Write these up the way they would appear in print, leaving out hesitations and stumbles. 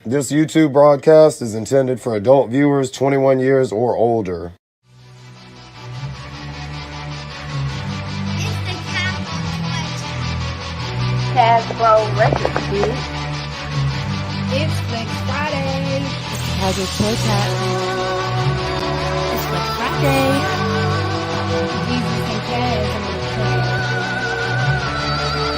This YouTube broadcast is intended for adult viewers 21 years or older. Hasbro Records, dude. It's Flex Friday. How's your toy cat? It's Flex Friday. Jesus and Cash on the track.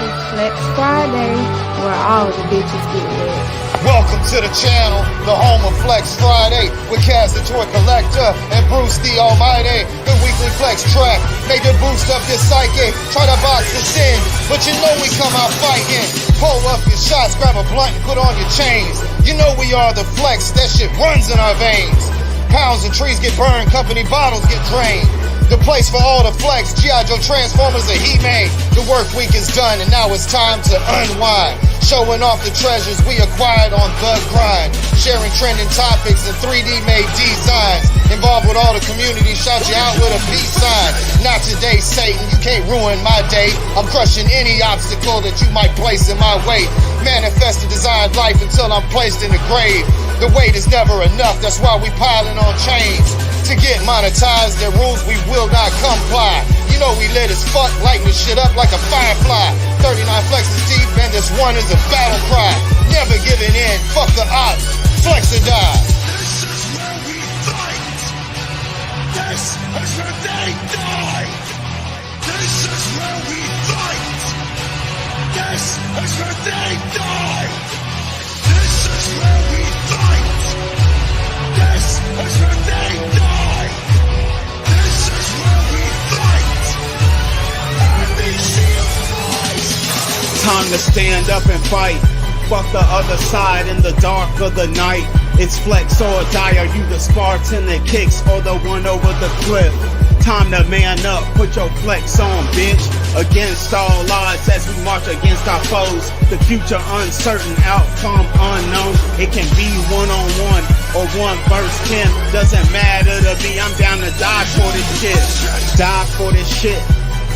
It's Flex Friday, where all the bitches get lit. Welcome to the channel, the home of Flex Friday, with Kaz the Toy Collector and Bruce the Almighty. The weekly Flex track made to boost up your psyche. Try to box us in, but you know we come out fighting. Pull up your shots, grab a blunt and put on your chains. You know we are the Flex, that shit runs in our veins. Pounds and trees get burned, company bottles get drained. The place for all the Flex, G.I. Joe Transformers that he made. The work week is done and now it's time to unwind. Showing off the treasures we acquired on the grind. Sharing trending topics and 3D made designs. Involved with all the community, shout you out with a peace sign. Not today, Satan, you can't ruin my day. I'm crushing any obstacle that you might place in my way. Manifest a designed life until I'm placed in the grave. The weight is never enough, that's why we piling on chains. To get monetized, their rules we will not comply. You know we lit as fuck, lighting this shit up like a firefly. 39 flexes deep and this one is a battle cry. Never giving in, fuck the odds, flex or die. This is where we fight. This is where they die. This is where we fight. This is where they die. This is where we fight. This is where they die. This is where we fight. Enemy shield rise. Time to stand up and fight. Fuck the other side in the dark of the night. It's Flex or die. Are you the Spartan that kicks or the one over the cliff? Time to man up, put your flex on, bitch. Against all odds as we march against our foes. The future uncertain, outcome unknown. It can be one-on-one or 1 versus 10. Doesn't matter to me, I'm down to die for this shit. Die for this shit.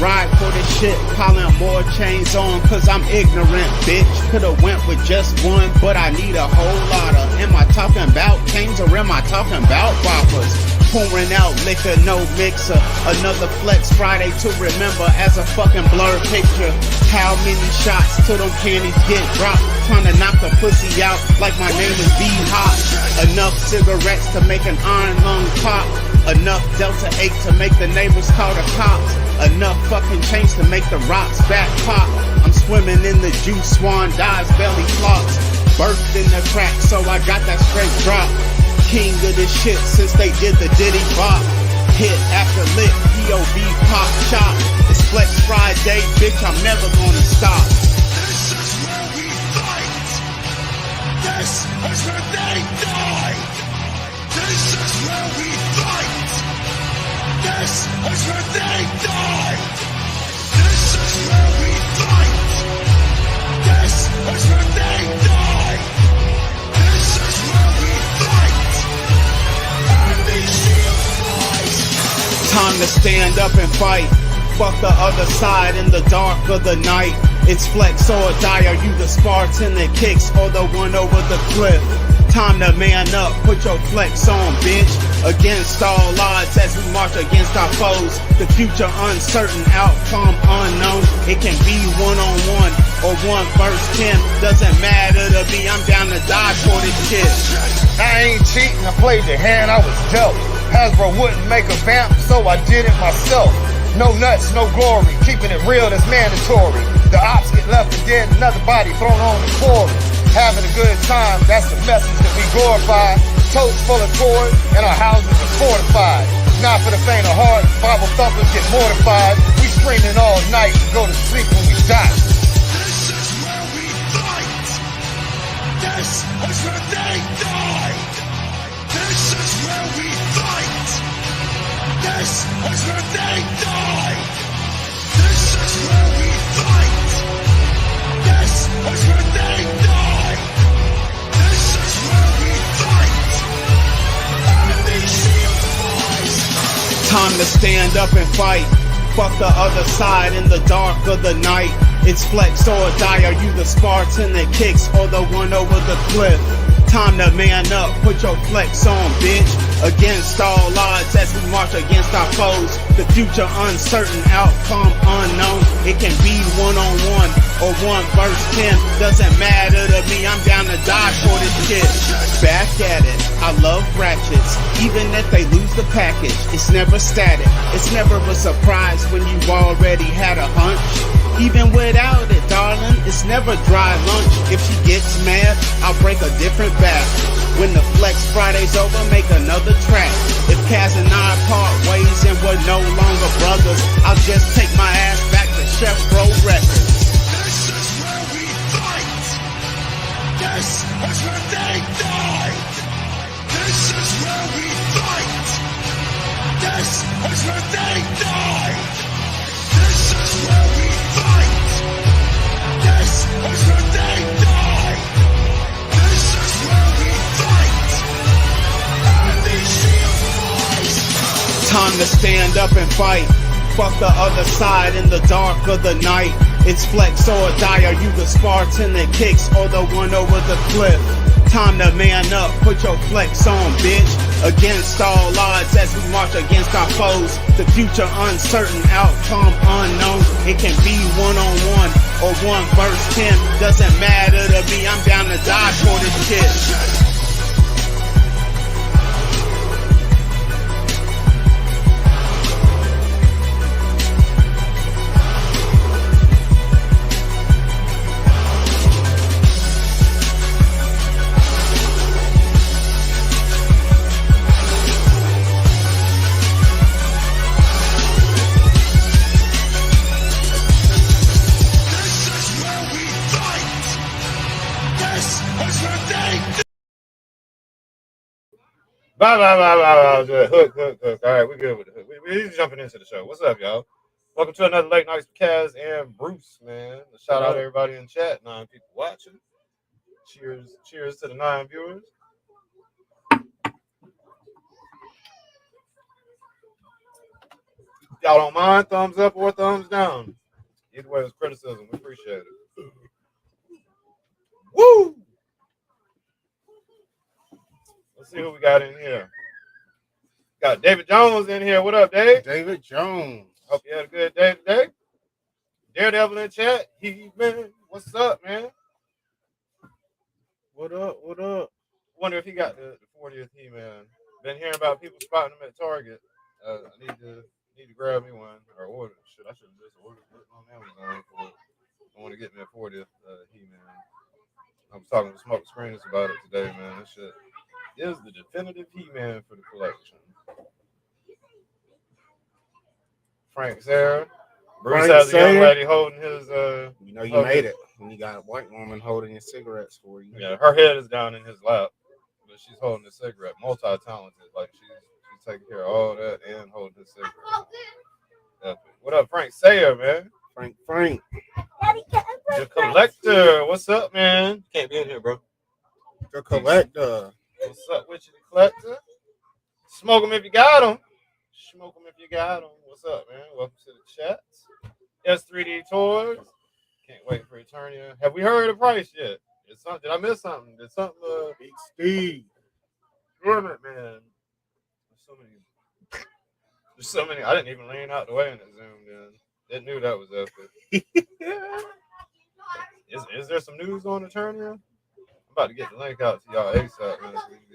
Ride for this shit, piling more chains on, cause I'm ignorant, bitch. Could've went with just one, but I need a whole lot of. Am I talking about chains or am I talking about boppers? Pouring out liquor, no mixer. Another Flex Friday to remember as a fucking blurred picture. How many shots till them panties get dropped? Trying to knock the pussy out like my name is B-Hop. Enough cigarettes to make an iron lung pop. Enough Delta 8 to make the neighbors call the cops. Enough fucking change to make the rocks back pop. I'm swimming in the juice, swan dives, belly flops. Birthed in the crack, so I got that straight drop. King of this shit since they did the Diddy Bop. Hit after lit, POV pop chop. It's Flex Friday, bitch, I'm never gonna stop. This is where we fight. This is where they die. This is where we fight. This is where they die. This is where we fight. This is where they die. This is where we fight. Enemy shield rise. Time to stand up and fight. Fuck the other side in the dark of the night. It's Flex or die. Are you the Spartan that kicks or the one over the cliff? Time to man up, put your flex on, bitch. Against all odds as we march against our foes. The future uncertain, outcome unknown. It can be one-on-one or 1 versus 10. Doesn't matter to me, I'm down to die for this shit. I ain't cheating, I played the hand I was dealt. Hasbro wouldn't make a vamp, so I did it myself. No nuts, no glory, keeping it real, that's mandatory. The ops get left for dead, another body thrown on the quarry. Having a good time, that's the message that we glorify. Totes full of toys, and our houses are fortified. Not for the faint of heart, Bible thumpers get mortified. We screaming all night, go to sleep when we die. This is where we fight. This is where they die. This is where we fight. This is where they die. This is where we fight. This is where they die. This is where we fight. Enemy shield rise. Time to stand up and fight. Fuck the other side in the dark of the night. It's Flex or die. Are you the Spartan that kicks or the one over the cliff? Time to man up, put your flex on, bitch. Against all odds as we march against our foes. The future uncertain, outcome unknown. It can be 1-on-1 or 1 versus 10. Doesn't matter to me, I'm down to die for this shit. Back at it, I love ratchets. Even if they lose the package, it's never static. It's never a surprise when you've already had a hunch. Even without it, darling, it's never dry lunch. If she gets mad, I'll break a different back. When the Flex Friday's over, make another track. If Kaz and I part ways and we're no longer brothers, I'll just take my ass back to Chef Bro Records. This is where we fight. This is where they died. This is where we fight. This is where they died. This is where we fight. This is where they died. This is where we fight. And these shield boys. Time to stand up and fight. Fuck the other side in the dark of the night. It's flex or die. Are you the Spartan that kicks or the one over the cliff? Time to man up, put your flex on, bitch. Against all odds as we march against our foes. The future uncertain, outcome unknown. It can be 1-on-1 or 1 versus 10. Doesn't matter to me, I'm down to die for this shit. Bye. Hook. All right, we're good with the hook. We're jumping into the show. What's up, y'all? Welcome to another Late Nights with Kaz and Bruce, man. Shout out to everybody in chat. 9 people watching. Cheers to the 9 viewers. Y'all don't mind thumbs up or thumbs down. Either way, it's criticism. We appreciate it. Woo! Let's see who we got in here. Got David Jones in here. What up, Dave? David Jones. Hope you had a good day today. Daredevil in chat. Man, what's up, man? What up? Wonder if he got the 40th He-Man. Been hearing about people spotting him at Target. I need to grab me one or order. I should have just ordered it on Amazon for it. I want to get me a 40th He-Man. I was talking to Smoke Screeners about it today, man. That shit is the definitive He-Man for the collection. Frank Sarah. Bruce has a young lady holding his. You know you made it when you got a white woman holding your cigarettes for you. Yeah, her head is down in his lap, but she's holding a cigarette. Multi-talented, like she's taking care of all that and holding his cigarette. Epic. What up, Frank Sayer, man? Frank. The collector. What's up, man? Can't be in here, bro. The collector. What's up with you, the collector? Smoke them if you got them. Smoke them if you got them. What's up, man? Welcome to the chat. S3D Toys. Can't wait for Eternia. Have we heard the price yet? Did I miss something? Did something? Big Steve. Damn it, man. There's so many. I didn't even lean out the way in the Zoom. Then didn't knew that was epic. Is there some news on Eternia? I'm about to get the link out to y'all ASAP, man, so we can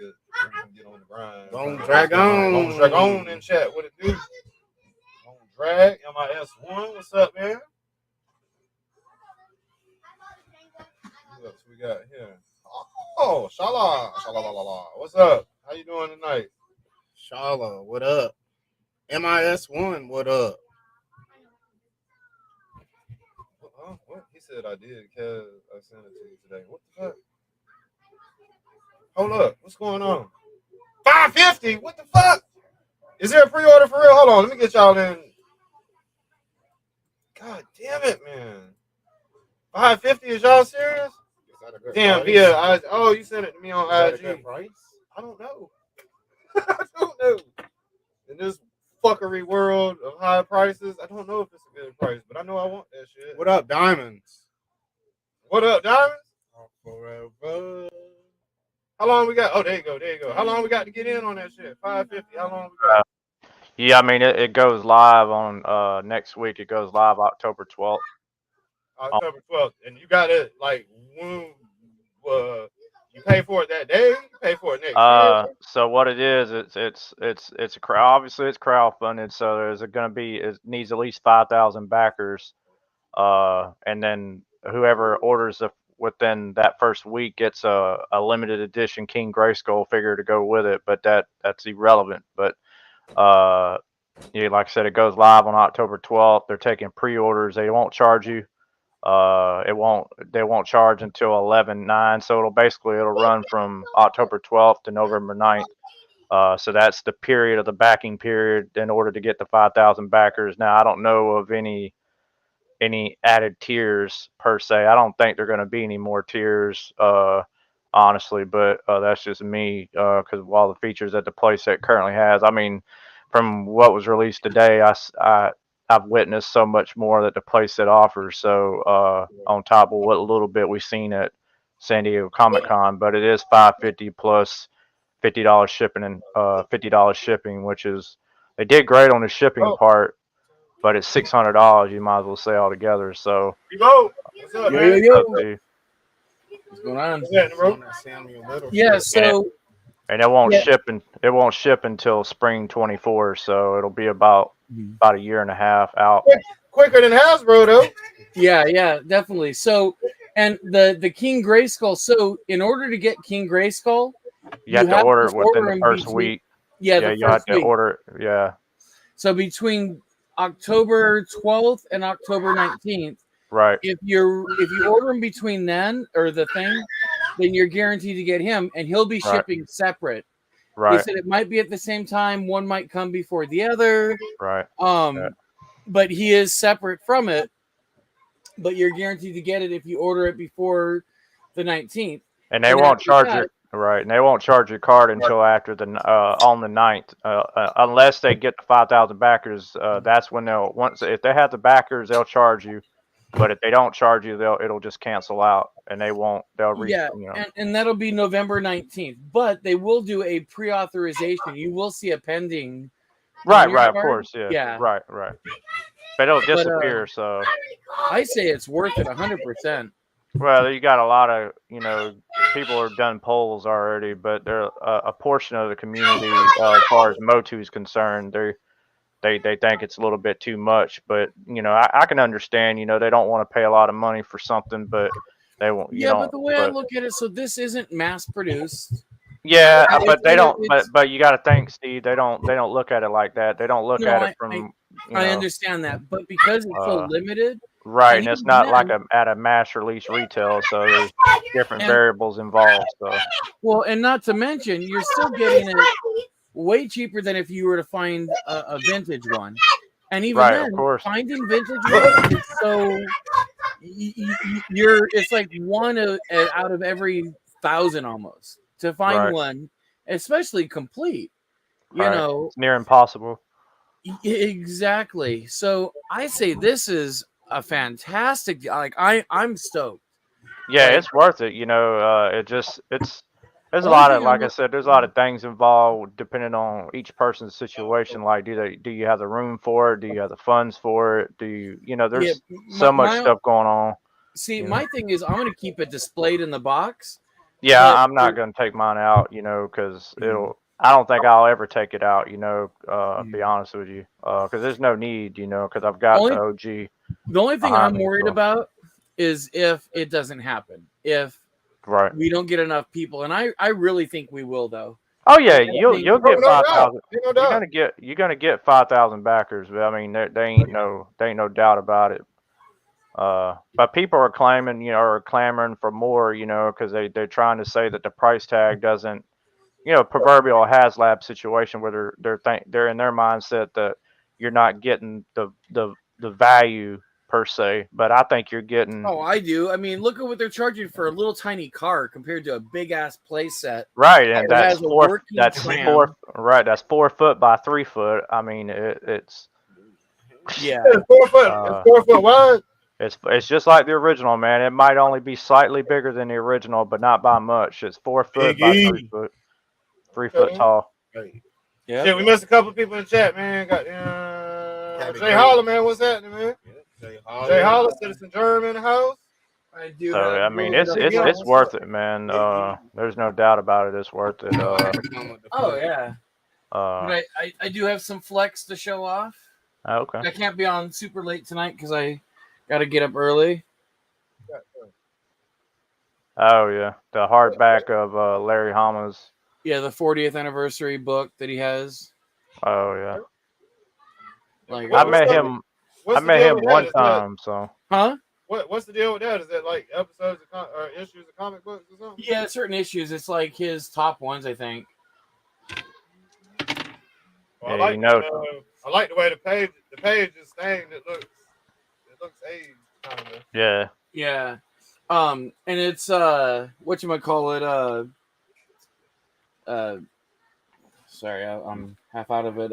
get on the grind. Don't drag on in chat. What it do? Don't drag. MIS1. What's up, man? What else we got here? Oh, Shala. What's up? How you doing tonight? Shala, what up? MIS1, what up? What? He said I did, Kaz. I sent it to you today. What the fuck? Hold up. What's going on? $550? What the fuck? Is there a pre-order for real? Hold on. Let me get y'all in. God damn it, man. $550? Is y'all serious? Damn, price? via you sent it to me on IG. Price? I don't know. I don't know. In this fuckery world of high prices, I don't know if it's a good price, but I know I want that shit. What up, Diamonds? What up, Diamonds? Forever. How long we got? Oh, there you go. There you go. How long we got to get in on that shit? 550. How long we got? Yeah, I mean it goes live on next week. It goes live October 12th. October 12th. And you got it like when you pay for it that day? You pay for it next year? So what it is, it's a crowd. Obviously, it's crowdfunded. So there's going to be it needs at least 5,000 backers. And then whoever orders within that first week gets a limited edition King Grayskull figure to go with it. But that's irrelevant. But yeah, like I said, it goes live on October 12th. They're taking pre-orders. They won't charge you. They won't charge until 11/9. So it'll run from October 12th to November 9th. So that's the period of the backing period in order to get the 5,000 backers. Now I don't know of any added tiers per se. I don't think there are going to be any more tiers, honestly, but that's just me because of all the features that the playset currently has. I mean, from what was released today, I've witnessed so much more that the playset offers. So on top of what little bit we've seen at San Diego Comic-Con, but it is $550 plus $50 shipping and $50 shipping, which is they did great on the shipping part. But it's $600. You might as well say altogether. So, what's up, man? What's going on? Yeah, so and it won't ship until spring 24. So it'll be about a year and a half out. Quicker than Hasbro, though. Yeah, definitely. So, and the King Grayskull. So, in order to get King Grayskull, you have to order it within the first week. Yeah, you have to order. Yeah. So between October 12th and October 19th. Right. If you order him between then then you're guaranteed to get him, and he'll be shipping separate. Right. They said it might be at the same time. One might come before the other. Right. But he is separate from it. But you're guaranteed to get it if you order it before the 19th. And they won't charge you. Right, and they won't charge your card until after on the 9th, unless they get the 5,000 backers. That's when if they have the backers, they'll charge you. But if they don't charge you, it'll just cancel out, and they won't. And that'll be November 19th. But they will do a pre-authorization. You will see a pending. Right, of course, yeah. Right. But it'll disappear. So I say it's worth it 100%. Well, you got a lot of, people have done polls already, but there a portion of the community, as far as Motu is concerned, they think it's a little bit too much. But I can understand. They don't want to pay a lot of money for something, but they won't. But the way I look at it, so this isn't mass produced. Yeah, but they don't. But you got to think, Steve. They don't look at it like that. They don't look at it from. I understand that, but because it's so limited. Right, and it's not like at a mass release retail, so there's different variables involved. So. Well, and not to mention, you're still getting it way cheaper than if you were to find a vintage one. And even then, finding vintage ones is so it's like one out of every 1,000 almost to find one, especially complete. It's near impossible. Exactly. So I say this is a fantastic. I'm stoked. Yeah, it's worth it. There's a lot of, like I said, there's a lot of things involved depending on each person's situation. Like, do you have the room for it? Do you have the funds for it? There's so much stuff going on. See, my thing is, I'm going to keep it displayed in the box. Yeah, I'm not going to take mine out, because I don't think I'll ever take it out, be honest with you, because there's no need, because I've got the OG. The only thing I'm worried about is if it doesn't happen, if we don't get enough people, and I really think we will, though. Oh yeah, you'll get 5,000. You're gonna get 5,000 backers. But I mean, there ain't no doubt about it. But people are claiming, or clamoring for more, because they're trying to say that the price tag doesn't, proverbial HasLab situation where they're in their mindset that you're not getting the value per se, but I think you're getting. Oh, I do. I mean, look at what they're charging for a little tiny car compared to a big ass play set. Right, and that's 4. That's 4. Right, that's 4 foot by 3 foot. I mean, it's. Yeah, it's 4 foot. It's 4 foot wide. It's just like the original, man. It might only be slightly bigger than the original, but not by much. It's 4 foot by 3 foot, 3 foot tall. Yeah. Shit, we missed a couple people in the chat, man. Got Jay Holler, man. What's happening, man? Jay Holler, Citizen German in the house. I do. So I mean, it's worth it, man. There's no doubt about it. It's worth it. Oh yeah. But I do have some flex to show off. Okay. I can't be on super late tonight because I got to get up early. Oh yeah, the hardback of Larry Hama's. Yeah, the 40th anniversary book that he has. Oh yeah. Like I met him. I met him one time. So. Huh? What's the deal with that? Is that like episodes or issues of comic books or something? Yeah, certain issues. It's like his top ones, I think. Well, Yeah, I like the way the page is stained. It looks aged kind of. Yeah. Yeah. And it's whatchamacallit, sorry, I'm half out of it.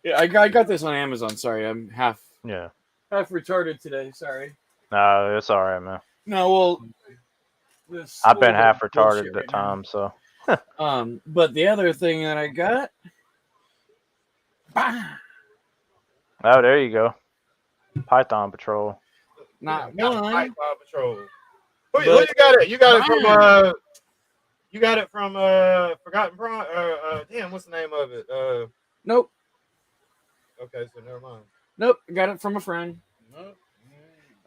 Yeah, I got this on Amazon. Sorry, I'm half retarded today. Sorry. No, it's all right, man. No, well, I've been half retarded at times, so. But the other thing that I got. Oh, there you go. Python Patrol. Not one. Python Patrol. Who you got it? You got it from Forgotten Prime. Damn, what's the name of it? Nope. Okay, so never mind. Nope, I got it from a friend.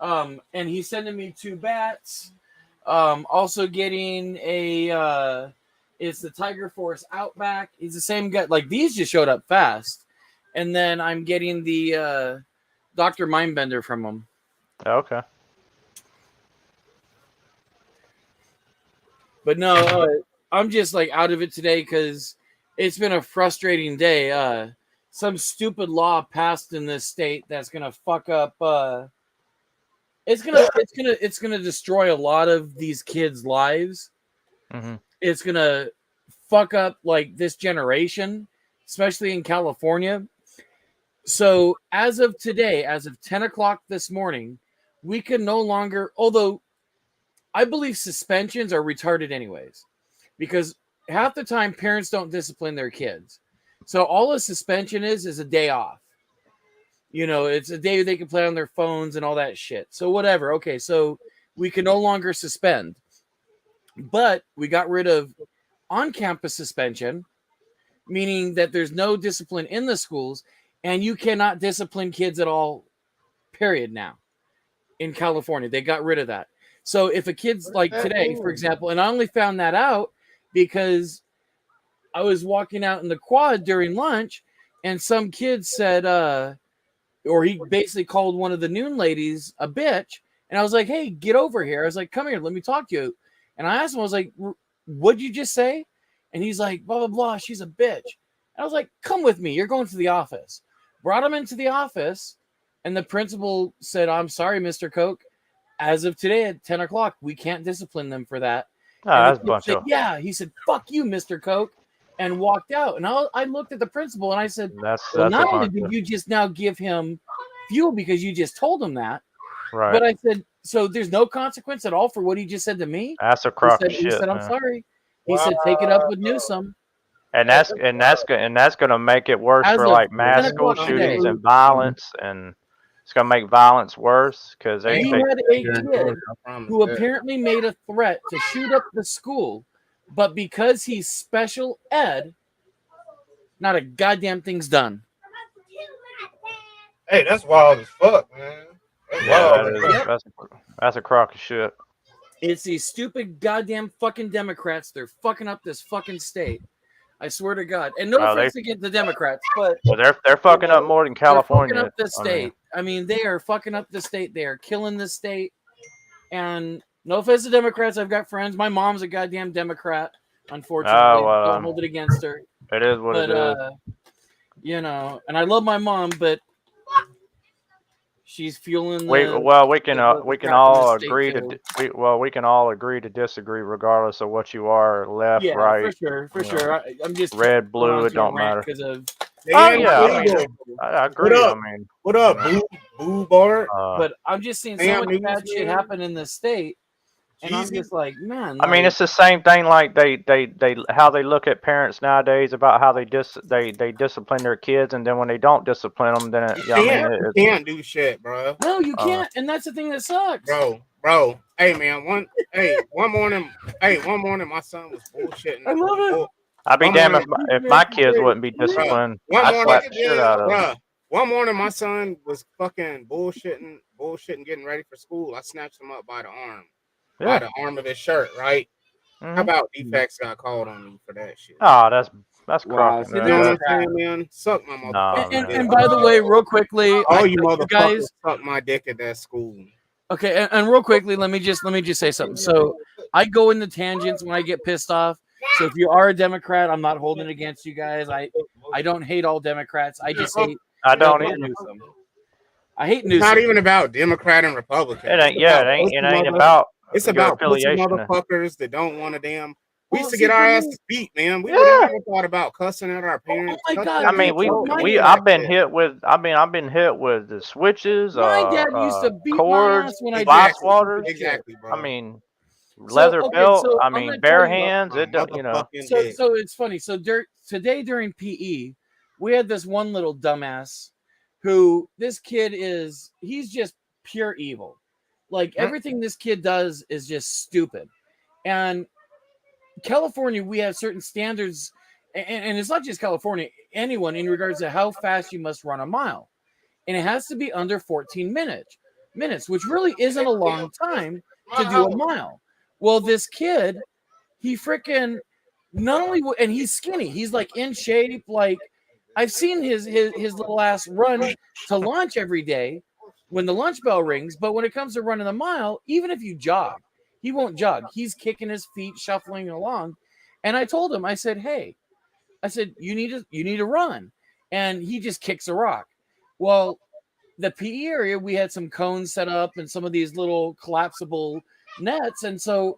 And he's sending me 2 bats. Also getting a it's the Tiger Force Outback. He's the same guy. Like these just showed up fast. And then I'm getting the Dr. Mindbender from him. Okay. But no, I'm just like out of it today because it's been a frustrating day. Some stupid law passed in this state that's gonna fuck up. It's gonna destroy a lot of these kids' lives. Mm-hmm. It's gonna fuck up like this generation, especially in California. So as of today, as of 10 o'clock this morning, we can no longer, although I believe suspensions are retarded anyways, because half the time parents don't discipline their kids. So all a suspension is a day off. You know, it's a day they can play on their phones and all that shit. So whatever. Okay, so we can no longer suspend. But we got rid of on-campus suspension, meaning that there's no discipline in the schools, and you cannot discipline kids at all, period, now. In California, they got rid of that. So if a kid's like today, for example, and I only found that out because I was walking out in the quad during lunch, and some kid said, or he basically called one of the noon ladies a bitch, and I was like, hey, get over here. I was like, come here, let me talk to you. And I asked him, I was like, what'd you just say? And he's like, blah, blah, blah, she's a bitch. And I was like, come with me, you're going to the office. Brought him into the office, and the principal said, I'm sorry, Mr. Koch. As of today at 10 o'clock, we can't discipline them for that. Oh, that's a bunch of... Yeah, he said, fuck you, Mr. Koch, and walked out. And I looked at the principal, and I said, that's not only did you just now give him fuel because you just told him that, right? But I said, so there's no consequence at all for what he just said to me? That's a crock of shit. He said, I'm sorry. He said, take it up with Newsom. And that's gonna make it worse for like mass school shootings and violence, and it's gonna make violence worse because he had a kid who apparently made a threat to shoot up the school, but because he's special ed, not a goddamn thing's done. Hey, that's wild as fuck, man. That's a crock of shit. It's these stupid goddamn fucking Democrats. They're fucking up this fucking state. I swear to God. And no offense against the Democrats, but they're fucking up more than California. They're fucking up the state. I mean, they are fucking up the state. They are killing the state. And no offense to Democrats. I've got friends. My mom's a goddamn Democrat, unfortunately. Don't hold it against her. It is what it is. You know, and I love my mom, but she's fueling. We can all agree to disagree regardless of what you are, left, right. For sure. I'm just red, blue. It don't matter. Because of I agree. What up, Boo? Boo Bart. But I'm just seeing so Damn much bad shit Newsman. happen in the state, and I'm Jeezy. just like, man. I mean, it's the same thing. Like they how they look at parents nowadays about how they discipline their kids, and then when they don't discipline them, then You can't do shit, bro. No, you can't, and that's the thing that sucks, bro. Hey, man, one morning, my son was bullshitting. I love it. I'd be damned if my kids wouldn't be disciplined. I'd slap the shit out of them. One morning, my son was fucking bullshitting, getting ready for school. I snatched him up by the arm. By the arm of his shirt, right? How about defects got called on me for that shit? Oh, that's wow. You know what I'm saying, man? Suck my motherfucker. And by the way, real quickly, all you motherfuckers guys suck my dick at that school. Okay, and real quickly, let me just say something. So I go into tangents when I get pissed off. So if you are a Democrat, I'm not holding it against you guys. I don't hate all Democrats. I just hate. I don't either. Newsom. I hate Newsom. It's not even about Democrat and Republican. It ain't about. It's about pussy motherfuckers that don't want a damn. We used to get our asses beat, man. We would have never thought about cussing at our parents. Oh my God! I mean, I've been hit with the switches. My dad used to beat cords, my ass when I glass waters. Exactly, bro. I mean, leather belt. I mean, bare hands. It don't, So it's funny. So today during PE, we had this one little dumbass who this kid he's just pure evil. Like everything this kid does is just stupid. And California, we have certain standards, and it's not just California, anyone in regards to how fast you must run a mile. And it has to be under 14 minutes, which really isn't a long time to do a mile. Well, this kid, he freaking not only, and he's skinny, he's like in shape. Like I've seen his little ass run to lunch every day when the lunch bell rings. But when it comes to running a mile, even if you jog, he won't jog. He's kicking his feet, shuffling along. And I told him, I said, hey, you need to run. And he just kicks a rock. Well, the PE area, we had some cones set up and some of these little collapsible nets. And so,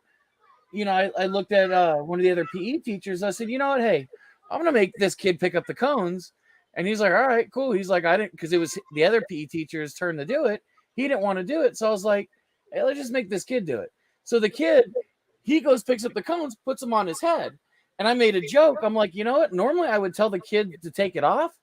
I looked at one of the other PE teachers. I said, you know what? Hey, I'm going to make this kid pick up the cones. And he's like, all right, cool. He's like, I didn't, because it was the other PE teacher's turn to do it. He didn't want to do it. So I was like, hey, let's just make this kid do it. So the kid, he goes, picks up the cones, puts them on his head. And I made a joke. I'm like, you know what? Normally I would tell the kid to take it off.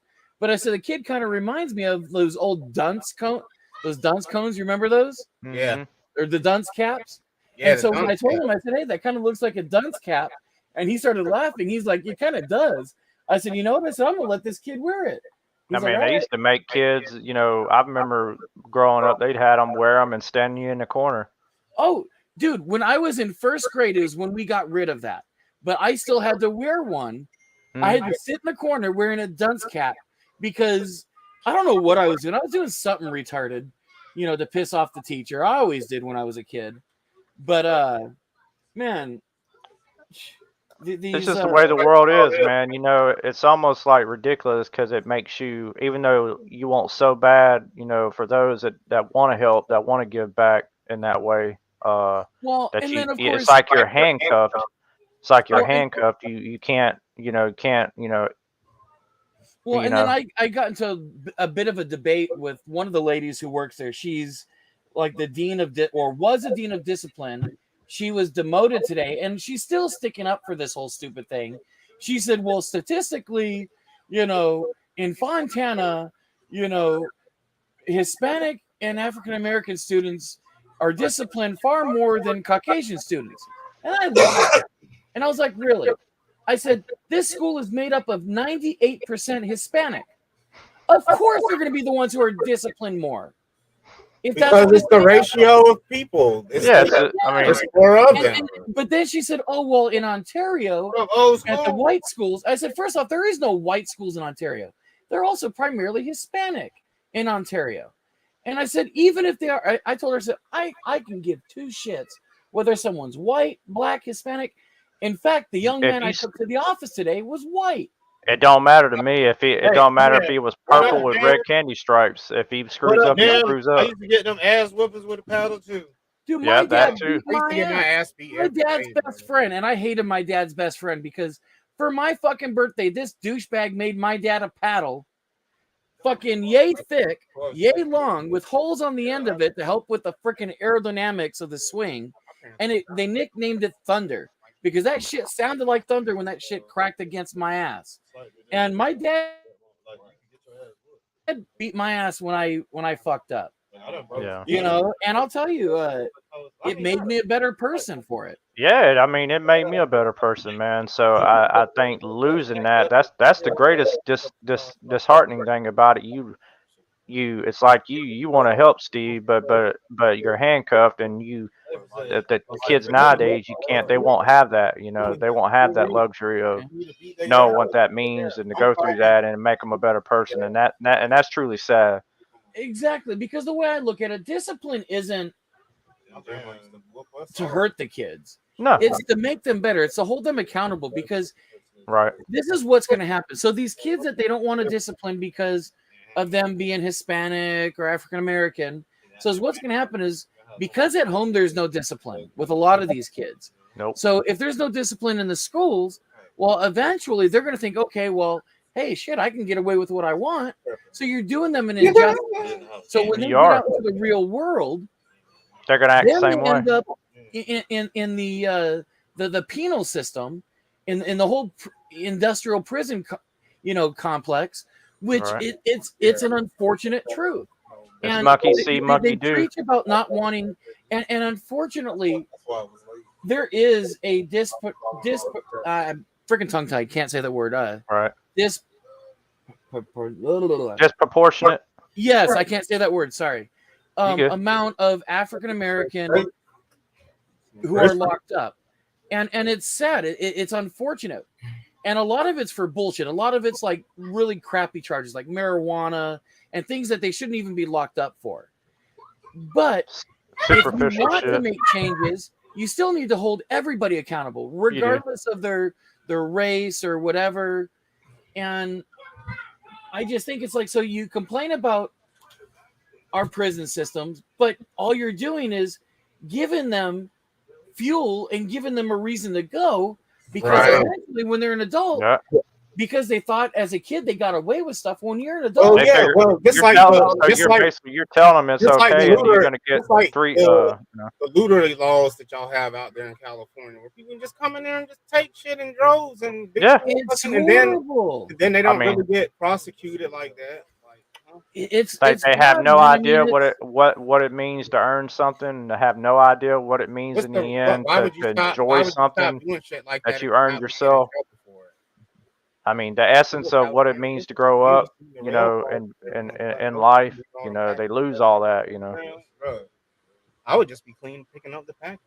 But I said, the kid kind of reminds me of those old dunce cones. Those dunce cones, you remember those? Yeah. Or the dunce caps? Yeah. And so when I told him, I said, hey, that kind of looks like a dunce cap. And he started laughing. He's like, it kind of does. I said, you know what? I said, I'm going to let this kid wear it. I mean, they used to make kids, I remember growing up, they'd had them wear them and stand you in the corner. Oh, dude, when I was in first grade is when we got rid of that. But I still had to wear one. I had to sit in the corner wearing a dunce cap because I don't know what I was doing. I was doing something retarded, to piss off the teacher. I always did when I was a kid. But, man. This is the way the world is, man. It's almost like ridiculous because it makes you, even though you want so bad, for those that want to help, that want to give back in that way. Well, and then of course, it's like you're handcuffed. It's like you're handcuffed. You can't, can't. Well, and then I got into a bit of a debate with one of the ladies who works there. She's like the dean of, was a dean of discipline. She was demoted today, and she's still sticking up for this whole stupid thing. She said, well, statistically, in Fontana, Hispanic and African-American students are disciplined far more than Caucasian students. And I loved it. And I was like, really? I said, this school is made up of 98% Hispanic. Of course they're going to be the ones who are disciplined more. Because it's the ratio of people. It's more of them. But then she said, oh, well, in Ontario, at the white schools, I said, first off, there is no white schools in Ontario. They're also primarily Hispanic in Ontario. And I said, even if they are, I told her, I said, I can give two shits whether someone's white, black, Hispanic. In fact, the young man I took to the office today was white. It don't matter to me if it don't matter if he was purple with red candy stripes. If he screws up, he screws up. I used to get them ass whoopers with a paddle too. Dude, my dad too. I used to get my ass beat. My dad's best friend, and I hated my dad's best friend because for my fucking birthday, this douchebag made my dad a paddle fucking yay thick, yay long, with holes on the end of it to help with the freaking aerodynamics of the swing. And they nicknamed it Thunder because that shit sounded like thunder when that shit cracked against my ass. And my dad beat my ass when I fucked up. Yeah. You know, and I'll tell you, it made me a better person for it. Yeah, I mean, it made me a better person, man. So I think losing that's the greatest disheartening thing about it. It's like you want to help Steve, but you're handcuffed, and the kids nowadays they won't have that. You know, they won't have that luxury of know what that means and to go through that and make them a better person, and that's truly sad. Exactly, because the way I look at it, discipline isn't to hurt the kids. No, it's to make them better. It's to hold them accountable, because right, this is what's going to happen. So these kids that they don't want to discipline because of them being Hispanic or African American, so what's going to happen is, because at home there's no discipline with a lot of these kids. Nope. So if there's no discipline in the schools, well, eventually they're going to think, okay, well, hey, shit, I can get away with what I want. So you're doing them an injustice. So when they get out into the real world, they're going to act the same way. End up in the penal system, in the whole industrial prison, complex, which right. it's an unfortunate truth. It's and monkey see, monkey do. They preach about not wanting, and unfortunately, there is a freaking tongue tied. Can't say that word. Right. Disproportionate. Yes, I can't say that word. Sorry. Amount of African American who are locked up, and it's sad. It's unfortunate, and a lot of it's for bullshit. A lot of it's like really crappy charges, like marijuana and things that they shouldn't even be locked up for. But if you want to make changes, you still need to hold everybody accountable, regardless of their race or whatever. And I just think it's like, so you complain about our prison systems, but all you're doing is giving them fuel and giving them a reason to go, because eventually when they're an adult, because they thought as a kid they got away with stuff, when you're an adult, you're telling them it's okay, and you're going to get the looter laws that y'all have out there in California, where people just come in there and just take shit in droves and it's horrible. And then they don't really get prosecuted like that. They have no idea what it means to earn something. They have no idea what it means in the end to enjoy something that you earned yourself. I mean, the essence of what it means to grow up, in life, they lose all that, I would just be clean picking up the packages.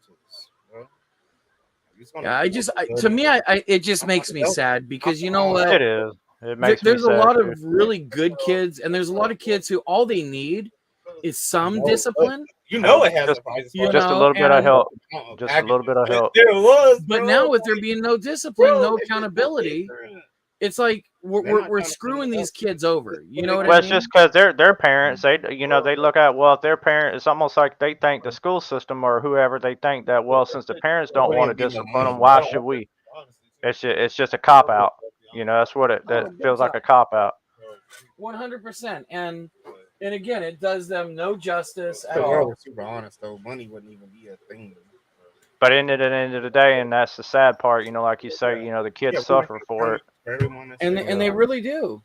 It just makes me sad, because you know what? It is. It makes there's me sad a lot too. of really good kids, and there's a lot of kids who all they need is some discipline. It has just a little bit of help. Just a little bit of help. But now with there being no discipline, no accountability, it's like we're screwing these kids over. You know what I mean? It's just because their parents, they look at, well, if their parent, it's almost like they think the school system or whoever, they think that, well, since the parents don't want to discipline them, why should we? It's just a cop out. That's what that feels like, a cop out. 100%, and again, it does them no justice at all. all. We're super honest though, money wouldn't even be a thing. But at the end of the day, and that's the sad part, like you say, the kids suffer for it. And they really do.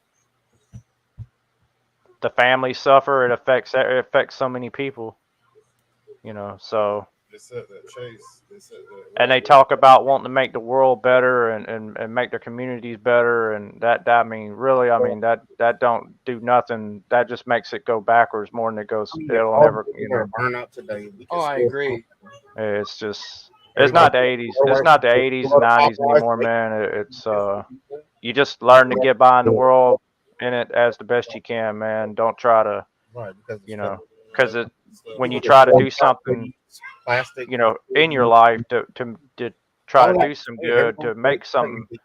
The families suffer. It affects so many people. So. And they talk about wanting to make the world better and make their communities better, and that that don't do nothing. That just makes it go backwards more than it goes. It'll never burn up today. I agree. It's not the 80s. It's not the 80s and 90s anymore, man. It's you just learn to get by in the world in it as the best you can, man. Don't try to, because when you try to do something, in your life to try to do some good, to make something, of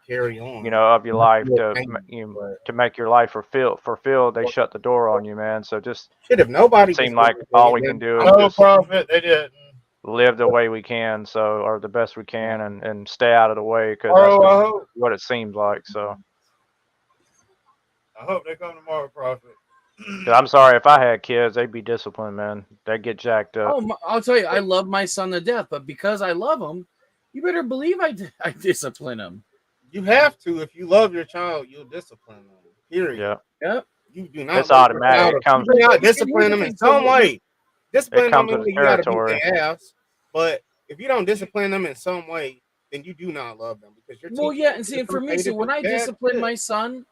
your life, to make your life fulfilled, they shut the door on you, man. So just if nobody seem like all we can do is just live the way we can, or the best we can, and stay out of the way, because that's what it seems like. So I hope they come tomorrow, Prophet. I'm sorry, if I had kids, they'd be disciplined, man. They'd get jacked up. Oh, I'll tell you, I love my son to death, but because I love him, you better believe I discipline him. You have to. If you love your child, you'll discipline them. Period. Yeah. Yep. You do not. It's automatic. It comes. You gotta discipline them in some way. Discipline them with the you gotta beat territory. their ass. But if you don't discipline them in some way, then you do not love them because you're. Well, yeah, and see, for me, so when I discipline my son,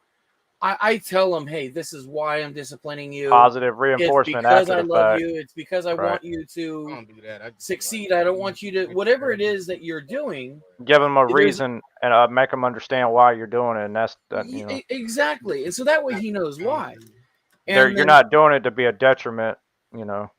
I tell him, hey, this is why I'm disciplining you. Positive reinforcement. It's because after I the love fact. you. It's because I want you to don't do that. succeed. I don't want you to whatever it is that you're doing. Give them a reason and make them understand why you're doing it, and that's exactly. And so that way he knows why. And you're not doing it to be a detriment, Well,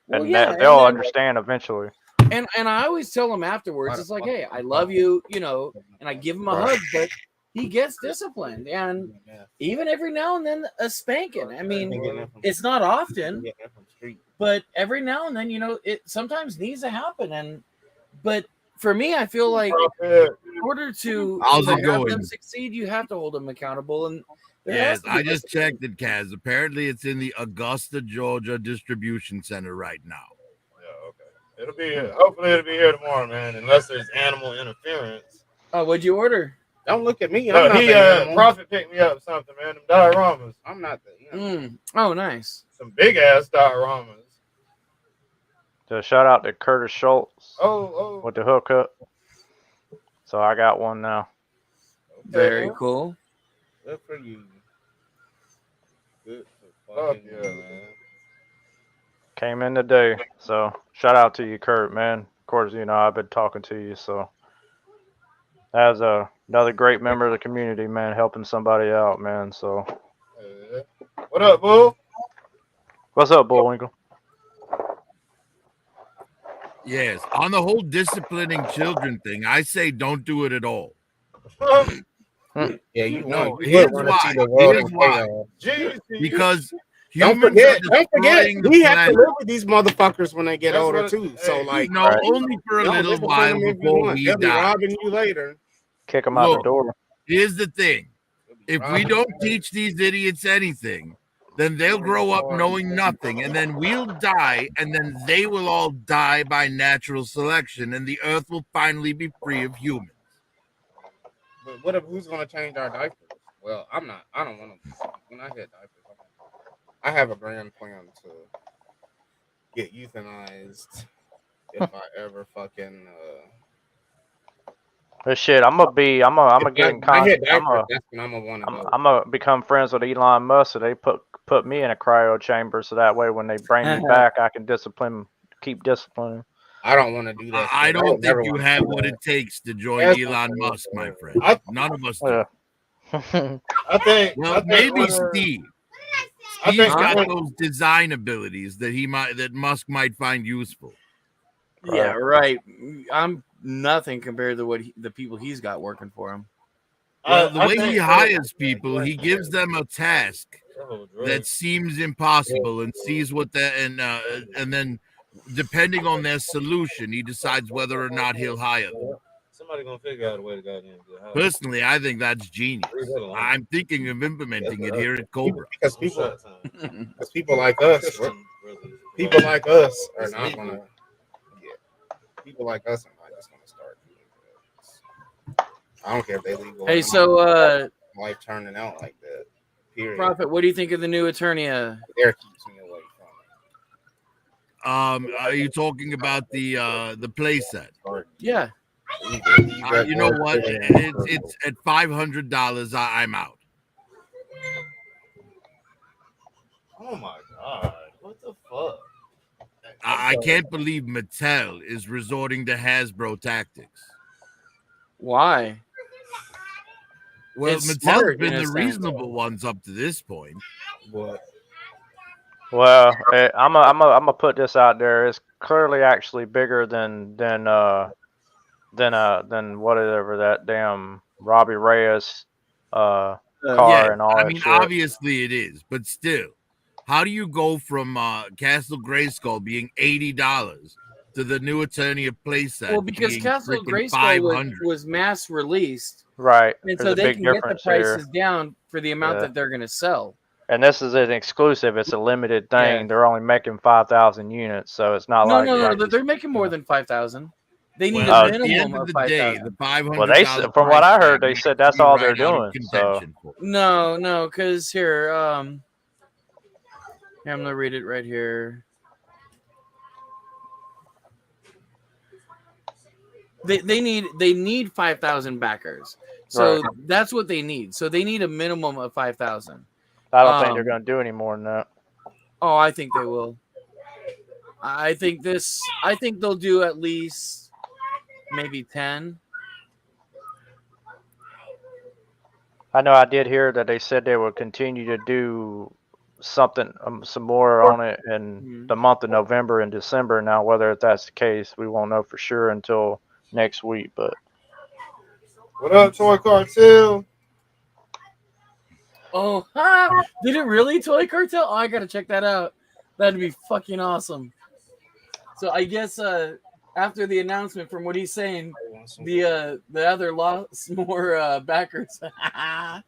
and yeah, they'll understand eventually. And I always tell him afterwards, it's like, hey, I love you, and I give him a hug, but he gets disciplined, and even every now and then a spanking. I mean, it's not often, but every now and then, it sometimes needs to happen. But for me, I feel like in order to have them succeed, you have to hold them accountable. And yes, I just checked it, Kaz. Apparently, it's in the Augusta, Georgia distribution center right now. Yeah, okay. Hopefully it'll be here tomorrow, man. Unless there's animal interference. Oh, what'd you order? Don't look at me. Prophet picked me up something, man. Them dioramas. I'm not the. Oh, nice. Some big ass dioramas. So shout out to Curtis Schultz. Oh. With the hookup. So I got one now. Very cool. Good for you. Good for fucking man. Came in today. So shout out to you, Kurt, man. Of course, I've been talking to you, so as another great member of the community, man, helping somebody out, man. So what up, Bull? What's up, Bullwinkle? Yes, on the whole disciplining children thing, I say don't do it at all. Yeah, you know. Here's why. Because don't forget, we have to live with these motherfuckers when they get older too. So only for a little while before we die. Robbing you later. Kick them out the door. Here's the thing: if we don't teach these idiots anything, then they'll grow up knowing nothing, and then we'll die, and then they will all die by natural selection, and the earth will finally be free of humans. But who's going to change our diapers? Well, I'm not. I don't want to. When I get diapers, I have a grand plan to get euthanized if I ever fucking. But shit, I'm gonna get in contact. I'm gonna want to. I'm gonna become friends with Elon Musk, so they put me in a cryo chamber, so that way when they bring me back, I can keep disciplining. I don't want to do that. I don't think you have what it takes to join Elon Musk, my friend. None of us do. I think. Well, maybe Steve. Steve's got those design abilities that Musk might find useful. Yeah, right. I'm nothing compared to the people he's got working for him. Well, the way he hires people, he gives them a task that seems impossible and sees what and then depending on their solution, he decides whether or not he'll hire them. Somebody gonna figure out a way to goddamn do it. Personally, I think that's genius. I'm thinking of implementing it here at Cobra. Because people like us, are not gonna. People like us are not just gonna start doing that. I don't care if they legal. Hey, so life turning out like that. Period. Prophet, what do you think of the new attorney? There keeps me away from it. Are you talking about the play set? Yeah. You know what? It's at $500. I'm out. Oh my god! What the fuck? I can't believe Mattel is resorting to Hasbro tactics. Why? Well, It's Mattel's smart been in a the sense. reasonable ones up to this point. What? Well, I'm gonna put this out there. It's clearly actually bigger than whatever that damn Robbie Reyes car and all that shit. Obviously it is, but still, how do you go from Castle Grayskull being $80 to the new Eternia playset? Well, because being Castle freaking Grayskull was mass released, right? and There's so a they big can get the difference prices here. down for the amount that they're going to sell. And this is an exclusive. It's a limited thing. Yeah. They're only making 5,000 units, so it's not No, like they're making more than 5,000. They need Well, a at the minimum end of of the 5,000. day, the $500. Well, they from what I heard, they said that's all they're doing. So No, because here, I'm gonna read it right here. They need 5,000 backers, so Right. that's what they need. So they need a minimum of 5,000. I don't think they're going to do any more than that. Oh, I think they will. I think they'll do at least maybe 10. I know I did hear that they said they would continue to do something, some more on it in the month of November and December. Now, whether that's the case, we won't know for sure until next week. But what up, Toy Cartel? Oh, did it really, Toy Cartel? Oh, I gotta check that out. That'd be fucking awesome. So I guess after the announcement, from what he's saying, the other lost more backers. oh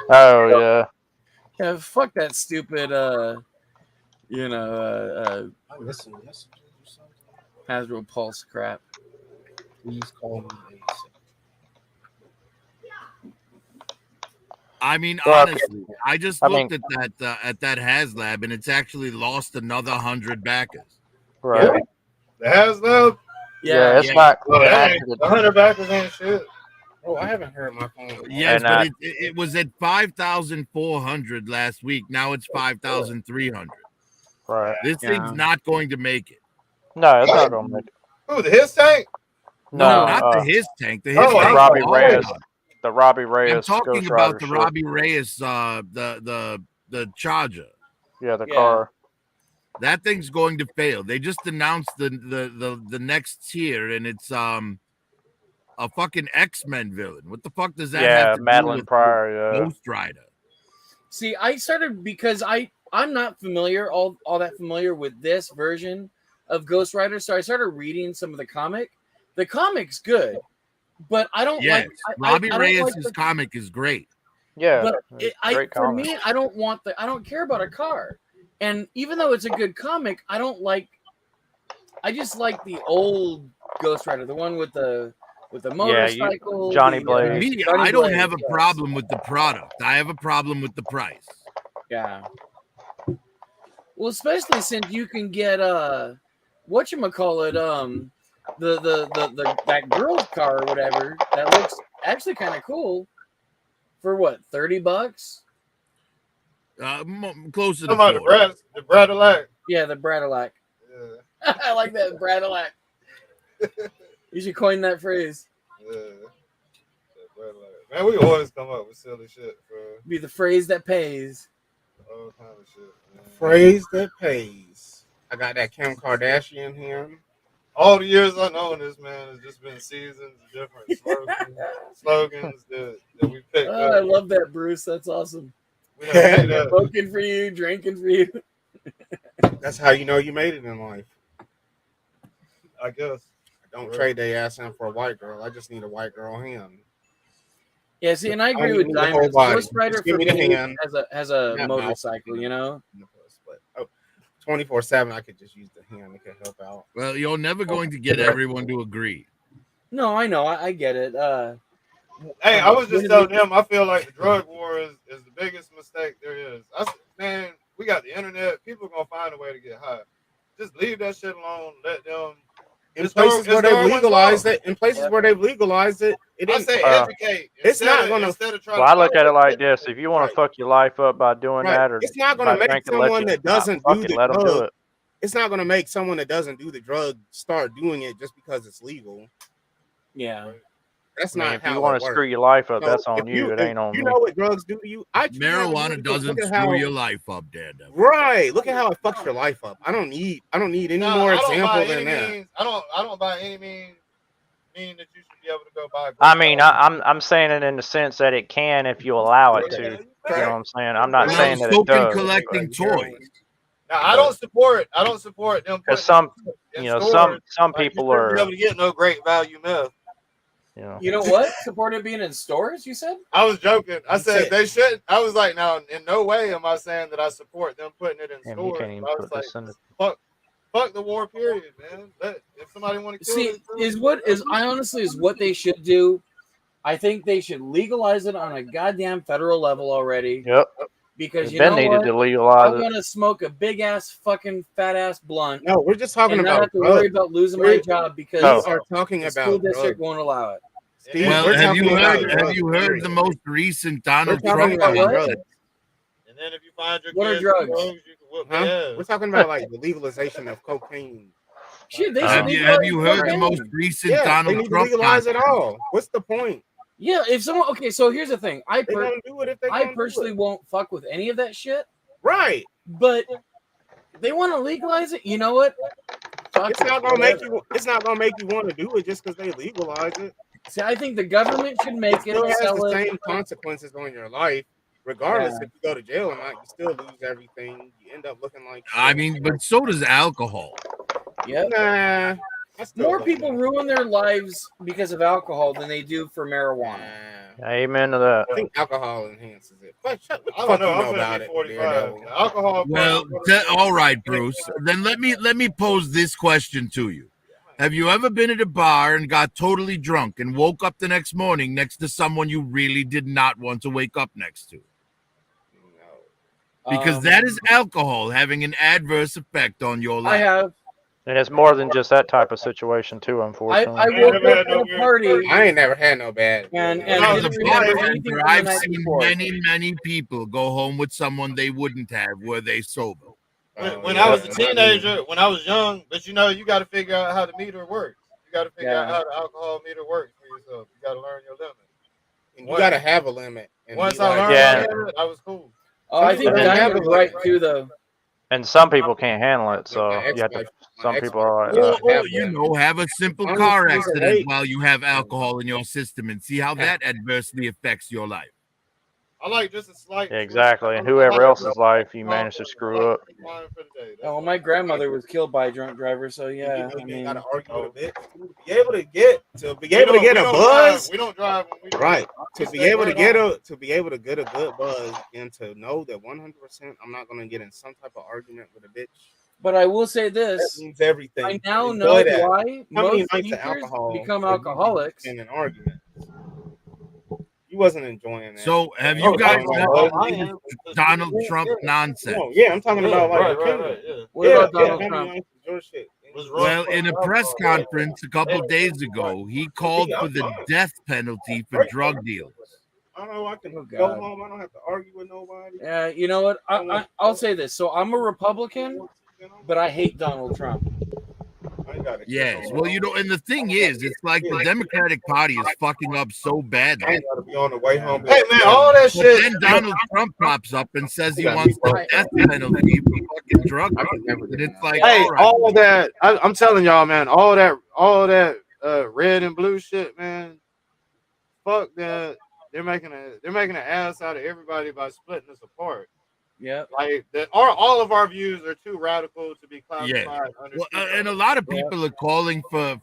yeah. Yeah, fuck that stupid Hasbro Pulse crap. Please call me. I mean, honestly, I just looked at that HasLab, and it's actually lost another 100 backers. Right. The HasLab? Yeah, it's not. Well, 100 backers ain't shit. Oh, I haven't heard my phone. Yes, but it was at 5,400 last week. Now it's 5,300. Right. This thing's not going to make it. No, it's not going to make it. Who, the His Tank? No, not the His Tank. The His the Tank. Robbie Reyes. The Robbie Reyes. I'm talking Ghost about Rider the shit. Robbie Reyes, the Charger. Yeah, the car. That thing's going to fail. They just announced the next tier, and it's a fucking X-Men villain. What the fuck does that have to Madeline do with Pryor, Ghost Rider? See, I started because I'm not familiar all that familiar with this version of Ghost Rider, so I started reading some of the comic. The comic's good, but I don't like Robbie I don't Reyes' like comic is great. Yeah, but for me, I don't care about a car. And even though it's a good comic, I just like the old Ghost Rider, the one with the motorcycle. Johnny Blaze. Me, Johnny I don't Blaze, have a problem with the product. I have a problem with the price. Yeah. Well, especially since you can get whatchamacallit, the that girl's car or whatever that looks actually kind of cool for what, $30? Closer to the Bradillac. Yeah, the Bradillac. Yeah. I like that Bradillac. You should coin that phrase. Yeah. Man, we always come up with silly shit, bro. Be the phrase that pays. All kind of shit, man. Phrase that pays. I got that Kim Kardashian here. All the years I've known this, man, has just been seasons, different slogans that we picked up. I love that, Bruce. That's awesome. Smoking for you, drinking for you. That's how you know you made it in life. I guess. Don't trade their ass in for a white girl. I just need a white girl hand. Yeah, see, and I agree with Diamond. Ghost Rider for me has a motorcycle, you know? 24/7, I could just use the hand. It could help out. Well, you're never going to get everyone to agree. No, I know. I get it. Hey, I was just telling him, I feel like the drug war is the biggest mistake there is. Man, we got the internet. People are going to find a way to get high. Just leave that shit alone. Let them. In places where they've legalized it, I say educate. It's not going to. Well, I look at it like this: if you want to fuck your life up by doing that, or it's not going to make someone that doesn't do the drug. It's not going to make someone that doesn't do the drug start doing it just because it's legal. Yeah. That's not if how you want to screw your life up, that's on you. It ain't on me. You know what drugs do to you? Marijuana doesn't screw your life up, Daredevil. Right. Look at how it fucks your life up. I don't need any more example than that. I don't by any mean that you should be able to go buy. I mean, I'm saying it in the sense that it can if you allow it to. You know what I'm saying? I'm not saying that it does. Collecting toys. Now, I don't support them. Because some people are able to get no great value meth. You know. You know what? Support it being in stores, you said? I was joking. I said said- they should. I was like, now, in no way am I saying that I support them putting it in Damn, you stores. can't even But I was put like, this in the. fuck the war period, man. If somebody want to kill See, it, is what they should do. I think they should legalize it on a goddamn federal level already. Yep. Because It's you been know needed what? to I legalize it. want to smoke a big ass fucking fat ass blunt No, we're just talking and not about have to worry drugs. about losing my We're- job because We are talking the school about district drugs. won't allow it. Steve, Well, we're have you talking about heard? Have drugs, you heard period. the most recent We're Donald talking Trump? about what? drugs. and then if you find your What are kids drugs? drugs, you can whoop Huh? their We're ass. talking about like the legalization of cocaine. Shit, they Have should you legalize heard the cocaine. most recent Yeah, they Donald need to Trump? legalize it content? all. What's the point? Yeah, if someone okay, so here's the thing. They gonna do it if they I gonna personally do it. won't fuck with any of that shit, Right. but they want to legalize it. You know what? Fuck It's it, not gonna make whatever. you. It's not gonna make you want to do it just because they legalize it. See, I think the government should It make it still has sell the it. same consequences on your life, regardless Yeah. if you go to jail or not. You still lose everything. You end up looking like. I shit. mean, but so does alcohol. Yep. Nah. I still More look people like- ruin their lives because of alcohol than they do for marijuana. Nah. Amen to that. I think alcohol enhances it. But what the I fuck don't know. you I'm know gonna about be it? 45. Daredevil? Alcohol. Well, all right, Bruce. Then let me pose this question to you. Have you ever been at a bar and got totally drunk and woke up the next morning next to someone you really did not want to wake up next to? No. Because that is alcohol having an adverse effect on your I life. have. And it's more than just that type of situation, too, I unfortunately. woke never up had no at a weird party I ain't never had no bad. and When I was didn't As a remember anything bartender, from the I've night seen before. many people go home with someone they wouldn't have were they sober. When I was a teenager, when I was young, but you know, you got to figure out how the meter works. You got to figure out Yeah. how the alcohol meter works for yourself. You got to learn your limit. And you gotta have a limit. And Once be I like, learned Yeah. my limit, I was cool. Oh, I think Some people don't Diamond have was a right life. too, though. And some people can't handle it, so My you have to. ex-wife- Some my people are like, ex-wife- Or have you one. know, have a simple As long car as she's accident awake. while you have alcohol in your system and see how that adversely affects your life. I like just a slight. Yeah, exactly. And whoever else's life you manage to screw up. Mine for the day. That's Oh, well, all. my grandmother was killed by a drunk driver, so yeah. You I ain't mean, gotta argue with a bitch. To be able to get We a don't buzz, drive. We don't drive when we right? we To be stay able to right get on. a good buzz, and to know that 100% I'm not gonna get in some type of argument with a bitch. but I will say That this: means everything. I now Enjoy know that. why How many most nights of teachers alcohol become have you alcoholics. in an argument? You wasn't enjoying that. So have I you was guys enjoying looked that. into Donald Trump nonsense? No, yeah, I'm talking about like right. Yeah. What about Donald how many Trump? nights of your shit? Was wrong Well, for in a alcohol. press conference a couple days ago, he called for the death penalty for drug dealers. I don't know. I can Oh, go God. home. I don't have to argue with nobody. Yeah, you know what? I'll say this. So I'm a Republican, but I hate Donald Trump. I ain't gotta Yes. Well, you know, and the thing is, it's like the Democratic Party is fucking up so I badly. ain't gotta be on the way home. Hey man, all that But shit. then Donald Trump pops up and says he wants the death penalty for fucking drug I dealers. can never And get it's enough. like, Hey, all right. all that. I'm telling y'all, man. All that red and blue shit, man. Fuck that. They're making an ass out of everybody by splitting us apart. Yep. Like all of our views are too radical to be classified. Under Well, and a lot of people are calling for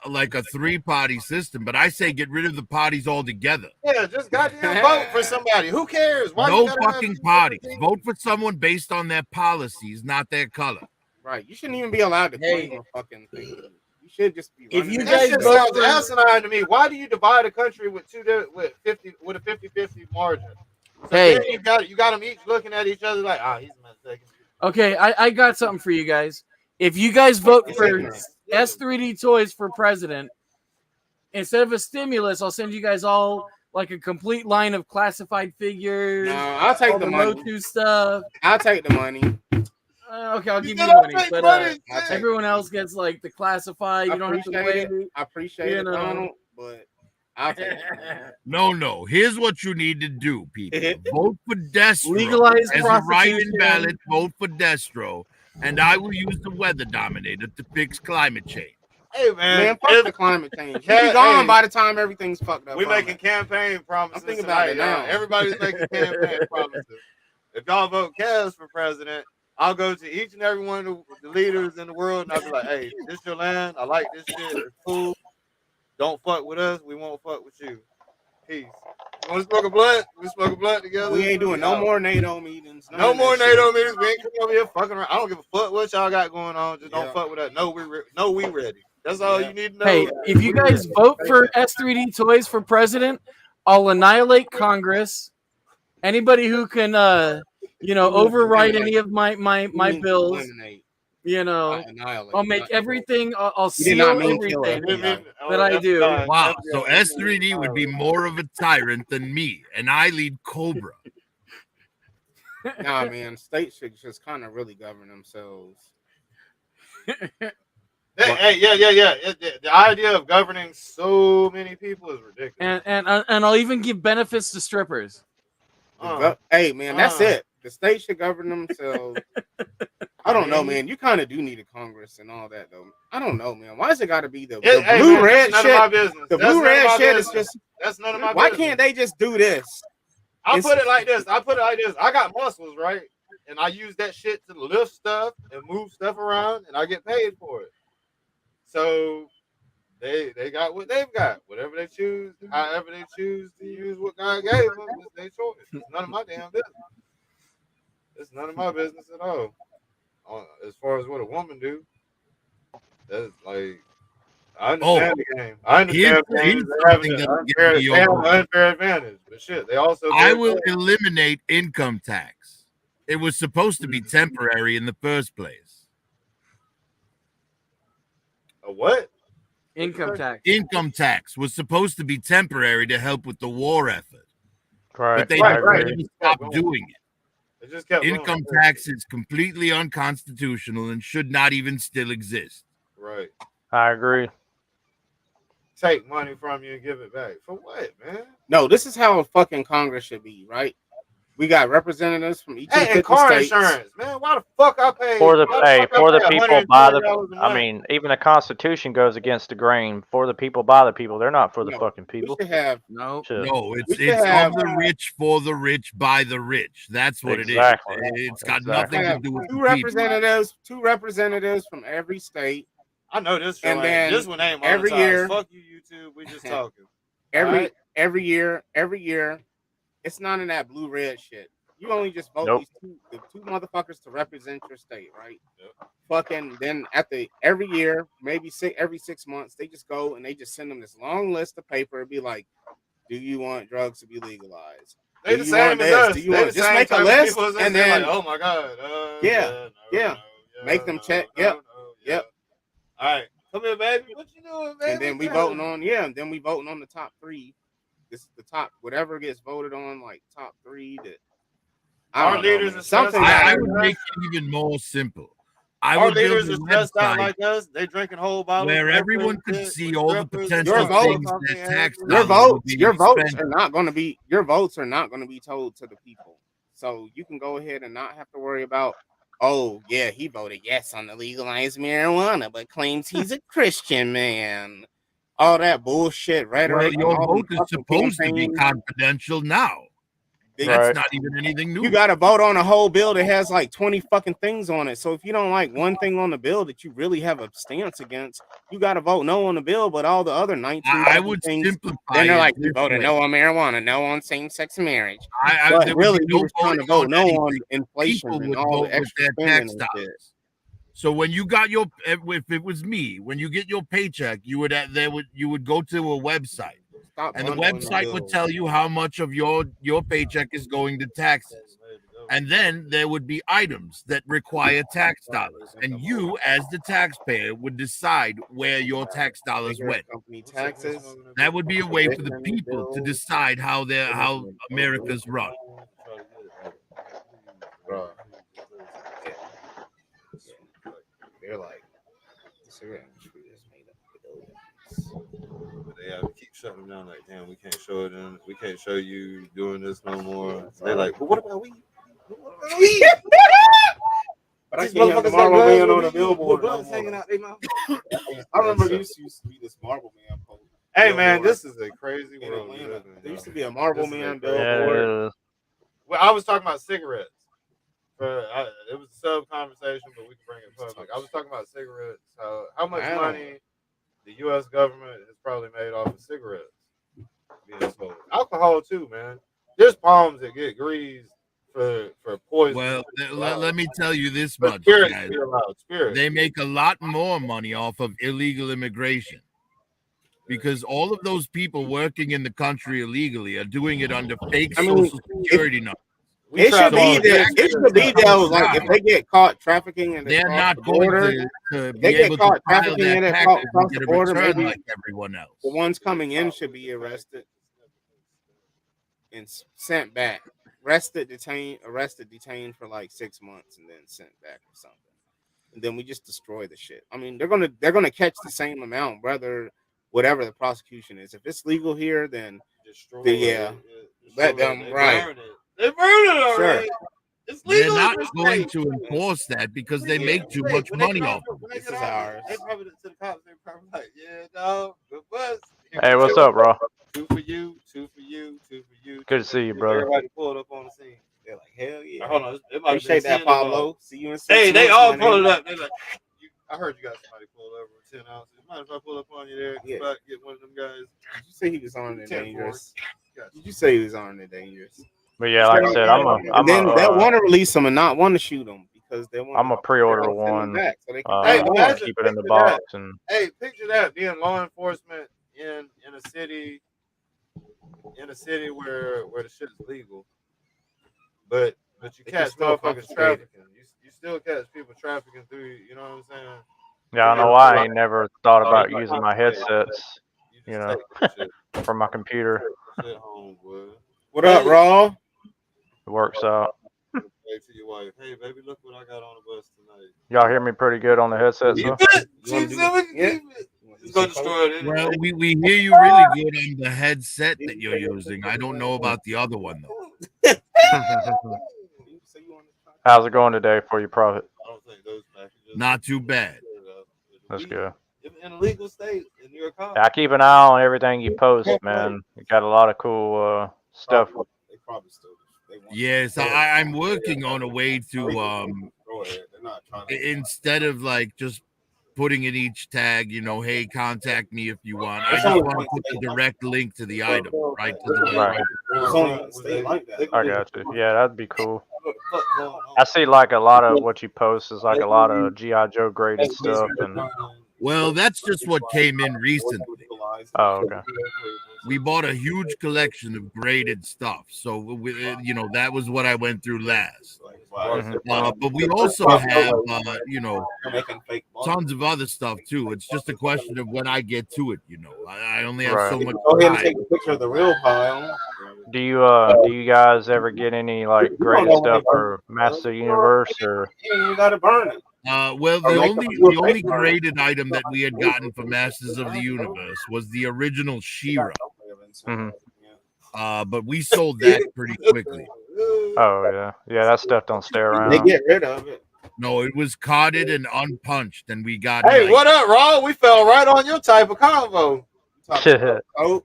like a 3-party system, but I say get rid of the parties altogether. yeah, just goddamn vote for somebody. Who cares? Why No you gotta have fucking two parties. different Vote for someone based on their policies, not their color. Right. You shouldn't even be allowed to Hey. claim a fucking thing. You should just be. If running you it. That guys shit vote sounds for- asinine to me. Why do you divide a country with a 50-50 margin? So Hey. then you got them each looking at each other like, he's a mistake. Okay, I got something for you guys. If you guys vote It's for ignorant. S3D Toys for president, instead of a stimulus, I'll send you guys all like a complete line of classified figures. No, I'll take all the money. Motu stuff. I'll take the money. Okay, I'll give you said the I'll money, take but money, I'll take everyone else gets like the classified. You don't have to appreciate wait. it. I appreciate You it, know. Donald, but I'll take it. No. Here's what you need to do, people. Vote for Destro. Legalize As a write-in prostitution. ballot, vote for Destro. And I will use the weather dominator to fix climate change. Hey man, Man, fuck the climate change. You'll Yeah, be gone hey. by the time everything's fucked up. we from making it. campaign promises. I'm thinking about it tonight, y'all. now. Everybody's making campaign promises. If y'all vote Kaz for president, I'll go to each and every one of the leaders in the world and I'll be like, hey, this your land. I like this shit. It's cool. Don't fuck with us, we won't fuck with you. Peace. You want to smoke a blunt? We smoke a blunt together. We ain't doing no more NATO meetings. No more NATO meetings. We ain't coming over here fucking around. I don't give a fuck what y'all got going on. Just don't fuck with us. No, we ready. That's all you need to know. Hey, if you guys vote for S3D Toys for president, I'll annihilate Congress. Anybody who can, override any of my bills, I'll make everything. I'll seal everything that I do. Wow. So S3D would be more of a tyrant than me, and I lead Cobra. Nah, man. States should just kind of really govern themselves. Hey, yeah. The idea of governing so many people is ridiculous. And I'll even give benefits to strippers. Hey, man, that's it. The states should govern themselves. I don't know, man. You kind of do need a Congress and all that, though. I don't know, man. Why is it got to be the blue-red shit? None of my business. The blue-red shit is just... That's none of my business. Why can't they just do this? I put it like this. I got muscles, right? And I use that shit to lift stuff and move stuff around, and I get paid for it. So they got what they've got. Whatever they choose, however they choose to use what God gave them, it's their choice. It's none of my damn business. It's none of my business at all. As far as what a woman do, that's like I understand the game. I understand they have an unfair advantage, but shit, they also. I will eliminate income tax. It was supposed to be temporary in the first place. A what? Income tax. Income tax was supposed to be temporary to help with the war effort. Right. But they decided to stop doing it. It just kept Income tax is completely unconstitutional and should not even still exist. Right. I agree. Take money from you and give it back. For what, man? No, this is how a fucking Congress should be, right? We got representatives from each of the 50 car states. insurance, man. Why the fuck I pay For the people by the $120 I mean, even the Constitution goes against the grain. For the people by the people. They're not for the fucking people. We should have No, it's of the rich, for the rich, by the rich. That's what it is. It's got nothing to do with two representatives from every state. I know this. And then this one ain't every monetized. year. Fuck you, YouTube. We just talking. Every year. It's none of that blue-red shit. You only just vote these two motherfuckers to represent your state, right? Yep. Fucking then every year, maybe every 6 months, they just go and they just send them this long list of paper and be like, "Do you want drugs to be legalized? They the same as us. Do you want just make a list and then like, oh my god, yeah, make them check. Yep. All right, come here, baby. What you doing, baby? And then we voting on the top 3. This is the top, whatever gets voted on, like top 3 that our leaders are something. I would make it even more simple. Our leaders are stressed out like us. They drinking whole bottles where everyone could see all the potential things that tax your votes are not going to be told to the people. So you can go ahead and not have to worry about, oh yeah, he voted yes on the legalized marijuana, but claims he's a Christian man. All that bullshit rhetoric. Well, your vote is supposed to be confidential now. That's not even anything new. You got to vote on a whole bill that has like 20 fucking things on it. So if you don't like one thing on the bill that you really have a stance against, you got to vote no on the bill. But all the other 19 I would things, simplify. Then they're like, you voted no on marijuana, no on same-sex marriage. But really, you were trying to vote no on inflation and all the extra spending and shit. So when you got if it was me, when you get your paycheck, you would go to a website, and the website would tell you how much of your paycheck is going to taxes, and then there would be items that require tax dollars, and you, as the taxpayer, would decide where your tax dollars went. That would be a way for the people to decide how America's run. They're like, cigarette industry is made up of billions. But they have to keep shutting them down. Like, damn, we can't show it in. We can't show you doing this no more. So they're like, but what about weed? But I can't have the Marble Man on the billboard. Hanging out their mouth. I remember there used to be this Marble Man post. Hey man, this is a crazy world. There used to be a Marble Man billboard. Well, I was talking about cigarettes. It was a sub conversation, but we can bring it public. I was talking about cigarettes. How much money the U.S. government has probably made off of cigarettes being sold. Alcohol too, man. There's palms that get greased for poison. Well, let me tell you this But much, spirits guys. be allowed. Spirits. They make a lot more money off of illegal immigration because all of those people working in the country illegally are doing it under fake social security numbers. It should be there. It should be there. Like if they get caught trafficking and they're not the going border, to if be they able get caught to file trafficking their in it taxes across and get the a border, return maybe like everyone else. the ones coming in should be arrested and sent back. Arrested, detained for like 6 months, and then sent back or something. And then we just destroy the shit. I mean, they're gonna catch the same amount, whether whatever the prosecution is. If it's legal here, then let them right. They burn it already. Sure. It's They're legal. not going to enforce that because they make too much money off of it. This is ours. They probably to the cops. They probably like, yeah, no, good bus. Hey, what's up, bro? 2 for you, 2 for you, 2 for you. Good to see you, brother. Everybody pulled up on the scene. They're like, hell yeah. Hold on, it might Appreciate that, Pablo. See you in 6 Hey, they months, all my pulled nigga. up. They're like, I heard you got somebody pulled over with 10 ounces. Mind if I pull up on you there? Yeah. About get one of them guys. Did you say he was armed and 10 dangerous? Gotcha. Did you say he was armed and dangerous? But yeah, like I said, they'll want to release him and not want to shoot him because they want. I'm a pre-order one. Back so they Hey, I'll imagine, keep it in the picture box that. and Hey, picture that being law enforcement in a city where the shit is legal, but you catch motherfuckers trafficking. You still catch people trafficking through. You know what I'm saying? yeah, I know why I ain't never thought about using my headsets, you know, for my computer. What up, Raw? It works out. Say to your wife, hey baby, look what I got on the bus tonight. Y'all hear me pretty good on the headset, Keep so? it. It's gonna destroy it anyway. Well, we hear you really good on the headset that you're using. I don't know about the other one though. How's it going today for you, Prophet? I don't think those packages. Not too bad. That's good. In a legal state, and you're a cop. I keep an eye on everything you post, man. You got a lot of cool stuff. They probably still. Yes, I'm working on a way to instead of like just putting in each tag, you know, hey, contact me if you want. I just want to put the direct link to the item, right? To the Right. I got you. Yeah, that'd be cool. I see like a lot of what you post is like a lot of G.I. Joe graded stuff, and well, that's just what came in recently. Oh, okay. We bought a huge collection of graded stuff, so you know that was what I went through last. But we also have you know, tons of other stuff too. It's just a question of when I get to it. You know, I only have so much. Go ahead and take a picture of the real pile. Do you guys ever get any like graded stuff for Master Universe or? You gotta burn it. Well, the only graded item that we had gotten for Masters of the Universe was the original She-Ra. But we sold that pretty quickly. Oh yeah, that stuff don't stay around. They get rid of it. No, it was carded and unpunched, and we got. Hey, what up, Raw? We fell right on your type of convo. Oh,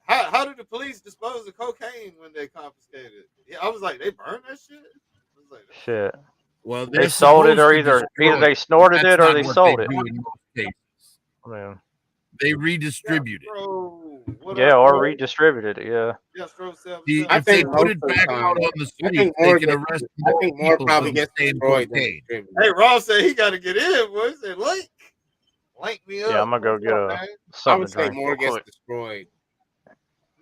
how did the police dispose of cocaine when they confiscated it? Yeah, I was like, they burned that shit. I was like, Shit. Well, they sold it, or either they snorted it or they sold it. Man. They redistribute it. Yeah, or redistributed it. Yeah. If they put it back out on the street, they can arrest more people probably for gets the same destroyed. cocaine. Hey, Ross said he got to get in, boy. He said, link me up. Yeah, I'm gonna go get something to drink. More gets destroyed.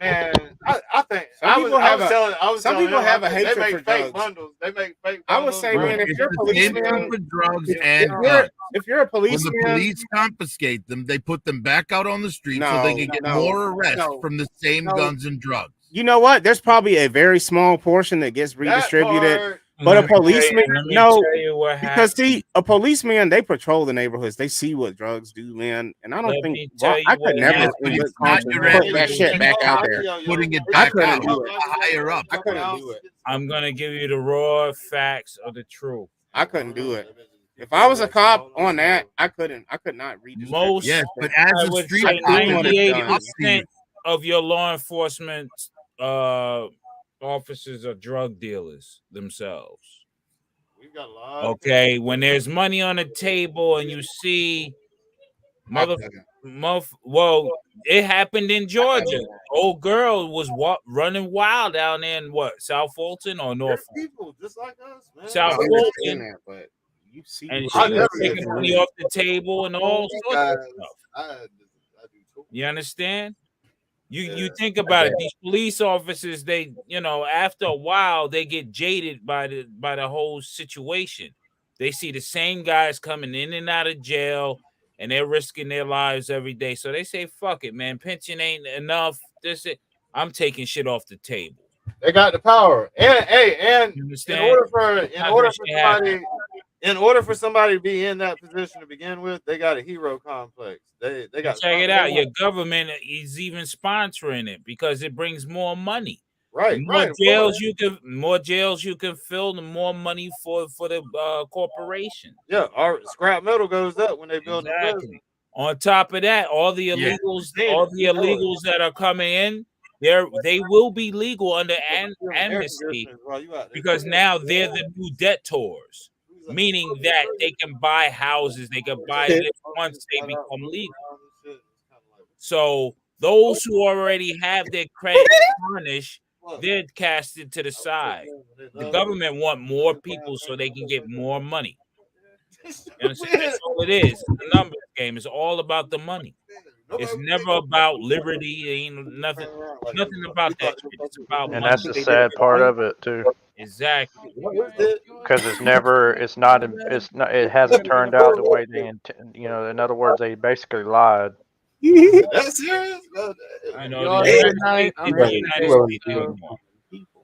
Man, I think some people have a hatred they for make fake drugs. bundles. They make fake bundles. I would say, man, if you're a policeman, for drugs and guns. If you're a policeman, when the police confiscate them, they put them back out on the street so they can get more arrests from the same guns and drugs. You know what? There's probably a very small portion that gets redistributed. But a policeman, because see, a policeman, they patrol the neighborhoods. They see what drugs do, man. And I don't think I could never put that shit back out there. Putting it back out higher up. I couldn't do it. I'm gonna give you the raw facts of the truth. I couldn't do it. If I was a cop on that, I could not redistribute. Most, yes, but as I a would street say cop, 98% of your law enforcement officers are drug dealers themselves. Okay, when there's money on the table and you see Well, it happened in Georgia. Old girl was running wild down there in what, South Fulton or North Fulton? People just like us, man. South I understand Fulton, that, but you see, and I she was never taking get money to off the table and all sorts of stuff. I do too. You understand? You think about it. These police officers, they after a while they get jaded by the whole situation. They see the same guys coming in and out of jail, and they're risking their lives every day. So they say, "Fuck it, man. Pension ain't enough. I'm taking shit off the table." They got the power, and You in understand? order for somebody to be in that position to begin with, they got a hero complex. They got Check it out. Your government is even sponsoring it because it brings more money. Right, The more right. jails you can fill, the more money for the corporation. Yeah, our scrap metal goes up when they build the prison. Exactly. On top of that, all the illegals that are coming in, they will be legal under amnesty because now they're the new debtors, meaning that they can buy houses, they can buy this once they become legal. So those who already have their credit tarnished, they're casted to the side. The government want more people so they can get more money. You understand? That's all it is. It's a numbers game. It's all about the money. It's never about liberty. It ain't nothing about that shit. It's about And money. that's the sad part of it too. Exactly. Because it hasn't turned out the way they intend. In other words, they basically lied. That's serious. I know. Y'all have a good night. I'm ready to go.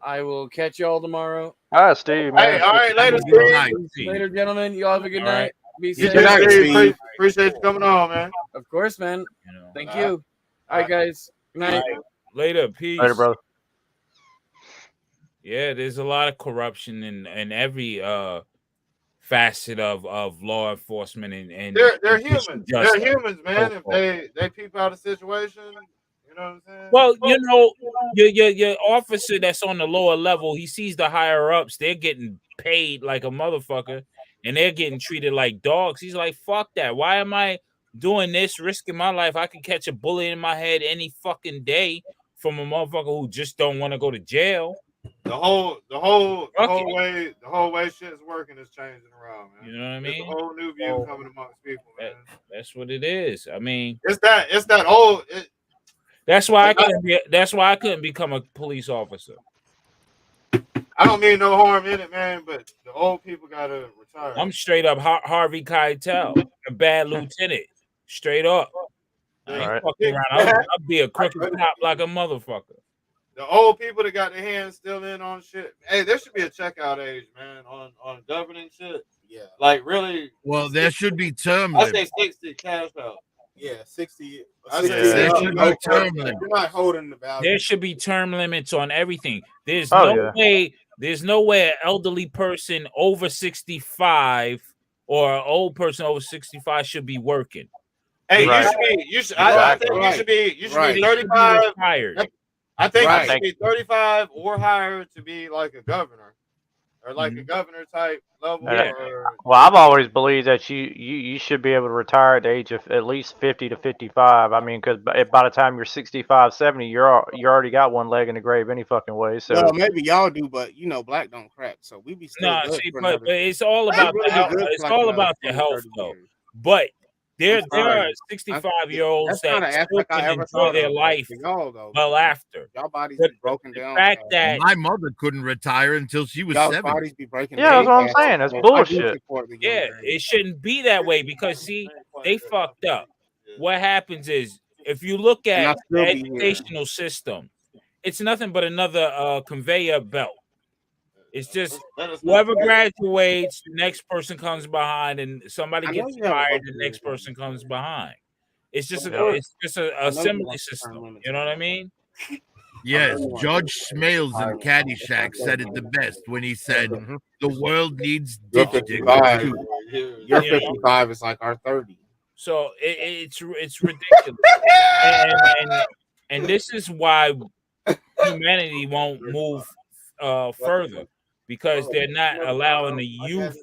I will catch y'all tomorrow. All right, Steve, man. Hey, all right, later, Steve. Later, gentlemen. Y'all have a good night. Be safe. Good night, Steve. Appreciate you coming on, man. Of course, man. Thank you. All right, guys. Good night. Later, peace. Later, brother. Yeah, there's a lot of corruption in every facet of law enforcement and they're humans. They're humans, man. If they peep out a situation, you know what I'm saying? Well, your officer that's on the lower level, he sees the higher ups, they're getting paid like a motherfucker, and they're getting treated like dogs. He's like, fuck that. Why am I doing this, risking my life? I can catch a bullet in my head any fucking day from a motherfucker who just don't want to go to jail. The whole way shit's working is changing around, man. You know what I mean? It's a whole new view coming amongst people, man. That's what it is. I mean, it's that old. That's why I couldn't become a police officer. I don't mean no harm in it, man, but the old people gotta retire. I'm straight up Harvey Keitel, a bad lieutenant. Straight up. I ain't fucking around. I'll be a crooked cop like a motherfucker. The old people that got their hands still in on shit. Hey, there should be a checkout age, man, on governing shit. Yeah. Like really. Well, there should be term I limits. say 60 cash out. Yeah, 60. There should be term limits. You're not holding the value. There should be term limits on everything. There's no way an elderly person over 65 or an old person over 65 should be working. Hey, I think you should be 35. I think you should be 35 or higher to be like a governor or like a governor type level. Well, I've always believed that you should be able to retire at the age of at least 50 to 55. I mean, because by the time you're 65, 70, you already got one leg in the grave any fucking way. So well, maybe y'all do, but black don't crack, so we be still but it's all about the health. It's all about the health, though. But there are 65-year-olds that still can enjoy their life well after. Y'all bodies be broken down. The fact that my mother couldn't retire until she was 7. Bodies be breaking down. That's what I'm saying. That's bullshit. Yeah, it shouldn't be that way because see, they fucked up. What happens is if you look at the educational system, it's nothing but another conveyor belt. It's just whoever graduates, the next person comes behind, and somebody gets fired, the next person comes behind. It's just a assembly system. You know what I mean? Yes, Judge Smales in Caddyshack said it the best when he said, "The world needs digital." Your 55 is like our 30. So it's ridiculous, and this is why humanity won't move further. Because they're not allowing the youth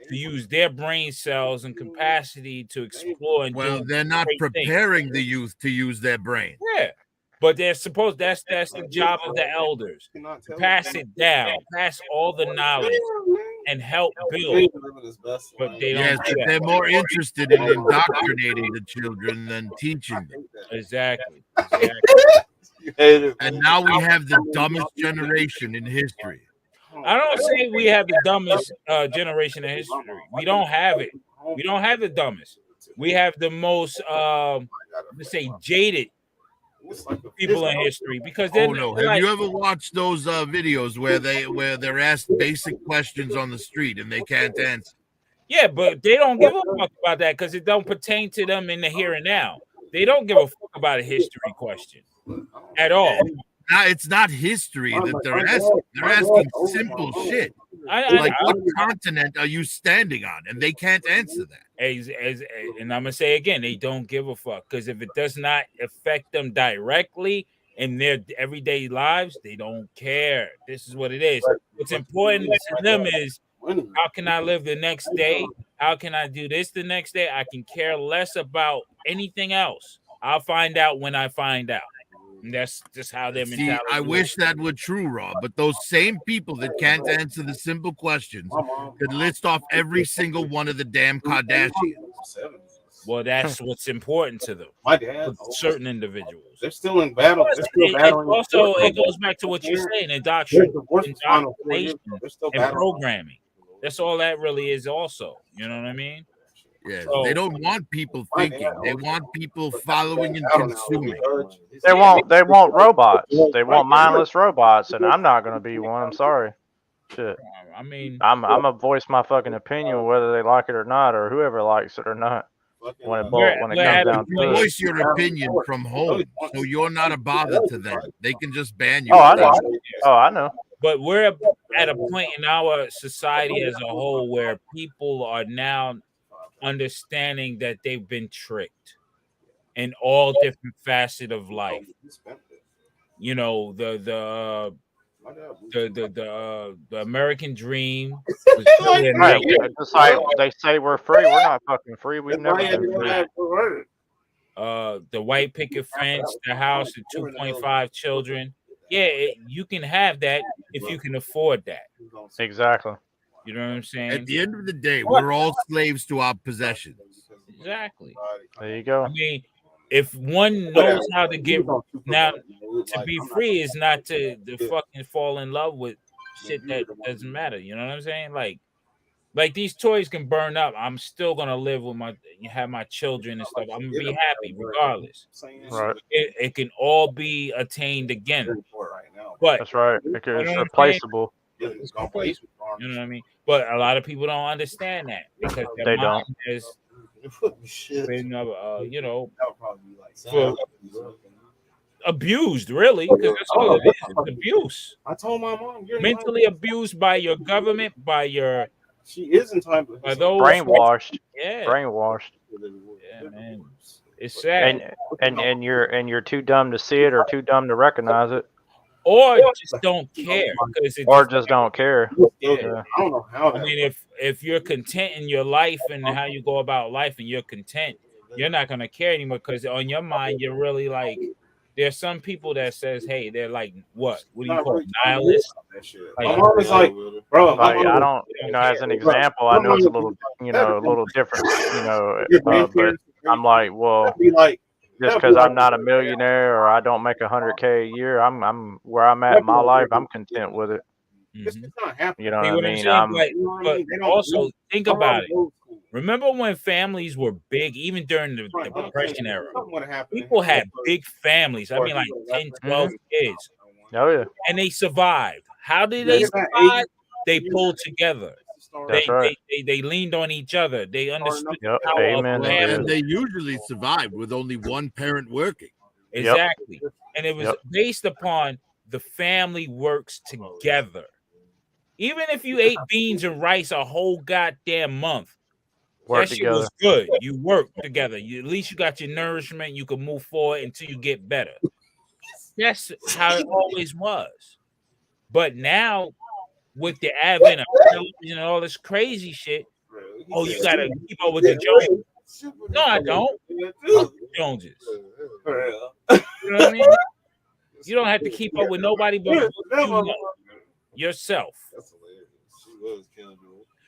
to use their brain cells and capacity to explore and Well, do they're not great things. preparing the youth to use their brain. Yeah, but they're supposed that's the job of the elders to pass it down, pass all the knowledge, and help build. But they don't. Yes, do but that. they're more interested in indoctrinating the children than teaching them. Exactly. And now we have the dumbest generation in history. I don't say we have the dumbest generation in history. We don't have it. We don't have the dumbest. We have the most, let's say, jaded people in history because they're Oh no! Have like, you ever watched those videos where they're asked basic questions on the street and they can't answer? yeah, but they don't give a fuck about that because it don't pertain to them in the here and now. They don't give a fuck about a history question at all. It's not history that they're asking. They're asking simple shit. Like, what continent are you standing on? And they can't answer that. And I'm gonna say again, they don't give a fuck because if it does not affect them directly in their everyday lives, they don't care. This is what it is. What's important to them is how can I live the next day? How can I do this the next day? I can care less about anything else. I'll find out when I find out. And that's just how their mentality I is. wish that were true, Rob, but those same people that can't answer the simple questions could list off every single one of the damn Kardashians. Well, that's what's important to them. Certain individuals. They're still in battle. They're still battling. Also, it goes back to what you're saying, indoctrination and programming. That's all that really is also. You know what I mean? Yeah, So, they don't want people thinking. They want people following and consuming. They want robots. They want mindless robots, and I'm not gonna be one. I'm sorry. Shit. I mean, I'm gonna voice my fucking opinion whether they like it or not, or whoever likes it or not. When it comes down to it. Voice your opinion from home, so you're not a bother to them. They can just ban you. Oh, I know. Oh, I know. But we're at a point in our society as a whole where people are now understanding that they've been tricked in all different facets of life. You know, the American dream was really right. Just like they say we're free, we're not fucking free. We've never been free. The white picket fence, the house, the 2.5 children. Yeah, you can have that if you can afford that. Exactly. You know what I'm saying? At the end of the day, we're all slaves to our possessions. Exactly. There you go. I mean, if one knows how to get now to be free is not to fucking fall in love with shit that doesn't matter. You know what I'm saying? Like these toys can burn up. I'm still gonna live with have my children and stuff. I'm gonna be happy regardless. Right. It can all be attained again. But that's right. It's replaceable. It's replaceable. You know what I mean? But a lot of people don't understand that because they don't. Has been, you know, for abused, really, because that's all it is. It's abuse. I told my mom, you're mentally abused by your government, by your. She is in time. By those brainwashed. Yeah. Brainwashed. Yeah, man. It's sad. And you're too dumb to see it or too dumb to recognize it. Or just don't care, or just don't care. Yeah. I don't know how. I mean, if you're content in your life and how you go about life, and you're content, you're not gonna care anymore because on your mind you're really like. There's some people that says, "Hey, they're like what? What do you call it? Nihilists?" My mom is like, bro. Like, I don't, you know, as an example, I know it's a little, you know, a little different, you know, but I'm like, well. Just because I'm not a millionaire or I don't make $100K a year, I'm where I'm at in my life. I'm content with it. Mm-hmm. You know what I mean? But also think about it. Remember when families were big, even during the Depression era? People had big families. I mean, like 10, 12 kids. Oh yeah. And they survived. How did they survive? They pulled together. That's right. They leaned on each other. They understood the power Amen. of family. And they usually survived with only one parent working. Exactly. Yep. And it was based upon the family works together. Even if you ate beans and rice a whole goddamn month, that shit was good. You worked together. At least you got your nourishment. You can move forward until you get better. That's how it always was. But now with the advent of television and all this crazy shit. Oh, you gotta keep up with the Joneses. No, I don't. Fuck the Joneses. You know what I mean? You don't have to keep up with nobody but you know, yourself.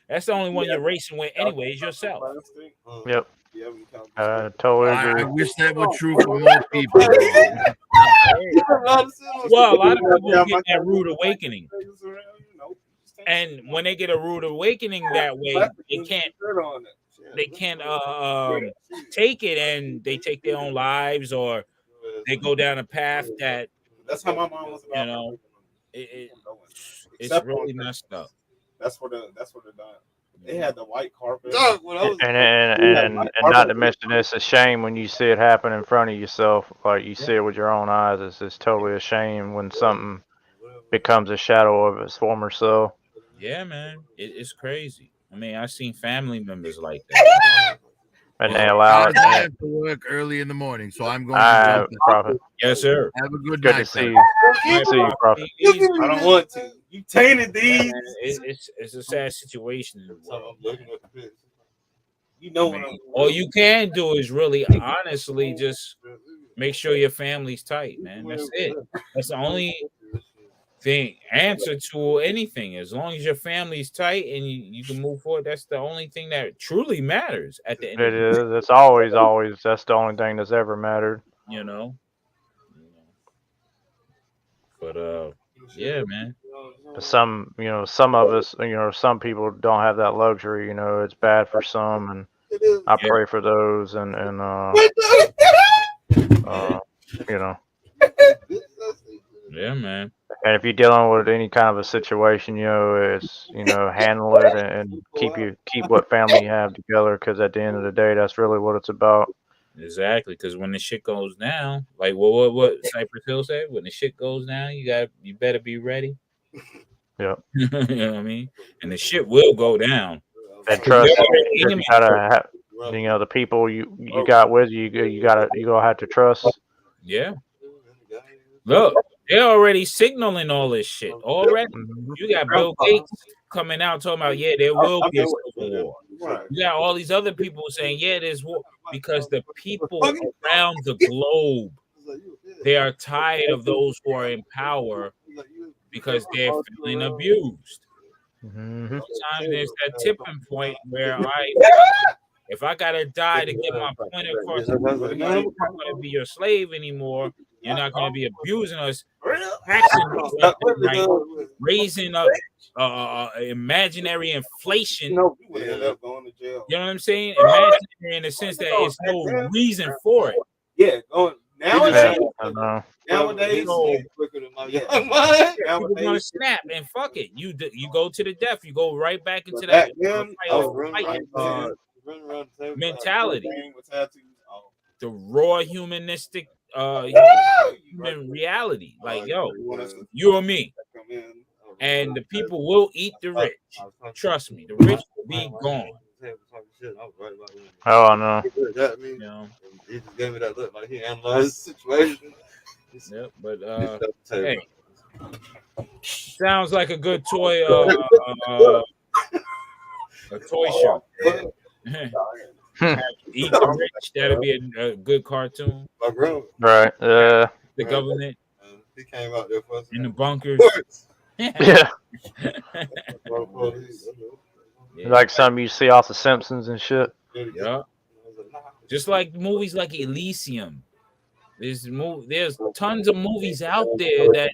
That's the only one you're racing with anyway, is yourself. Yep. Totally I agree. wish that were true for more people. Well, a lot of people get that rude awakening. And when they get a rude awakening that way, they can't take it, and they take their own lives, or they go down a path that, That's how my mom was about. you know, it's really messed up. That's where the they had the white carpet. And not to mention, it's a shame when you see it happen in front of yourself, like you see it with your own eyes. It's totally a shame when something becomes a shadow of its former self. Yeah, man, it's crazy. I mean, I've seen family members like that. And they allow it. I have to work early in the morning, so I'm going to jump Prophet. Yes, sir. Have a good Good night. to see you. Good to see you, Prophet. I don't want to. You tainted these. It's a sad situation in the world. You know what I'm All you can do is really honestly just make sure your family's tight, man. That's it. That's the only answer to anything. As long as your family's tight and you can move forward, that's the only thing that truly matters at the end It of the day. is. It's always. That's the only thing that's ever mattered. You know. But yeah, man. But some of us, some people don't have that luxury. It's bad for some, and I pray for those, and Yeah, man. And if you're dealing with any kind of a situation, it's handle it and keep what family you have together, because at the end of the day, that's really what it's about. Exactly, because when the shit goes down, like what Cypress Hill said, when the shit goes down, you better be ready. Yeah. You know what I mean? And the shit will go down. And trust, you gotta have, the people you got with you, you gonna have to trust. Yeah. Look, they're already signaling all this shit already. You got Bill Gates coming out talking about, there will be a civil war. You got all these other people saying, there's war, because the people around the globe, they are tired of those who are in power because they're feeling abused. Mm-hmm. Sometimes there's that tipping point where if I gotta die to get my point across, I'm not gonna be your slave anymore. You're not gonna be abusing us, taxing us, right? Raising up imaginary inflation. You know what I'm saying? Imaginary in the sense that it's no reason for it. Yeah, nowadays, people gonna snap and fuck it. You go to the death. You go right back into that mentality. The raw humanistic human reality. Like, you or me. And the people will eat the rich. Trust me, the rich will be gone. Oh, I know. He just gave me that look, like he analyzed the situation. Yep, but hey, sounds like a good toy. A toy show. Eat the rich. That'll be a good cartoon. Right. The government. He came out there for us in the bunkers. Yeah. Like some you see off the Simpsons and shit. Yeah. Just like movies like Elysium. There's tons of movies out there that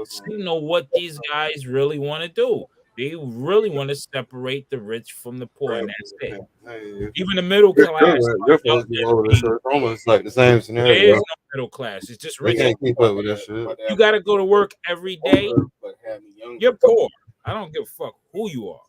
signal what these guys really want to do. They really want to separate the rich from the poor, and that's it. Even the middle class. Almost like the same scenario. There is no middle class. It's just rich. Can't keep up with that shit. You got to go to work every day. You're poor. I don't give a fuck who you are.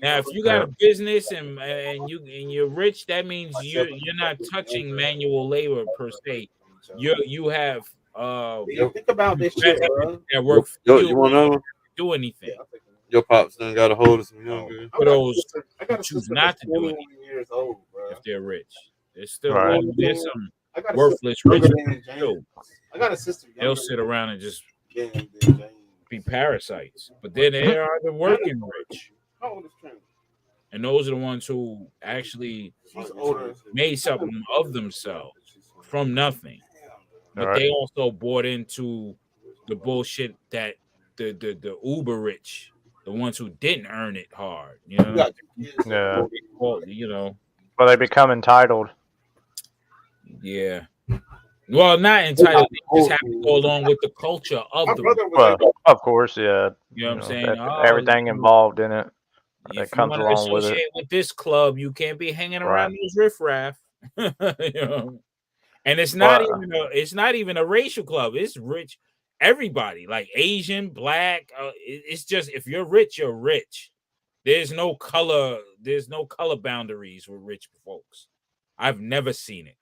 Now, if you got a business and you're rich, that means you're not touching manual labor per se. You have think about this shit, bro. That work for you want to know? Do anything. Your pops done got a hold of some younger. For those who choose not to do anything if they're rich, there's still there's some worthless rich people. I got a sister. They'll sit around and just be parasites. But then there are the working rich. How old is Trent? And those are the ones who actually made something of themselves from nothing. But Right. they also bought into the bullshit that the uber rich, the ones who didn't earn it hard, you know. Yeah. Well, you know. Well, they become entitled. Yeah. Well, not entitled. They just have to go along with the culture of the. Well, of course, yeah. You know what I'm saying? Everything involved in it that If you comes want to along with it. associate with this club, you can't be hanging around those riffraff. You know? And it's not even a racial club. It's rich, everybody, like Asian, black. It's just if you're rich, you're rich. There's no color boundaries with rich folks. I've never seen it.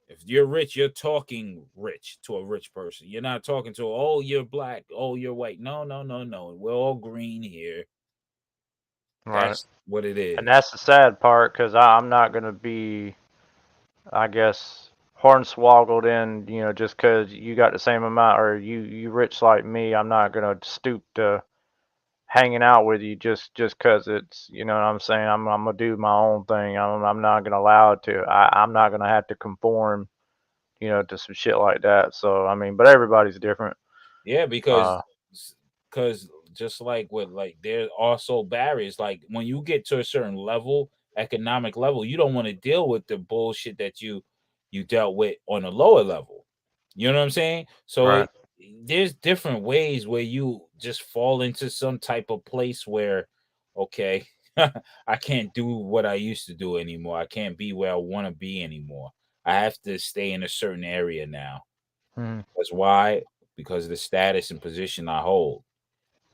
If you're rich, you're talking rich to a rich person. You're not talking to, oh, you're black, oh, you're white. No. We're all green here. Right. That's what it is. And that's the sad part, because I'm not going to be, I guess, hornswoggled in, just because you got the same amount, or you rich like me. I'm not going to stoop to hanging out with you just because it's, you know what I'm saying? I'm going to do my own thing. I'm not going to allow it to. I'm not going to have to conform, to some shit like that. So, I mean, but everybody's different. Yeah, because just like with there are also barriers. Like when you get to a certain level, economic level, you don't want to deal with the bullshit that you dealt with on a lower level. You know what I'm saying? So there's different ways where you just fall into some type of place where, okay, I can't do what I used to do anymore. I can't be where I want to be anymore. I have to stay in a certain area now. That's why, because of the status and position I hold.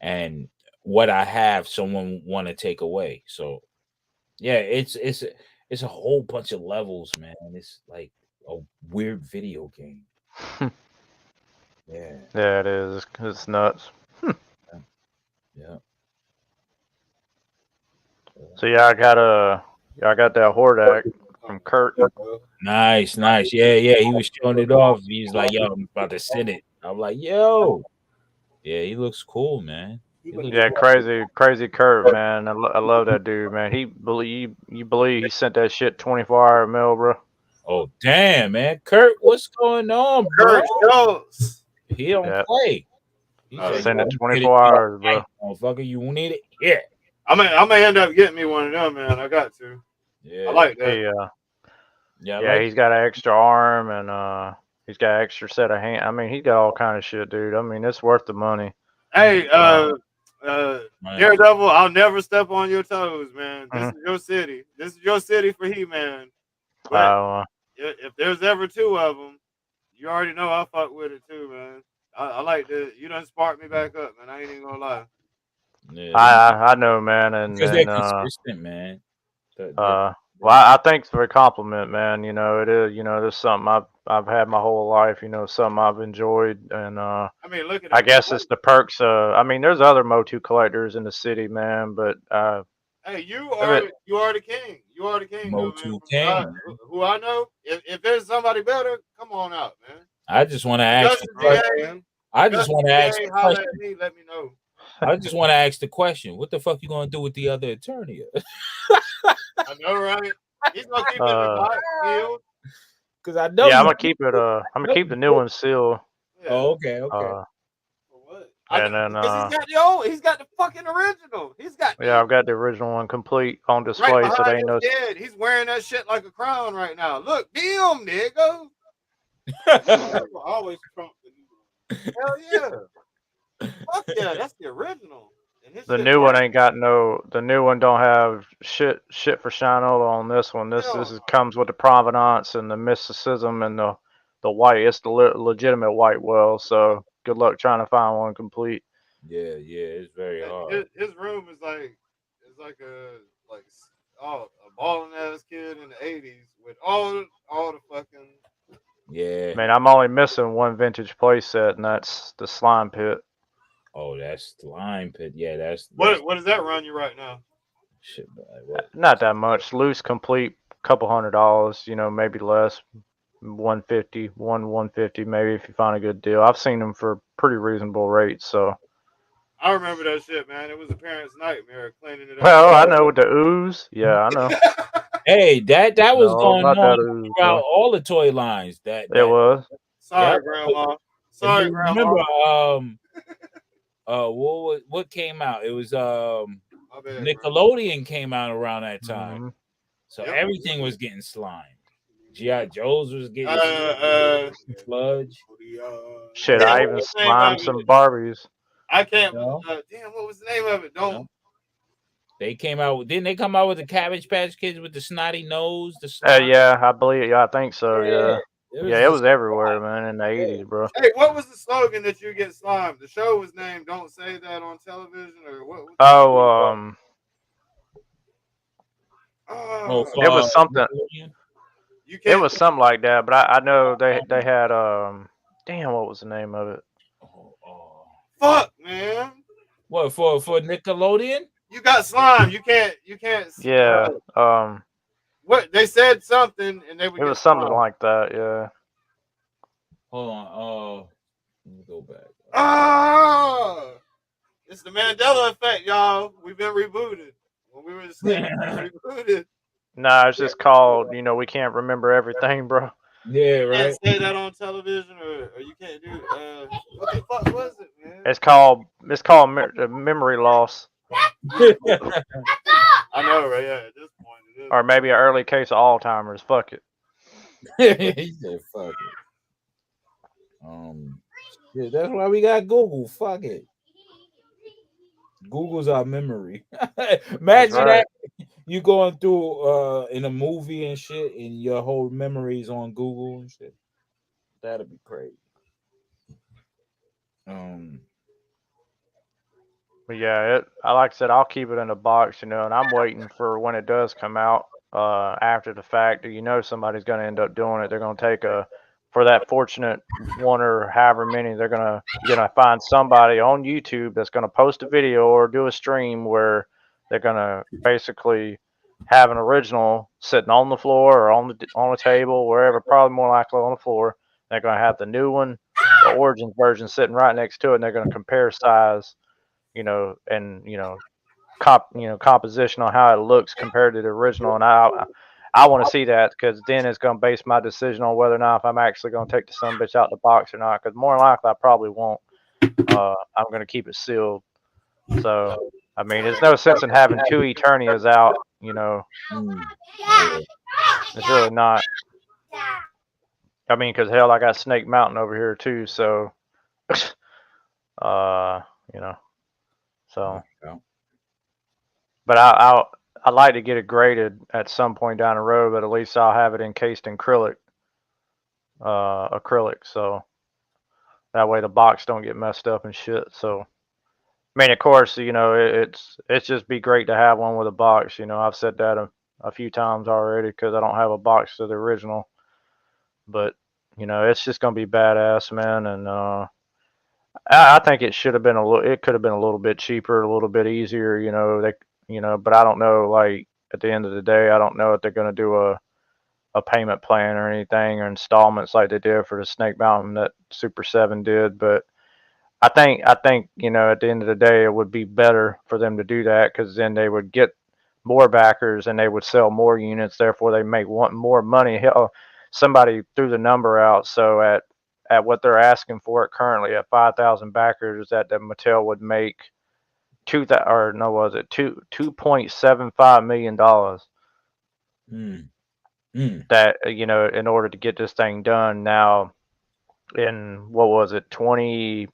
And what I have, someone want to take away. So, yeah, it's a whole bunch of levels, man. It's like a weird video game. Yeah. Yeah, it is. It's nuts. Yeah. So yeah, I got that Hordak from Kurt. Nice. Yeah. He was showing it off. He's like, yo, I'm about to send it. I'm like, yo. Yeah, he looks cool, man. Yeah, crazy Kurt, man. I love that dude, man. You believe he sent that shit 24-hour mail, bro? Oh damn, man, Kurt, what's going on, bro? Kurt Schultz. He don't play. He send it 24 hours, bro. Motherfucker, you need it? Yeah. I'm gonna end up getting me one of them, man. I got to. Yeah, I like that. Yeah, he's got an extra arm and he's got an extra set of hands. I mean, he's got all kind of shit, dude. I mean, it's worth the money. Hey, Daredevil, I'll never step on your toes, man. This is your city. This is your city for He-Man. But if there's ever two of them, you already know I fuck with it too, man. I like that. You done sparked me back up, man. I ain't even gonna lie. Yeah, I know, man, and because they're consistent, man. Well, I think it's a compliment, man. It is. There's something I've had my whole life. Something I've enjoyed, and I mean, look at. I guess it's the perks. I mean, there's other Motu collectors in the city, man, but hey, you are the king. You are the king, Motu king. Who I know. If there's somebody better, come on out, man. I just want to ask the question. I just want to ask the question. Let me know. I just want to ask the question. What the fuck you gonna do with the other attorney? I know, right? He's gonna keep it in the box sealed. Because I know. Yeah, I'm gonna keep it. I'm gonna keep the new one sealed. Yeah. Oh, okay. And then he's got the fucking original. He's got. Yeah, I've got the original one complete on display, so they ain't no. Dead. He's wearing that shit like a crown right now. Look, damn, nigga. Always Trump the new one. Hell yeah. Fuck yeah, that's the original. The new one ain't got no. The new one don't have shit for Shinola on this one. This comes with the provenance and the mysticism and the white. It's the legitimate white well. So good luck trying to find one complete. Yeah, it's very hard. His room is like a balling ass kid in the '80s with all the fucking. Yeah. Man, I'm only missing one vintage play set, and that's the slime pit. Oh, that's slime pit. Yeah, that's what does that run you right now? Shit, not that much. Loose, complete, $200. Maybe less. 150, 150 maybe if you find a good deal. I've seen them for pretty reasonable rates. So. I remember that shit, man. It was a parent's nightmare cleaning it up. Well, I know with the ooze. Yeah, I know. Hey, that was No, going about on that ooze, throughout bro. all the toy lines. That It was. Sorry, Yep. Grandma. If Sorry, you Grandma. remember, what came out? It was My bad, Nickelodeon came out around that time, Mhm. so Yep. everything was getting slimed. G.I. Joe's was getting sludge. Shit, Damn, I what even was the name slimed of some it? Barbies. I can't. No. Damn, what was the name of it? Don't. They came out. Didn't they come out with the Cabbage Patch Kids with the snotty nose? The slime? Yeah, I believe. Yeah, I think so. Yeah, It it was was everywhere, man, in the '80s, bro. Hey, what was the slogan that you get slimed? The show was named "Don't Say That on Television," or what? Oh, it for was something. Nickelodeon? You It can't. was something like that, but I know they had damn, what was the name of it? Fuck, man. What for Nickelodeon? You got slime. You can't. You can't. Yeah, What they said something, and they would it get was something slimed. like that. Yeah. Hold on. Let me go back. Ah, it's the Mandela effect, y'all. We've been rebooted. When we were asleep, we were rebooted. Nah, it's just called. We can't remember everything, bro. Yeah, You right. can't say that on television, or you can't do. What the fuck was it, man? It's called memory loss, I know, right? Yeah, at this point, it is. or maybe an early case of Alzheimer's. Fuck it. He said, "Fuck it." Yeah, that's why we got Google. Fuck it. Google's our memory. Imagine right. that you going through in a movie and shit, and your whole memories on Google and shit. That'd be crazy. But yeah, like I said, I'll keep it in a box, and I'm waiting for when it does come out. After the fact, somebody's going to end up doing it. They're going to take for that fortunate one or however many, you're gonna find somebody on YouTube that's going to post a video or do a stream where they're going to basically have an original sitting on the floor or on a table, wherever, probably more likely on the floor. They're going to have the new one, the origin version, sitting right next to it, and they're going to compare size, and composition on how it looks compared to the original. And I want to see that, because then it's going to base my decision on whether or not if I'm actually going to take the son bitch out the box or not. Because more likely I probably won't. I'm going to keep it sealed. So I mean, there's no sense in having two Eternias out. It's really not. I mean, because hell, I got Snake Mountain over here too. So, so. But I'd like to get it graded at some point down the road, but at least I'll have it encased in acrylic. So that way the box don't get messed up and shit. So, I mean, of course, it's just be great to have one with a box. I've said that a few times already, because I don't have a box to the original. But it's just gonna be badass, man. And I think it should have been it could have been a little bit cheaper, a little bit easier. But I don't know. Like, at the end of the day, I don't know if they're gonna do a payment plan or anything, or installments like they did for the Snake Mountain that Super 7 did. But I think at the end of the day, it would be better for them to do that, because then they would get more backers and they would sell more units. Therefore, they make more money. Hell, somebody threw the number out. So at what they're asking for it currently at 5,000 backers, that Mattel would make $2.75 million. That in order to get this thing done. Now, in what was it, it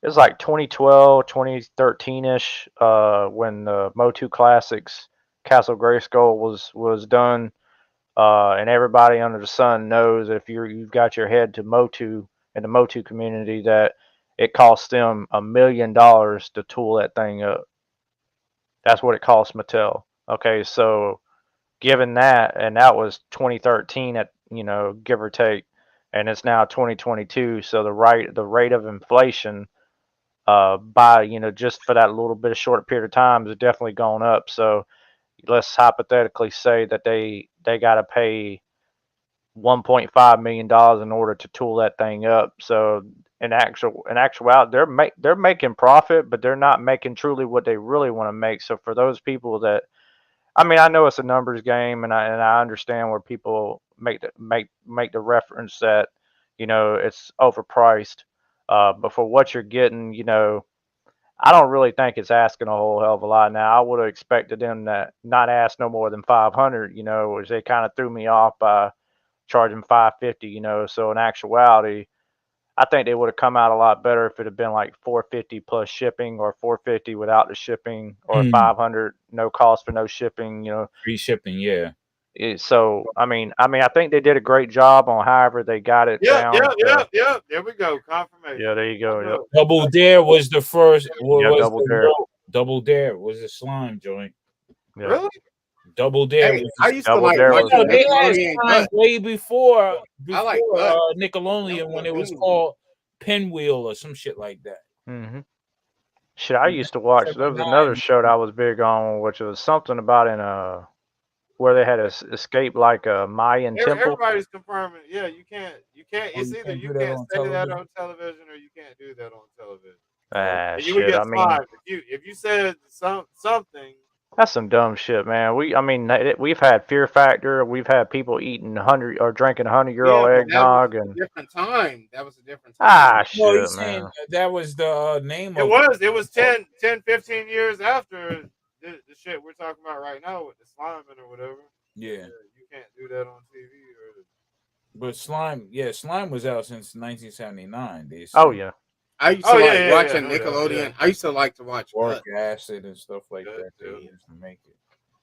was like 2012, 2013ish, when the Motu Classics Castle Grayskull was done. And everybody under the sun knows, if you've got your head to Motu, in the Motu community, that it costs them $1 million to tool that thing up. That's what it cost Mattel. Okay, so given that, and that was 2013 at give or take, and it's now 2022. So the rate of inflation, by just for that little bit of short period of time, has definitely gone up. So let's hypothetically say that they got to pay $1.5 million in order to tool that thing up. So in actuality, they're making profit, but they're not making truly what they really want to make. So for those people that, I mean, I know it's a numbers game, and I understand where people make the reference that, you know, it's overpriced. But for what you're getting, you know, I don't really think it's asking a whole hell of a lot. Now, I would have expected them to not ask no more than 500, you know, which they kind of threw me off by charging 550, you know. So in actuality, I think they would have come out a lot better if it had been like 450 plus shipping, or 450 without the shipping, or 500 no cost for no shipping, you know. Free shipping, yeah. So I mean, I think they did a great job on however they got it down. Yeah. There we go. Confirmation. Yeah, there you go. Yep. Double Dare was the first. Yeah, Double Dare. Double Dare was a slime joint. Yeah. Really? Double Dare. Hey, was I used to Double like Dare watching was- they had Nickelodeon slime Gut. way before I like Gut. Nickelodeon, when it was called Pinwheel or some shit like that. Mm-hmm. Shit, I used to watch. There was another show that I was big on, which was something about in where they had to escape like a Mayan temple. Everybody's confirming. Yeah, you can't. It's either you can't say that on television or you can't do that on television. You would Shit. get I mean, fined if you said something. that's some dumb shit, man. We've had Fear Factor. We've had people eating 100 or drinking 100-year-old eggnog, and different time. That was a different time. No, Shit, he's saying man. that was the name It of was 10, 15 years after the shit we're talking about right now with the sliming or whatever. Yeah. You can't do that on TV. But Slime was out since 1979. Oh yeah. I used to watching Nickelodeon. Yeah. I used to like to watch Boric Gut. acid and stuff like that. They used to make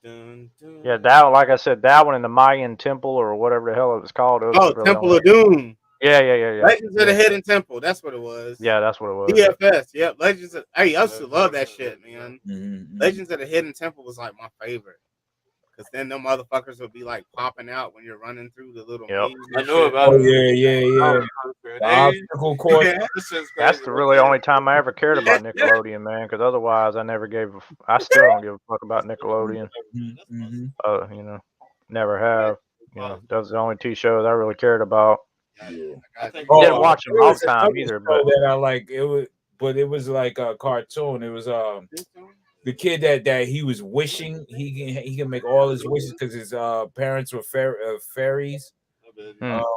it. Yeah, that, like I said, that one in the Mayan temple or whatever the hell it was called. It was Oh, really Temple only- of Doom. Yeah. Legends of the Hidden Temple. That's what it was. Yeah, that's what it was. DFS. Yep. Legends of. Hey, I used to love that shit, man. Mm-hmm. Legends of the Hidden Temple was like my favorite. Because then them motherfuckers would be like popping out when you're running through the little. Yep. I know about Oh yeah. The obstacle course. That's the really only time I ever cared about Nickelodeon, man. Because otherwise, I never gave. I still don't give a fuck about Nickelodeon. Mm-hmm. You know, never have. You know, those are the only two shows I really cared about. Didn't watch them all the time either, but that I like it was like a cartoon. It was the kid that he was wishing he can make all his wishes because his parents were fairies. What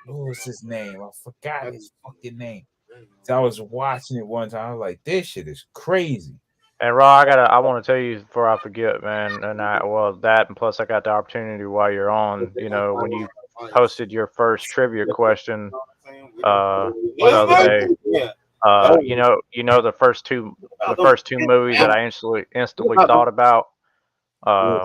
was his name? I forgot his fucking name. So I was watching it one time. I was like, this shit is crazy. And Raw, I want to tell you before I forget, man. And that, and plus I got the opportunity while you're on. You know, when you posted your first trivia question the other day. You know the first two movies that I instantly thought about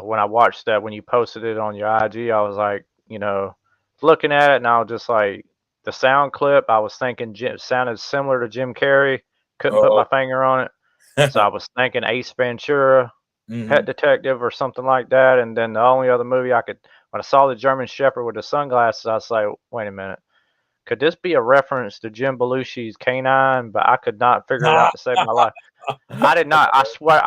when I watched that, when you posted it on your IG, I was like, you know, looking at it, and I was just like, the sound clip, I was thinking sounded similar to Jim Carrey. Couldn't put my finger on it, so I was thinking Ace Ventura, Pet Detective, or something like that. And then the only other movie when I saw the German Shepherd with the sunglasses, I was like, wait a minute. Could this be a reference to Jim Belushi's Canine? But I could not figure it out to save my life. I did not. I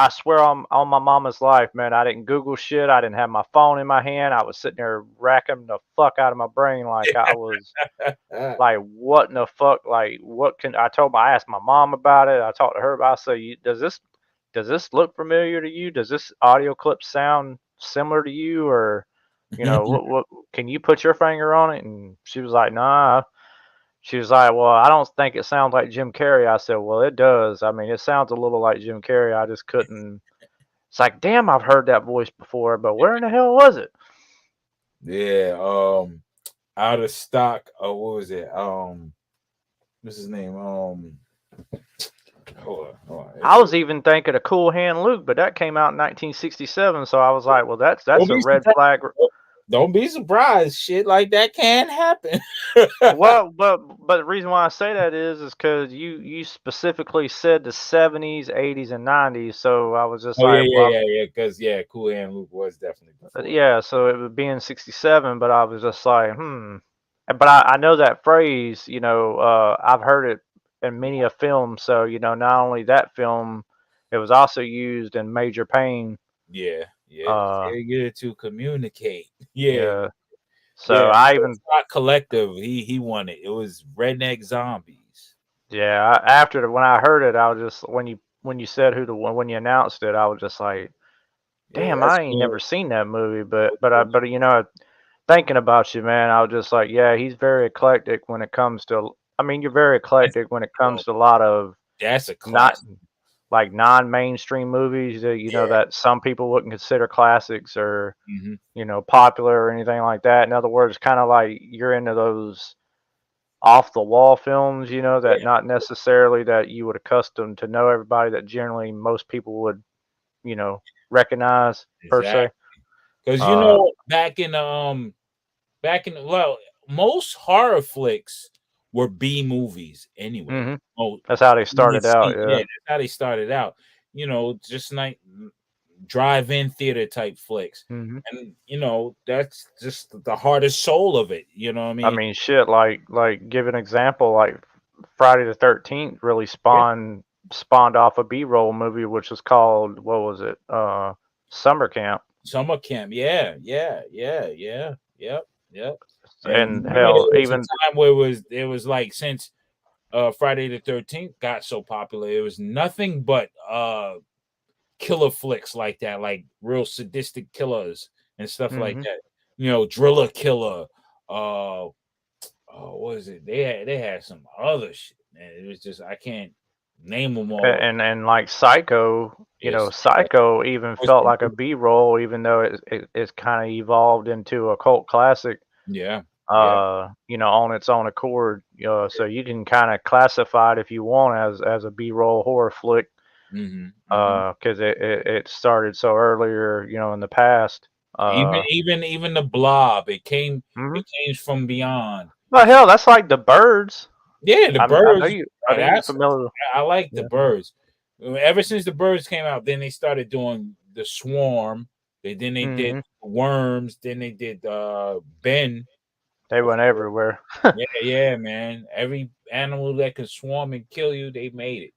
swear on my mama's life, man. I didn't Google shit. I didn't have my phone in my hand. I was sitting there racking the fuck out of my brain, like I was like, what in the fuck? Like, what can I asked my mom about it. I talked to her about it. So does this look familiar to you? Does this audio clip sound similar to you, or you know, what can you put your finger on it? And she was like, nah. She was like, well, I don't think it sounds like Jim Carrey. I said, well, it does. I mean, it sounds a little like Jim Carrey. I just couldn't. It's like, damn, I've heard that voice before, but where in the hell was it? Yeah, out of stock. Oh, what was it? What's his name? Hold on. I was even thinking of Cool Hand Luke, but that came out in 1967. So I was like, well, that's a red flag. Don't be surprised. Shit like that can happen. Well, but the reason why I say that is because you specifically said the 70s, 80s, and 90s. So I was just Because Cool Hand Luke was definitely before. Yeah, so it would be in 67, but I was just like, But I know that phrase, you know, I've heard it in many a film. So, you know, not only that film, it was also used in Major Payne. Yeah. To communicate. Yeah. So I even Collective. He won it. It was Redneck Zombies. Yeah, after when I heard it, I was just when you said when you announced it, I was just like, Yeah, damn, that's I ain't good. never seen that movie, but you know, thinking about you, man, I was just like, yeah, he's very eclectic when it comes to. I mean, you're very eclectic when it comes to a lot of That's a not classic. like non-mainstream movies that you know that some people wouldn't consider classics or Mhm. you know popular or anything like that. In other words, kind of like you're into those off the wall films, you know, that not necessarily that you would accustom to know everybody that generally most people would, you know, recognize per Exactly. se. Because you know, back in most horror flicks were B movies anyway. Mhm. Oh, That's how they started out, yeah, yeah. that's how they started out. You know, just like drive-in theater type flicks, Mhm. and you know that's just the heart and soul of it. You know what I I mean? mean, shit, like give an example, like Friday the 13th really Yeah. spawned off a B-roll movie which was called what was it? Summer Camp. Summer Camp, yeah, yep. And And you know, hell, there was a even time where it was like since Friday the 13th got so popular, it was nothing but killer flicks like that, like real sadistic killers and stuff like Mhm. that. You know, Driller Killer. What is it? They had some other shit, man. It was just I can't name them all. and like Psycho, you know, Yes, Psycho even felt like a B-roll, even though it's kind of evolved into a cult classic. Yeah. You know, on its own accord. So you can kind of classify it if you want as a B-roll horror flick, because it started so earlier, you know, in the past. Even the Blob, Mhm. it came from beyond. Well, hell, that's like the Birds. Yeah, the I know Birds. you. I know you That's familiar. I like the Yeah. Birds. Ever since the Birds came out, then they started doing the Swarm. Then they did Mhm. Worms. Then they did Ben. They went everywhere. Yeah, man. Every animal that can swarm and kill you, they made it.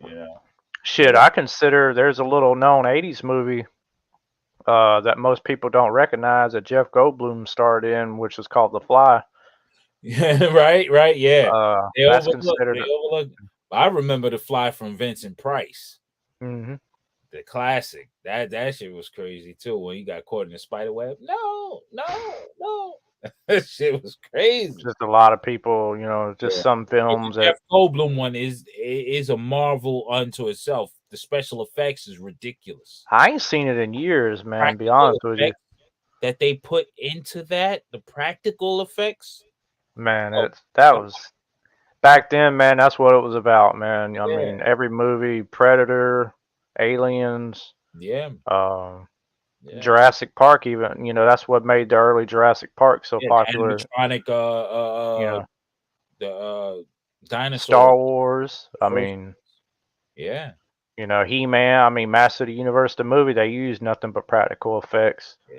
You know. Shit, I consider there's a little known '80s movie that most people don't recognize that Jeff Goldblum starred in, which is called The Fly. Yeah, right, yeah. That's considered. They overlook. I remember The Fly from Vincent Price, Mhm. the classic. That shit was crazy too when he got caught in the spider web. No. That shit was crazy. Just a lot of people, you know, just Yeah. some But the films that Jeff Goldblum one is a marvel unto itself. The special effects is ridiculous. I ain't seen it in years, man. Be Practical honest with you, effects that they put into the practical effects. man. Oh, That was back then, man. That's what it was about, man. I yeah, mean, every movie, Predator, Aliens, yeah, um, yeah. Jurassic Park, even. You know, that's what made the early Jurassic Park so Yeah, the popular. animatronic, You know, the dinosaur. Star Wars. I First, mean, yeah, you know, He-Man. I mean, Master of the Universe, the movie. They used nothing but practical effects. yeah,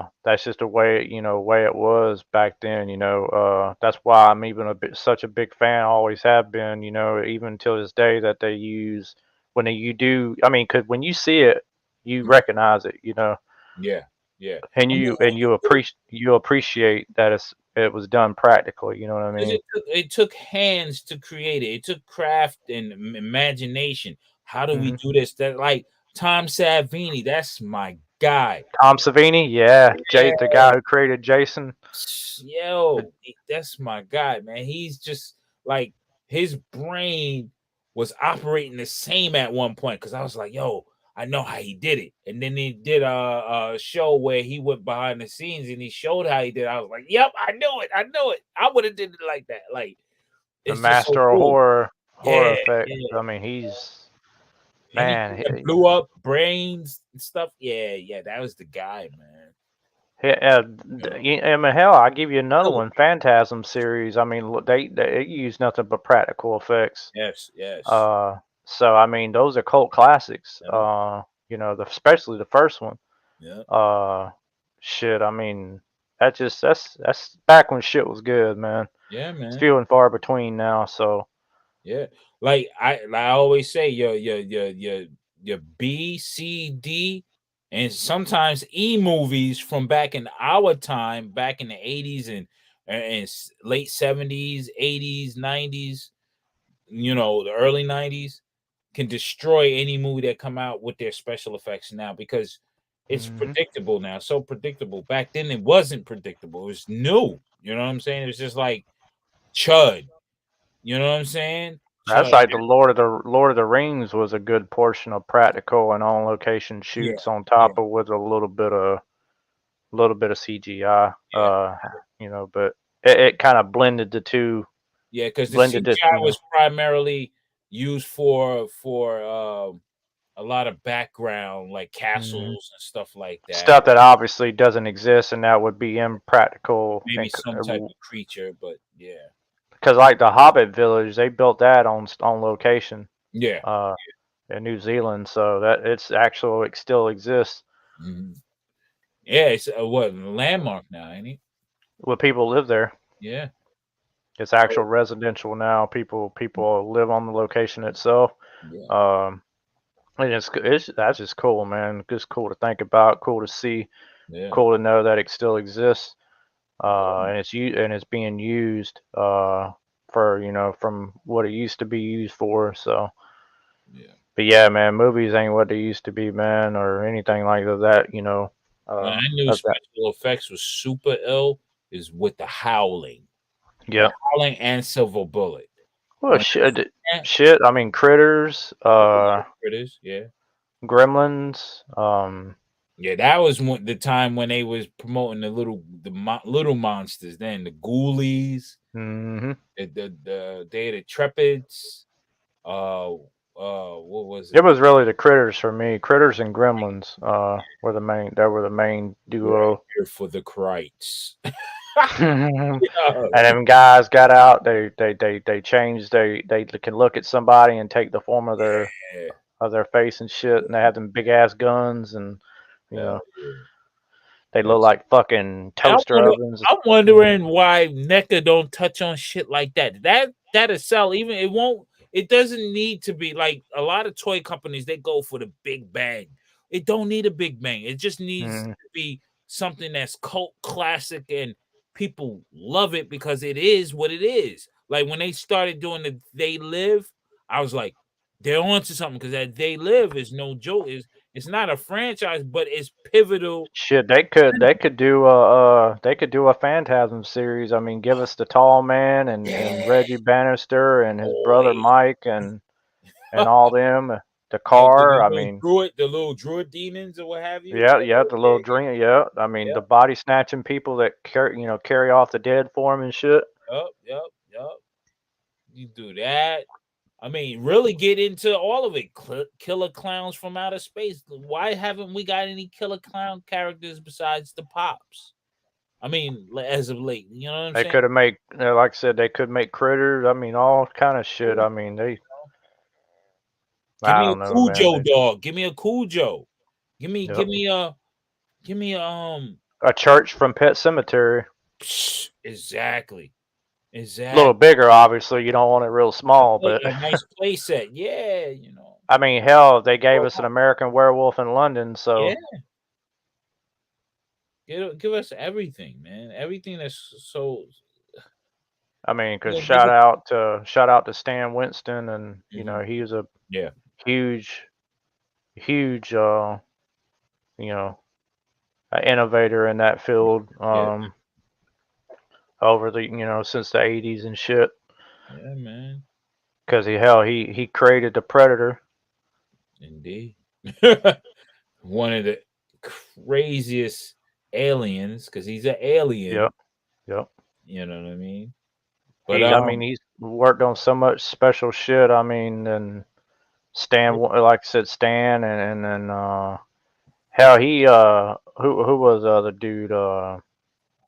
yep, That's just the way, you know, way it was back then, you know. That's why I'm even such a big fan, always have been, you know, even till this day that they use you do, I mean, cause when you see it, you recognize it, you know, yeah, yeah. and I mean, you appreciate that it was done practically, you know what I because mean? it took hands to create it. It took craft and imagination. How do we Hmm. do this? That like Tom Savini, that's my guy. Tom Savini, yeah, the Yeah, guy who created Jason. yo, that's my guy, man. He's just like his brain was operating the same at one point because I was like, yo, I know how he did it. And then he did a show where he went behind the scenes and he showed how he did it. I was like, yep, I knew it. I would have did it like that. Like The it's just so master of cool. horror Yeah, effects. yeah. I mean, he's Anything man. that blew up brains and stuff. Yeah, that was the guy, man. Yeah, You know, I mean, hell, I'll give you another killer. one, Phantasm series. I mean, they use nothing but practical effects. Yes. Uh, so I mean, those are cult classics. Yeah. You know, especially the first one. Yeah. Shit. I mean, that's back when shit was good, man. Yeah, It's man. few and far between now. So Yeah, like I always say, your B, C, D. And sometimes movies from back in our time, back in the 80s and late 70s, 80s, 90s, the early 90s, can destroy any movie that come out with their special effects now because it's predictable now. So predictable. Back then it wasn't predictable. It was new. You know what I'm saying? It was just like Chud. You know what I'm saying? That's Chud. like the Lord of the Rings was a good portion of practical and on location shoots on top of with a little bit of CGI. But it kind of blended the two. Yeah, because the blended CGI it, was primarily used for a lot of background, like castles and stuff like that. Stuff that obviously doesn't exist, and that would be impractical. Maybe some type of creature, but yeah. Because like the Hobbit village, they built that on location. Yeah. In New Zealand, so that it still exists. Mm-hmm. Yeah, it's a landmark now, ain't it? Well, people live there. Yeah. It's actual residential now. People live on the location itself. Yeah. And that's just cool, man. Just cool to think about, cool to see, cool to know that it still exists, and it's being used for from what it used to be used for. So, but yeah, man, movies ain't what they used to be, man, or anything like that. I knew special effects was super ill is with The Howling. Yeah, Howling and Silver Bullet. Well, shit. I mean, Critters. Critters. Yeah. Gremlins. Yeah, that was the time when they was promoting the little monsters. Then the Ghoulies. Mm-hmm. The Day of the Trepids. What was it? It was really the Critters for me. Critters and Gremlins were the main. That were the main duo. Right here for the Krites. And them guys got out. They changed. They can look at somebody and take the form of their face and shit. And they have them big ass guns and they look like fucking toaster ovens. I'm wondering why NECA don't touch on shit like that. That'll sell. Even it won't. It doesn't need to be like a lot of toy companies. They go for the big bang. It don't need a big bang. It just needs to be something that's cult classic and people love it because it is what it is. Like when they started doing the They Live, I was like, they're onto something because that They Live is no joke. It's not a franchise, but it's pivotal. Shit, they could do a Phantasm series. I mean, give us the Tall Man and Reggie Bannister and his brother Mike and all them. The car. I mean, the little druid demons or what have you. Yeah, the little dream. Yeah, I mean the body snatching people that carry off the dead form and shit. Yep. You do that. I mean, really get into all of it. Killer clowns from outer space. Why haven't we got any killer clown characters besides the Pops? I mean, as of late, you know what I'm saying? They could have made, like I said, they could make Critters. I mean, all kind of shit. I mean, they. Give me a Cujo dog. Give me a Cujo. Give me a church from Pet Cemetery. Exactly. A little bigger, obviously. You don't want it real small, but a nice play set. Yeah, I mean, hell, they gave us an American Werewolf in London, so give us everything, man. Everything that's so. I mean, because shout out to Stan Winston, and he was a huge, innovator in that field. Over the since the 80s and shit. Yeah, man. Because he created the Predator. Indeed. One of the craziest aliens, because he's an alien. Yep. You know what I mean? But he's worked on so much special shit. I mean, and Stan, like I said, Stan, and then hell, he who was the dude?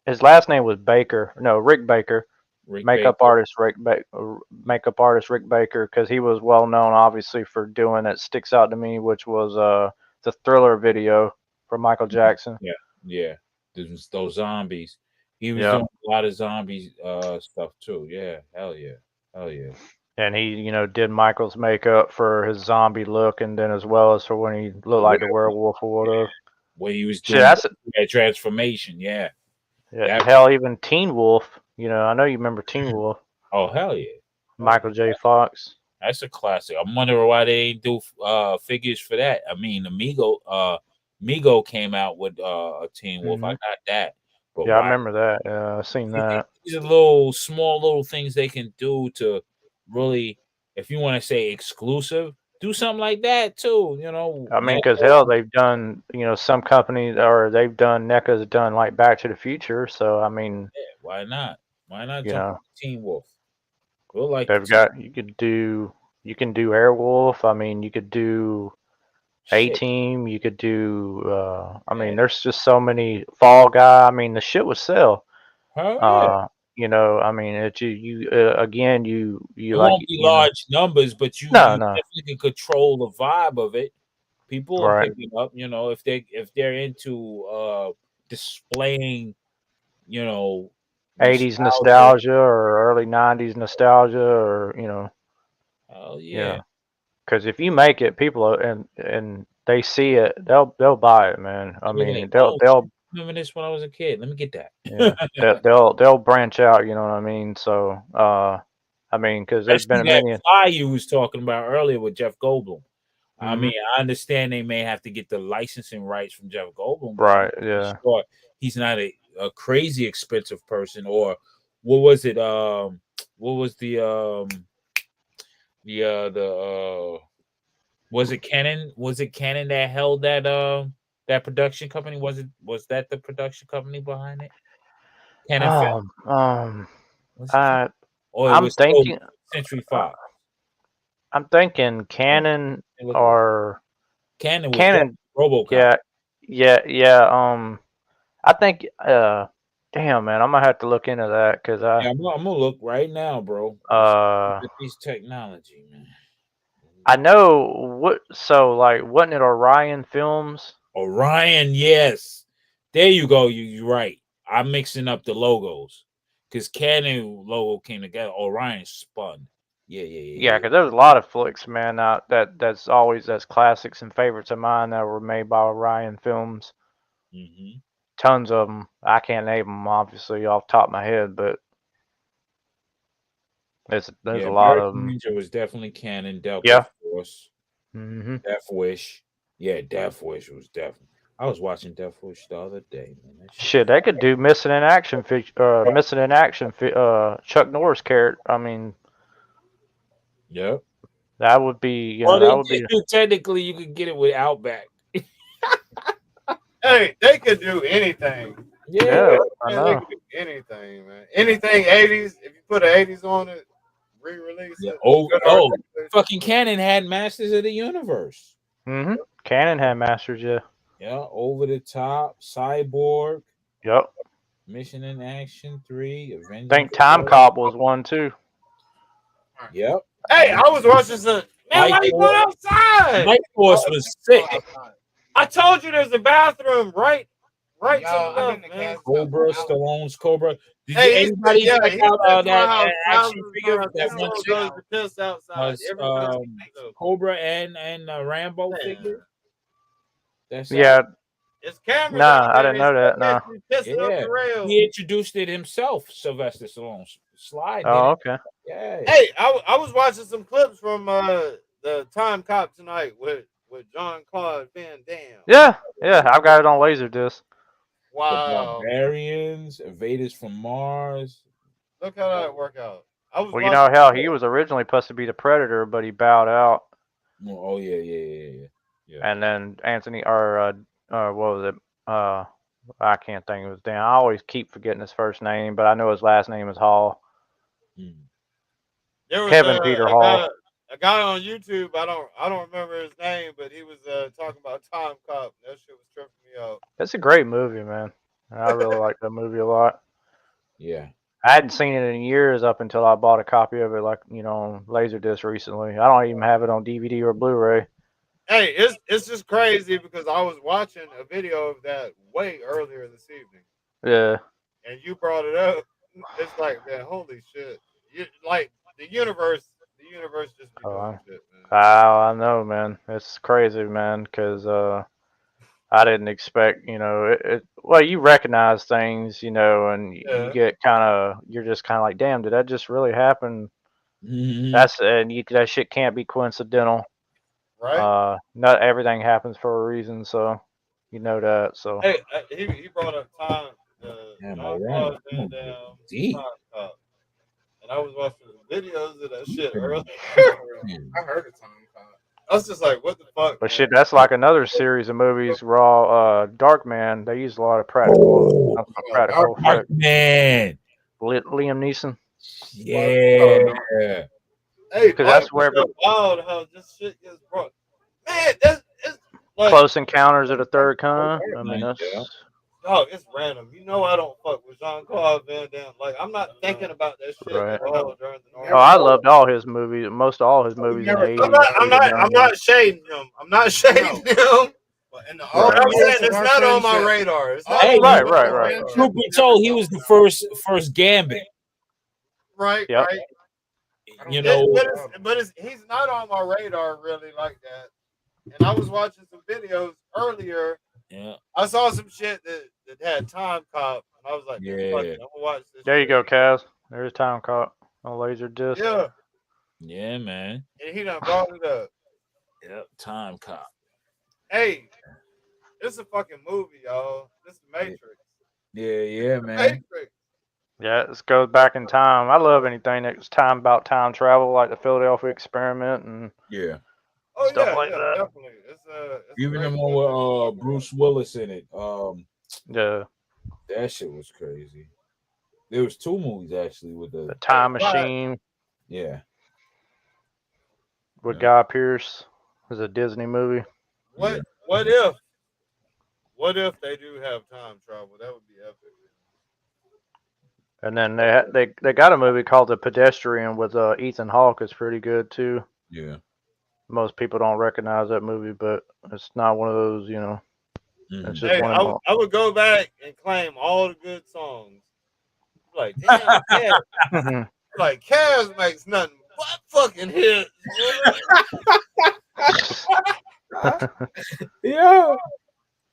His last name was Baker. No, Rick Baker. Makeup artist Rick Baker, because he was well known, obviously, for doing That Sticks Out to Me, which was the Thriller video for Michael Jackson. Yeah. Those zombies. He was doing a lot of zombie stuff too. Yeah, hell yeah. And he, did Michael's makeup for his zombie look, and then as well as for when he looked like the werewolf or whatever. when he was Shit, doing that's that transformation. Yeah. yeah, hell, even Teen Wolf. You know, I know you remember Teen Wolf. Oh hell yeah. Michael J. Fox. That's a classic. I'm wondering why they ain't do figures for that. I mean, Migo came out with a Teen Wolf. I got that. But Yeah, I why? remember that. Yeah, I seen that. These are little small little things they can do to really, if you want to say exclusive, do something like that too. You know, I mean, because hell, they've done, you know, some companies or they've done NECA's done like Back to the Future. So I mean, yeah, why not? Why not you jump know, on Teen Wolf? We'll like they've got you can do Airwolf. I mean, you could do A-Team. You could do. I mean, there's just so many Fall Guy. I mean, the shit would sell. Oh yeah. You know, I mean, you again, you It like, won't be you know, large numbers, but you no, definitely can control the vibe of it. People will right. pick it up, you know, if they're into displaying, you know, 80s nostalgia. nostalgia or early 90s nostalgia or, Oh you yeah. know, because if you make it, people and they see it, they'll buy it, man. I They'll be mean, like, oh, shit, they'll remember this when I was a kid? Let me get that. yeah, they'll branch out. You know what I mean? So, I mean, because there's Especially been a that many, fly you was talking about earlier with Jeff Goldblum. I Mhm. mean, I understand they may have to get the licensing rights from Jeff Goldblum, but right? I'm pretty Yeah, sure he's not a crazy expensive person. Or what was it? What was the was it Canon? Was it Canon that held that production company? Was that the production company behind it? Canon Film? um, Was it Canon? I Or it I'm was still thinking, Century uh, Fox? I'm thinking Canon Look it up. or Canon was definitely Canon. RoboCop. Yeah, yeah. I think. Damn, man, I'm gonna have to look into that because Yeah, I'm gonna look right now, bro. Let's uh, look at these technology, man. I know what. So like, wasn't it Orion Films? Orion, yes. There you go. You're right. I'm mixing up the logos because Canon logo came together. Orion spun. Yeah, yeah, yeah, Yeah, yeah. because there's a lot of flicks, man. That's classics and favorites of mine that were made by Orion Films. Mm-hmm. Tons of them. I can't name them obviously off the top of my head, but there's Yeah, a lot American of them. Ninja was definitely Canon. Delta Yeah. Force, Hmm. Death Wish. Yeah, Death Wish was definitely. I was watching Death Wish the other day, man. That shit Shit, was. they could do missing in action. Chuck Norris character. I mean, Yep. that would be, Well, that they would be. technically you could get it with Outback. Hey, they could do anything. Yeah. Yeah, I Man, they know. could do anything, man. Anything 80s. If you put an 80s on it, re-release Yeah. it. Oh, Good oh, articulation. fucking Canon had Masters of the Universe. Hmm. Canon had Masters, yeah. Yeah, Over the Top, Cyborg, Yep. Mission in Action 3, I Avenging think Time Force. Cop was one too. Yep. Hey, I was watching some. Man, Light why you Force, going outside? Light Force was sick. I told you there's a bathroom right to the Yo, I'm in left, the man. gas. Cobra, Stallone's Cobra. Did you Hey, anybody yeah, check he out said my that house action thousands of figure? times. That He one still chick goes to piss outside was every time. So, Cobra and Rambo man, figure. That's Yeah. it's cameras Nah, out I there. didn't They know still that. catch Nah. you pissing up yeah. the rails. He introduced it himself, Sylvester Stallone. Slide did Oh, it. okay. Yeah. Hey, I was watching some clips from the Time Cop tonight with John Claude Van Damme. Yeah, I've got it on Laserdisc. The Wow, Barbarians, Invaders from Mars. look how that worked out. I was Well, you know watching. how he was originally supposed to be the Predator, but he bowed out, Oh yeah. and then Anthony or what was it? I can't think of his name. I always keep forgetting his first name, but I know his last name is Hall. There was Kevin Peter Hall. a guy on YouTube. I don't remember his name, but he was talking about Time Cop. That shit was tripping me out. It's a great movie, man. I really like that movie a lot. Yeah. I hadn't seen it in years up until I bought a copy of it, like on Laserdisc recently. I don't even have it on DVD or Blu-ray. Hey, it's just crazy because I was watching a video of that way earlier this evening. Yeah. And you brought it up. It's like, man, holy shit! Like the universe just be doing shit, man. I know, man. It's crazy, man, because I didn't expect, well, you recognize things, and you get you're just kind of like, damn, did that just really happen? That shit can't be coincidental. Right? Not everything happens for a reason, so you know that. So Hey, he brought up time, the John Claude Van Damme time cop. And I was watching the videos of that shit earlier. I heard of time cop. I was just like, what the fuck? but Man? shit, that's like another series of movies. Raw, Dark Man. They use a lot of practical Dark effects. Man. Liam Neeson. Yeah. Hey, because that's where wild how this shit gets brought. Man, it's like Close Encounters of the Third Kind. I mean, that's it's random. You know, I don't fuck with Jean Claude Van Damme. Like, I'm not thinking about that shit right. at all during the normal. Oh, I loved all his movies. Most all his movies in the 80s. I'm not shading him. I'm not shading him. But in the But I'm saying it's not on my radar. It's not on my right. Truth be told, he was the first Gambit. Right, yep. right. You know, he's not on my radar really like that. And I was watching some videos earlier. Yeah. I saw some shit that had Time Cop, and I was like, yeah, fuck it, I'm gonna watch this. There you go, Kaz. There's Time Cop on laser disc. Yeah. Yeah, man. And he done brought it up. Yep, Time Cop. Hey, it's a fucking movie, y'all. This is Matrix. Yeah, man. Matrix. Yeah, this goes back in time. I love anything that's about time travel, like the Philadelphia Experiment and stuff like that. Definitely. It's even the one with Bruce Willis in it. Yeah, that shit was crazy. There was two movies actually with the Time Machine. Yeah, with Guy Pearce. It was a Disney movie. What if they do have time travel? That would be epic. And then they got a movie called The Pedestrian with Ethan Hawke. It's pretty good too. Yeah. Most people don't recognize that movie, but it's not one of those, It's just one of them. I would go back and claim all the good songs. Like, damn, Kaz. Like, Kaz makes nothing but fucking hits. Yeah,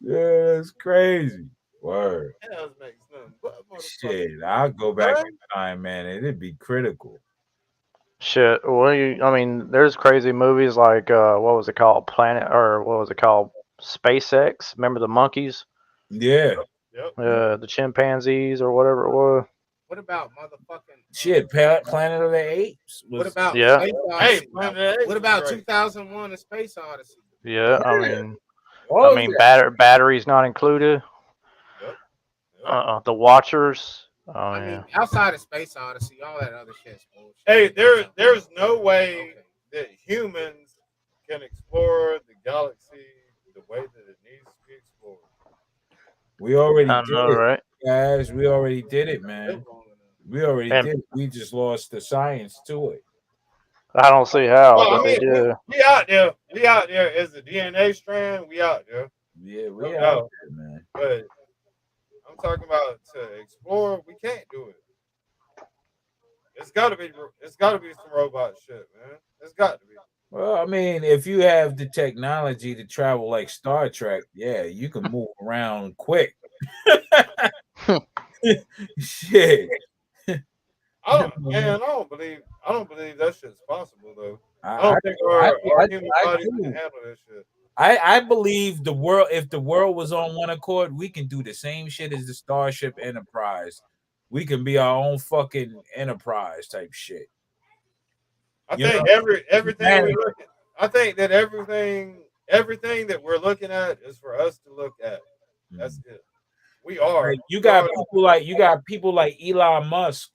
it's crazy. Word. Kaz makes nothing but shit. I'll go back in time, man. It'd be critical. Shit. There's crazy movies like what was it called? SpaceX. Remember the monkeys? Yeah. The chimpanzees or whatever it was. What about motherfucking Planet of the Apes? What about Space Odyssey? What about 2001: A Space Odyssey? Yeah, batteries not included. The Watchers. I mean, outside of Space Odyssey, all that other shit's bullshit. Hey, there's no way that humans can explore the galaxy the way that it needs to be explored. We already did it, right? Guys, we already did it, man. We already did it. We just lost the science to it. I don't see how, but they did. We out there. We out there as a DNA strand. We out there. Yeah, we out there, man. But I'm talking about to explore. We can't do it. It's got to be some robot shit, man. It's got to be. Well, I mean, if you have the technology to travel like Star Trek, yeah, you can move around quick. Shit. I don't believe that shit's possible though. I don't think our human body can handle that shit. I believe the world. If the world was on one accord, we can do the same shit as the Starship Enterprise. We can be our own fucking Enterprise type shit. I think everything we look at, I think that everything that we're looking at is for us to look at. That's it. We are. Like, you got people like Elon Musk.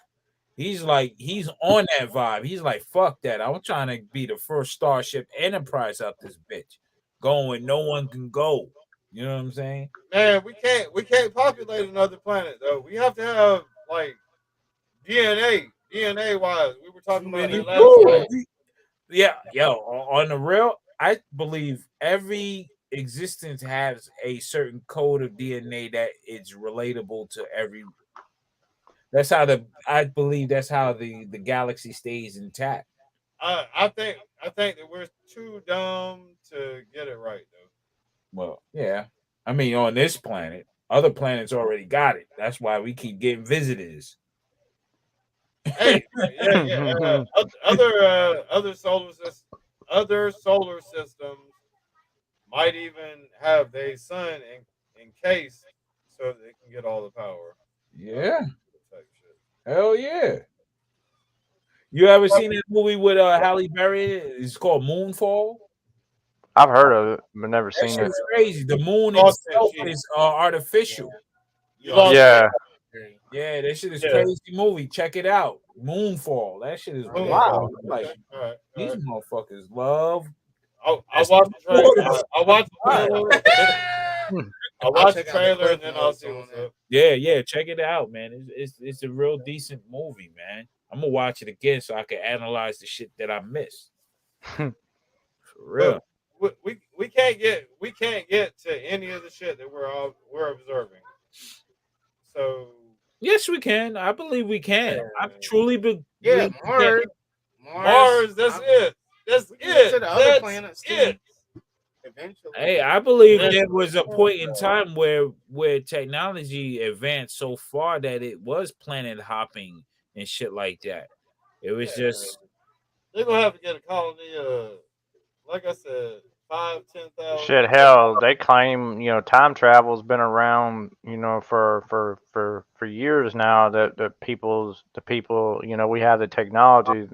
He's on that vibe. He's like, fuck that. I'm trying to be the first Starship Enterprise out this bitch. Going, no one can go. You know what I'm saying? Man, we can't populate another planet though. We have to have like DNA wise. We were talking about it last night. Yeah, on the real, I believe every existence has a certain code of DNA that is relatable to every. I believe that's how the galaxy stays intact. I think that we're too dumb to get it right though. Well, yeah. I mean, on this planet, other planets already got it. That's why we keep getting visitors. Hey, yeah. Other solar systems might even have their sun encased so they can get all the power. Yeah. Hell yeah. You ever seen that movie with Halle Berry? It's called Moonfall. I've heard of it, but never That seen shit it. is crazy. The moon Lost itself that shit. is artificial. Yeah. Yeah, that shit is Yeah. crazy movie. Check it out. Moonfall. That shit is Moonfall. wild. I'm like, All right. these motherfuckers love. I'll watch the trailer. I'll watch the trailer. I'll watch the trailer and then I'll see what's up. Yeah. Check it out, man. It's a real decent movie, man. I'm gonna watch it again so I can analyze the shit that I missed. For real. We can't get to any of the shit that we're observing. So yes, we can. I believe we can. Yeah. I truly believe. Yeah, we Mars. That's it. That's it. To the other That's planets too. it. Eventually. Hey, I believe there was a point in time where technology advanced so far that it was planet hopping and shit like that. It was just They're gonna have to get a colony. Like I said, 5,000-10,000. Shit, hell, they claim time travel's been around for years now. That the people we have the technology.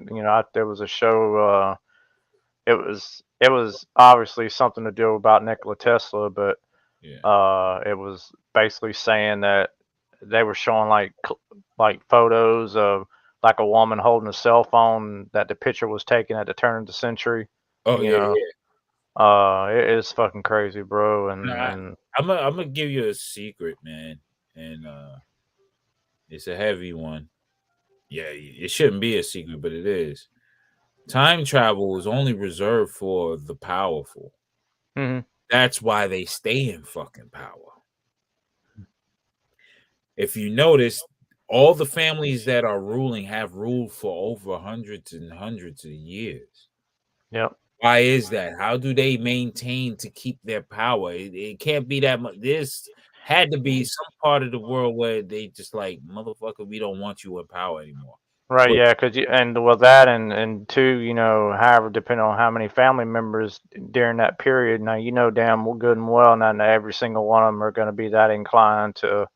There was a show. It was obviously something to do about Nikola Tesla, but it was basically saying that they were showing like photos of like a woman holding a cell phone that the picture was taken at the turn of the century. oh you yeah, know. yeah. It is fucking crazy, bro. And I'm gonna give you a secret, man, and it's a heavy one. Yeah, it shouldn't be a secret, but it is. Time travel is only reserved for the powerful. Mhm. That's why they stay in fucking power. If you notice, all the families that are ruling have ruled for over hundreds and hundreds of years. Yep. Why is that? How do they maintain to keep their power? It can't be that much. This had to be some part of the world where they just like, motherfucker, we don't want you in power anymore. Right, But- yeah, and with that and two, however, depending on how many family members during that period. Now, damn good and well, not every single one of them are going to be that inclined to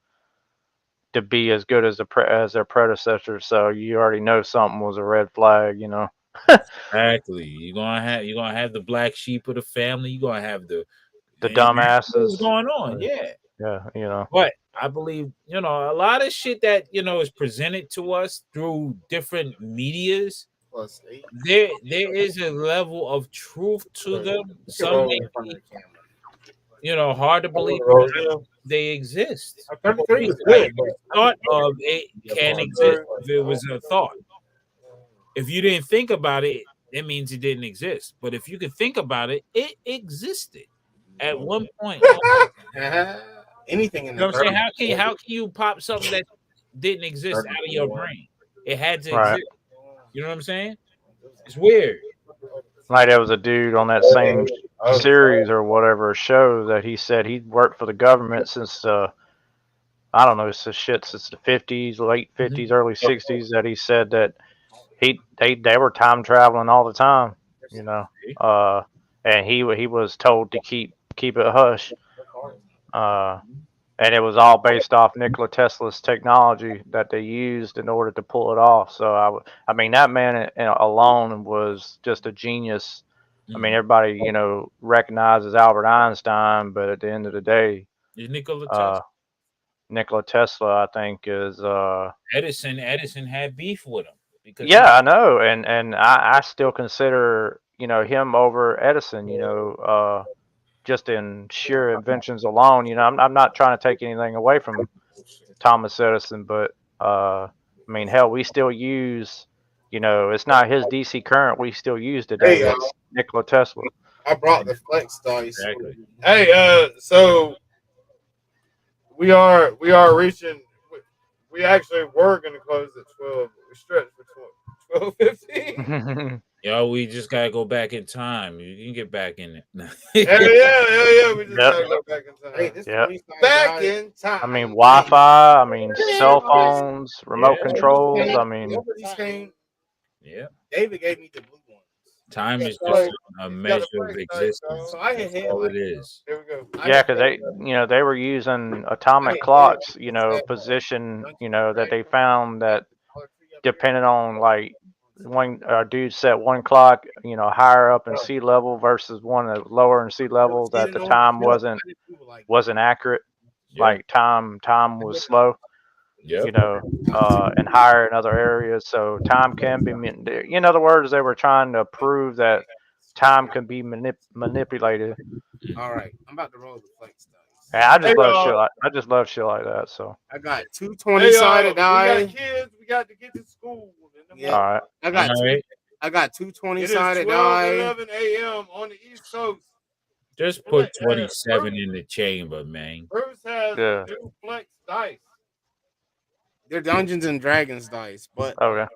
be as good as as their predecessors. So you already know something was a red flag. Exactly. You're gonna have the black sheep of the family. You're gonna have the dumbasses. what's going on. Yeah. Yeah. But I believe, a lot of shit that is presented to us through different medias. There is a level of truth to them. Some may be, hard to believe, but they exist. Like the thought of it can exist if it was a thought. If you didn't think about it, it means it didn't exist. But if you could think about it, it existed at one point. Anything in You know what I'm saying? the How can you pop something that didn't exist out of your brain? It had to Right. exist. You know what I'm saying? It's weird. Like there was a dude on that same series or whatever show that he said he'd worked for the government since I don't know, it's the shit since the 50s, late 50s, early 60s. That he said that they were time traveling all the time, and he was told to keep it hush, and it was all based off Nikola Tesla's technology that they used in order to pull it off. So I mean that man alone was just a genius. I mean everybody recognizes Albert Einstein, but at the end of the day, Nikola Tesla, I think, is Edison had beef with him because I know, and I still consider him over Edison. Just in sheer inventions alone. I'm not trying to take anything away from Thomas Edison, but I mean, hell, we still use. It's not his DC current we still use today. It's Nikola Tesla. I brought the flex dice. Exactly. Hey, so we are reaching. We actually were going to close at 12. We stretched for 12:15. Yo, we just gotta go back in time. You can get back in it. Hell yeah. We just gotta go back in time. Hey, this Yep. Back in time. I mean, Wi-Fi. I mean, cell phones, remote controls. I mean, nobody's saying. Yeah. David gave me the blue ones. Time is So, just a measure of existence. So I had That's all it is. Here we go. yeah, because they were using atomic clocks, position, that they found that depending on like one dude set one clock, higher up in sea level versus one that was lower in sea level, that the time wasn't accurate. Yeah. Like time was slow. Yep. And higher in other areas. So time can be, in other words, they were trying to prove that time can be manipulated. All right, I'm about to roll the flex dice. And I just love shit like that. So I got two 20-sided dice. We got kids. We got to get to school. Yeah. all right. I got two 20-sided 11 a.m. on the East Coast. Just put 27 in the chamber, man. Bruce has new flex dice. They're Dungeons and Dragons dice, but okay.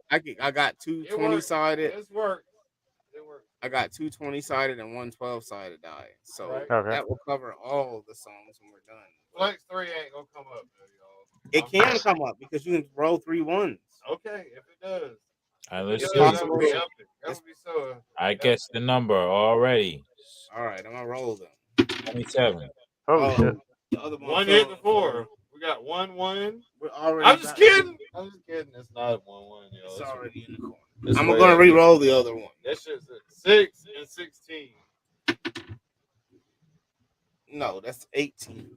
I got two 20-sided. It works. I got two 20-sided and one 12-sided die. So that will cover all the songs when we're done. Flex 3 ain't gonna come up though, y'all. It can come up because you can roll 3 ones. Okay, if it does. All right, let's It's see. possible. That would be so. I guess the number already. All right, I'm gonna roll them. 27. Oh shit. The other One hit before. We got 1-1. We're already. I'm just kidding. It's not 1-1, yo. It's already in the corner. I'm gonna re-roll the other one. That shit's 6 and 16. No, that's 18.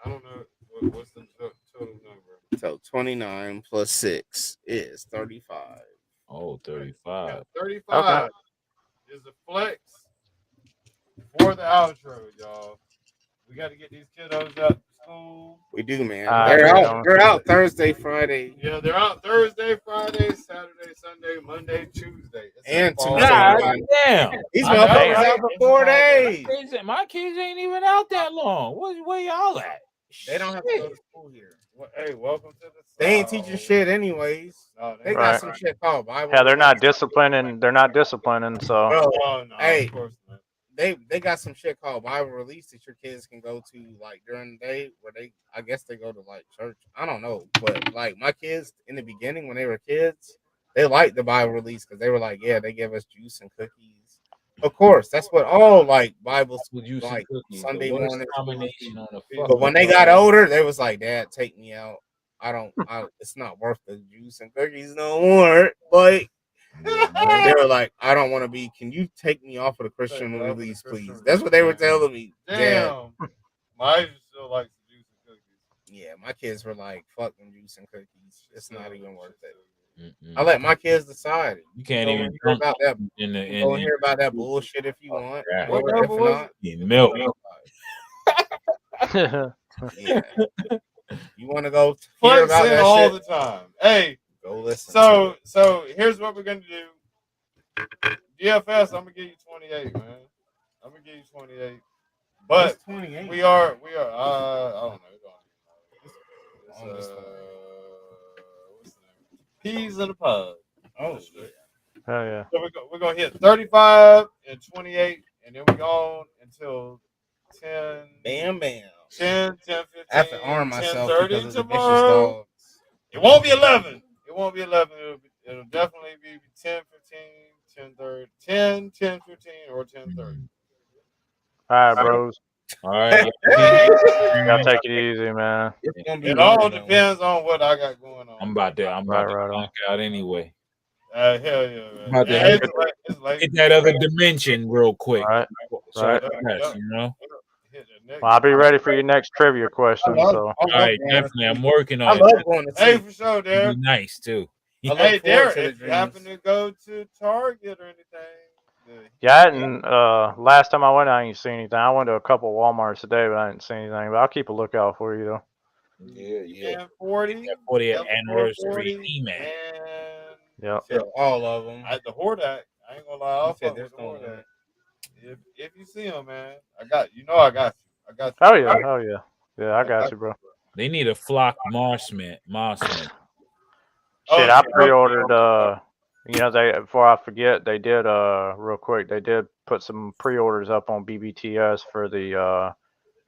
I don't know what's the total number. So 29 plus 6 is 35. Oh, 35. 35 is the flex for the outro, y'all. We got to get these kiddos out to school. We do, man. They're out Thursday, Friday. Yeah, they're out Thursday, Friday, Saturday, Sunday, Monday, Tuesday. And Tuesday. God damn. These motherfuckers out for 4 days. My kids ain't even out that long. Where y'all at? They don't have to go to school here. Hey, welcome to the. They ain't teaching shit anyways. No, they got some shit called Bible. Yeah, they're not disciplining. So. Bro, no, hey, of course not. They got some shit called Bible release that your kids can go to like during the day where I guess they go to like church. I don't know, but like my kids in the beginning when they were kids, they liked the Bible release because they were like, yeah, they give us juice and cookies. Of course, that's what all like Bible schools like Sunday morning. But when they got older, they was like, Dad, take me out. It's not worth the juice and cookies no more. But they were like, I don't want to be. Can you take me off of the Christian release, please? That's what they were telling me. Damn. Mine still likes the juice and cookies. Yeah, my kids were like, fuck them juice and cookies. It's not even worth it. I let my kids decide. You can't even hear about that. Go hear about that bullshit if you want. Right. Or if not, milk. Yeah. You want to go hear about that all shit? the time. Hey, go listen. So here's what we're gonna do. DFS, I'm gonna give you 28, man. I'm gonna give you 28. But 28? we are. I don't know. What's the name? Peas in a pod. Oh shit. Hell yeah. So we're gonna hit 35 and 28, and then we go on until 10. Bam, bam. 10, 15. I have to arm myself 10:30 because of the vicious tomorrow. dogs. It won't be 11. It'll definitely be 10, 15, 10:30, 10, 10, 15, or 10:30. All right, bros. All right. Y'all take it easy, man. It all depends on what I got going on. I'm about to knock out anyway. Hell yeah, man. About to It's late. hit that other dimension real quick. Right. You know? Well, I'll be ready for your next trivia question. So. All right, definitely. I'm working on I it. love going to see. Hey, for sure, Derek. Be nice too. Hey, Derek, if you happen to go to Target or anything. Yeah, I didn't, last time I went, I didn't see anything. I went to a couple Walmarts today, but I didn't see anything. But I'll keep a lookout for you, though. Yeah. 40. 40th anniversary He-Man. Yep. All of them. At the Hordak. I ain't gonna lie. I'll fuck with the Hordak. If you see them, man, I got you. I got you. Oh, yeah. Oh, yeah. Yeah, I got you, bro. They need a flock Mossman. Shit, I pre-ordered You know, they before I forget, they did real quick. They did put some pre-orders up on BBTS for the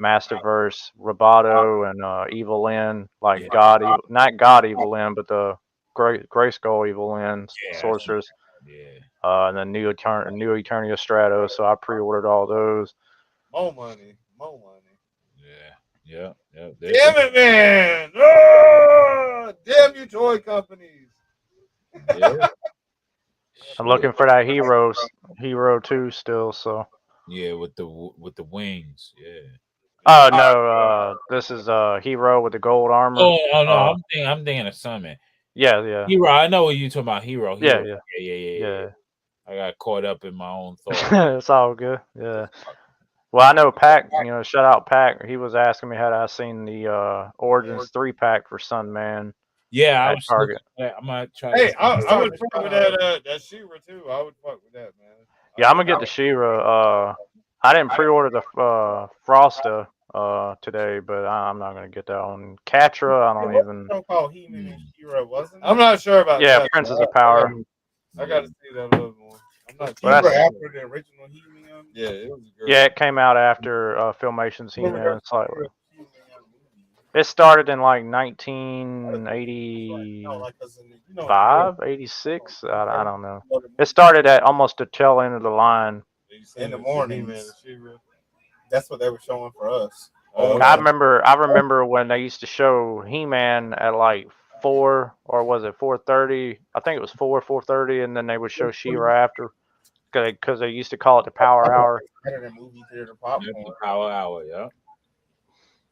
Masterverse, Roboto, and Evil Lyn, like not God Evil Lyn, but the Grayskull Evil Lyn, Sorceress. Yeah. And then New Eternia Stratos. So I pre-ordered all those. More money. Yeah. Damn it, man! Oh, damn you, toy companies. Yeah. I'm looking for that Hero 2 still. So. Yeah, with the wings. Yeah. Oh no, this is Hero with the gold armor. Oh no, I'm thinking of Summon. Yeah. Hero, I know what you're talking about. Hero. Yeah. I got caught up in my own thoughts. It's all good. Yeah. Well, I know Pac. You know, shout out Pac. He was asking me had I seen the Origins 3-pack for Sunman. Yeah, I at was Target. I might try. Hey, I would fuck with that She-Ra too. I would fuck with that, man. Yeah, I'm gonna get the She-Ra. I didn't pre-order the Frosta today, but I'm not gonna get that one. Catra, I don't even. Call He-Man and She-Ra, wasn't it? I'm not sure about that. Yeah, Princess of Power. I gotta see that a little more. I'm not sure. After the original He-Man. Yeah, it was good. Yeah, it came out after Filmation's He-Man. Slightly. It started in like 1985, 86. I don't know. It started at almost the tail end of the line. In the morning, man. That's what they were showing for us. I remember when they used to show He-Man at like 4, or was it 4:30? I think it was 4:30, and then they would show She-Ra after, because they used to call it the Power Hour. Better than movie theater popcorn. Power Hour, yeah.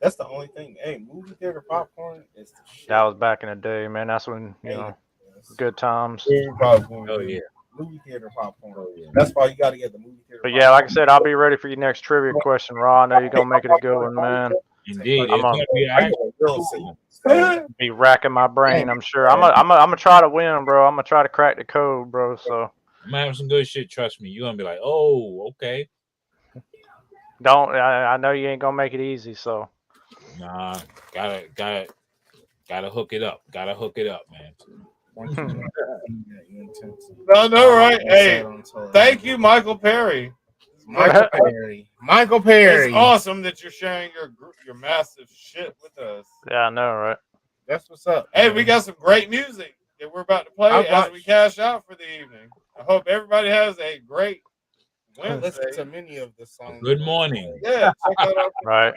That's the only thing. Hey, movie theater popcorn is the shit. That was back in the day, man. That's when good times. Oh yeah. Movie theater popcorn. Oh, yeah. That's why you got to get the movie theater. But yeah, like I said, I'll be ready for your next trivia question, Raw. I know you're gonna make it a good one, man. Indeed, I'm gonna be racking my brain. I'm sure. I'm gonna try to win, bro. I'm gonna try to crack the code, bro. So I'm gonna have some good shit. Trust me. You're gonna be like, oh, okay. I know you ain't gonna make it easy. So nah, gotta hook it up. Gotta hook it up, man. No, right? Hey, thank you, Michael Perry. Michael Perry. It's awesome that you're sharing your massive shit with us. Yeah, I know, right? That's what's up. Hey, we got some great music that we're about to play as we cash out for the evening. I hope everybody has a great Wednesday. Listen to many of the songs. Good morning. Yeah, check that out. Right.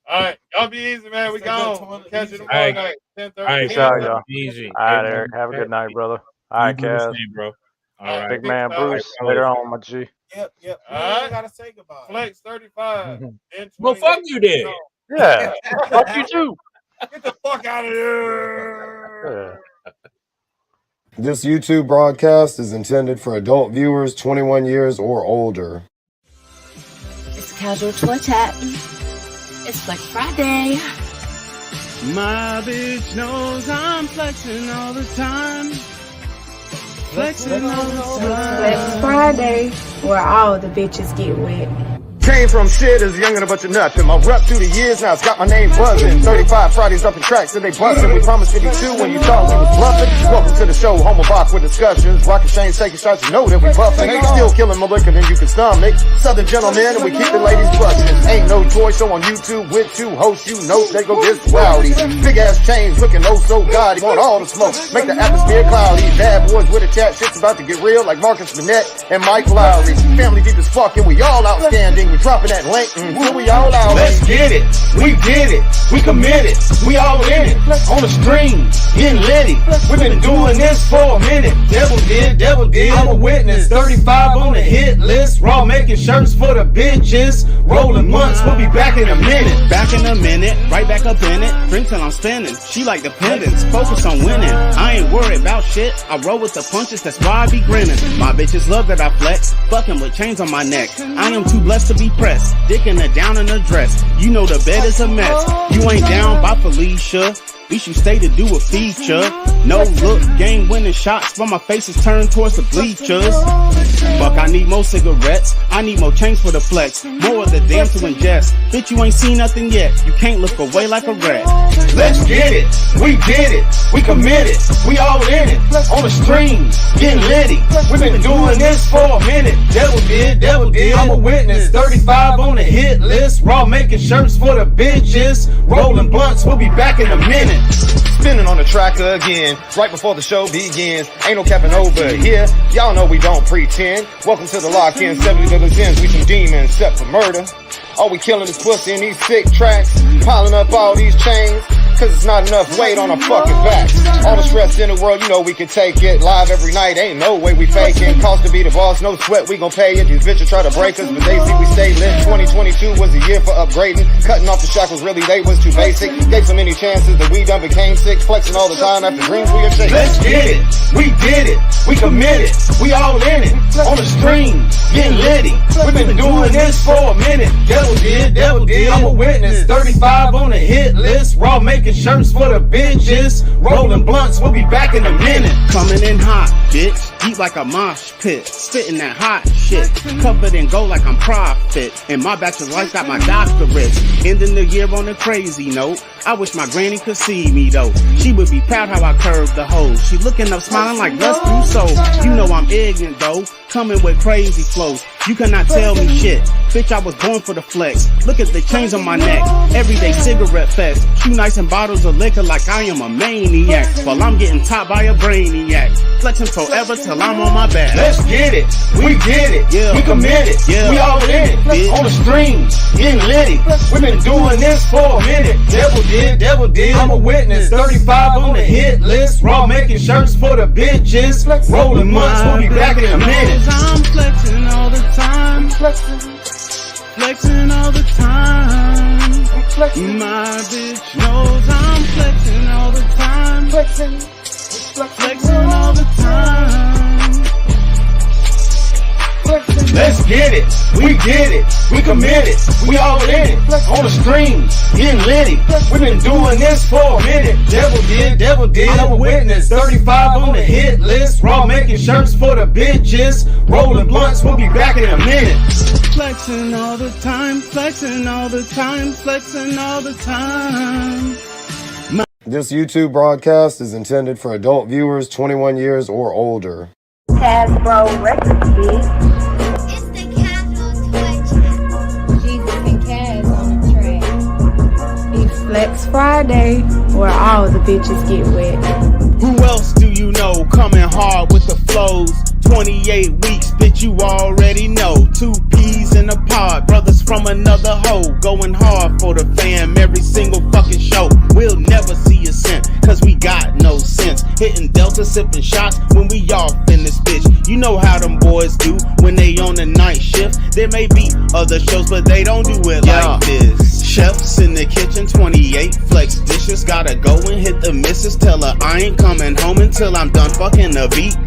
All right, y'all be easy, man. We gone. We'll catch you tomorrow night, 10:30. All right, y'all. Easy. All right, Eric. Have a good night, brother. All right, Kaz. Bro. All right. Big man, Bruce. Later on, my G. Yep. All right. Gotta say goodbye. Flex 35. Well, fuck you, then. Yeah. Fuck you too. Get the fuck out of here. Yeah. This YouTube broadcast is intended for adult viewers 21 years or older. It's Casual Toy Chat. It's Black Friday. My bitch knows I'm flexing all the time. Flexing all the time. Black Friday, where all the bitches get wet. Came from shit as young and a bunch of nothing. My rep through the years, now it's got my name buzzing. 35 Fridays up in tracks and they bustin'. We promised 52 when you thought we was bluffing. Welcome to the show, Hama box with discussions. Rockin' chains, taking shots, you know that we buffin'. Ain't still killing more liquor than you can stomach. Southern gentlemen and we keep the ladies bustin'. Ain't no toy show on YouTube with two hosts, you know they go this rowdy. Big ass chains looking oh so gaudy. Want all the smoke, make the atmosphere cloudy. Bad boys with a chat, shit's about to get real like Marcus Manette and Mike Lowry. Family deep as fuck and we all outstanding. We dropping that link, we all out. Let's get it. We did it. We committed. We all in it. On the stream, getting litty. We've been doing this for a minute. Devil did. I'm a witness. 35 on the hit list. Raw making shirts for the bitches. Rolling months. We'll be back in a minute. Back in a minute. Right back up in it. Drink till I'm spinning. She like dependence. Focus on winning. I ain't worried about shit. I roll with the punches. That's why I be grinning. My bitches love that I flex. Fucking with chains on my neck. I am too blessed to be pressed. Dick in her down in her dress. You know the bed is a mess. You ain't down by Felicia. At least you stay to do a feature. No look, game winning shots, but my face is turned towards the bleachers. Fuck, I need more cigarettes. I need more change for the flex. More of the damn to ingest. Bitch, you ain't seen nothing yet. You can't look away like a rat. Let's get it. We did it. We committed. We all in it. On the stream, getting litty. We've been doing this for a minute. Devil did. I'm a witness. 35 on the hit list. Raw making shirts for the bitches. Rolling blunts. We'll be back in a minute. Spinning on the track again, right before the show begins. Ain't no capping over here. Y'all know we don't pretend. Welcome to the lock-in, 70 to the Zens. We some demons, set for murder. All we killing is pussy in these sick tracks. Piling up all these chains, cause it's not enough weight on our fucking backs. All the stress in the world, you know we can take it. Live every night, ain't no way we faking. Cost to be the boss, no sweat, we gon' pay it. These bitches try to break us, but they see we stay lit. 2022 was a year for upgrading. Cutting off the shackles, really they was too basic. Gave so many chances that we done became sick. Flexing all the time after dreams we are shaking. Let's get it. We did it. We committed. We all in it. On the stream, getting litty. We've been doing this for a minute. Devil did. I'm a witness. 35 on the hit list. Raw making shirts for the bitches. Rolling blunts. We'll be back in a minute. Coming in hot, bitch. Deep like a mosh pit. Spitting that hot shit. Covered in gold like I'm profit. And my bachelor's life got my doctorates. Ending the year on a crazy note. I wish my granny could see me though. She would be proud how I curved the hoe. She looking up smiling like Les Rousseau. You know I'm ignorant though. Coming with crazy flows. You cannot tell me shit. Bitch, I was born for the flex. Look at the chains on my neck. Everyday cigarette fest. Shoe nice and bottles of liquor like I am a maniac. While I'm getting topped by a brainiac. Flexing forever till I'm on my back. Let's get it. We did it. Yeah. We committed. Yeah. We all in it. Bitch. On the stream, getting litty. We've been doing this for a minute. Devil did. I'm a witness. 35 on the hit list. Raw making shirts for the bitches. Rolling months. We'll be back in a minute. I'm flexing all the time. Flexing all the time. My bitch knows I'm flexing all the time. Flexing all the time. Let's get it. We did it. We committed. We all in it. On the stream, getting litty. We've been doing this for a minute. Devil did. I'm a witness. 35 on the hit list. Raw making shirts for the bitches. Rolling blunts. We'll be back in a minute. Flexing all the time. Flexing all the time. Flexing all the time. This YouTube broadcast is intended for adult viewers 21 years or older. Hasbro recipe. Flex Friday, where all the bitches get wet. Who else do you know coming hard with the flows? 28 weeks, bitch, you already know. 2 peas in a pod, brothers from another hoe. Going hard for the fam every single fucking show. We'll never see a cent, cause we got no sense. Hitting Delta, sipping shots when we off in this bitch. You know how them boys do when they on the night shift. There may be other shows, but they don't do it like this. Chefs in the kitchen, 28 flex dishes. Gotta go and hit the missus. Tell her I ain't coming home until I'm done fucking the beat.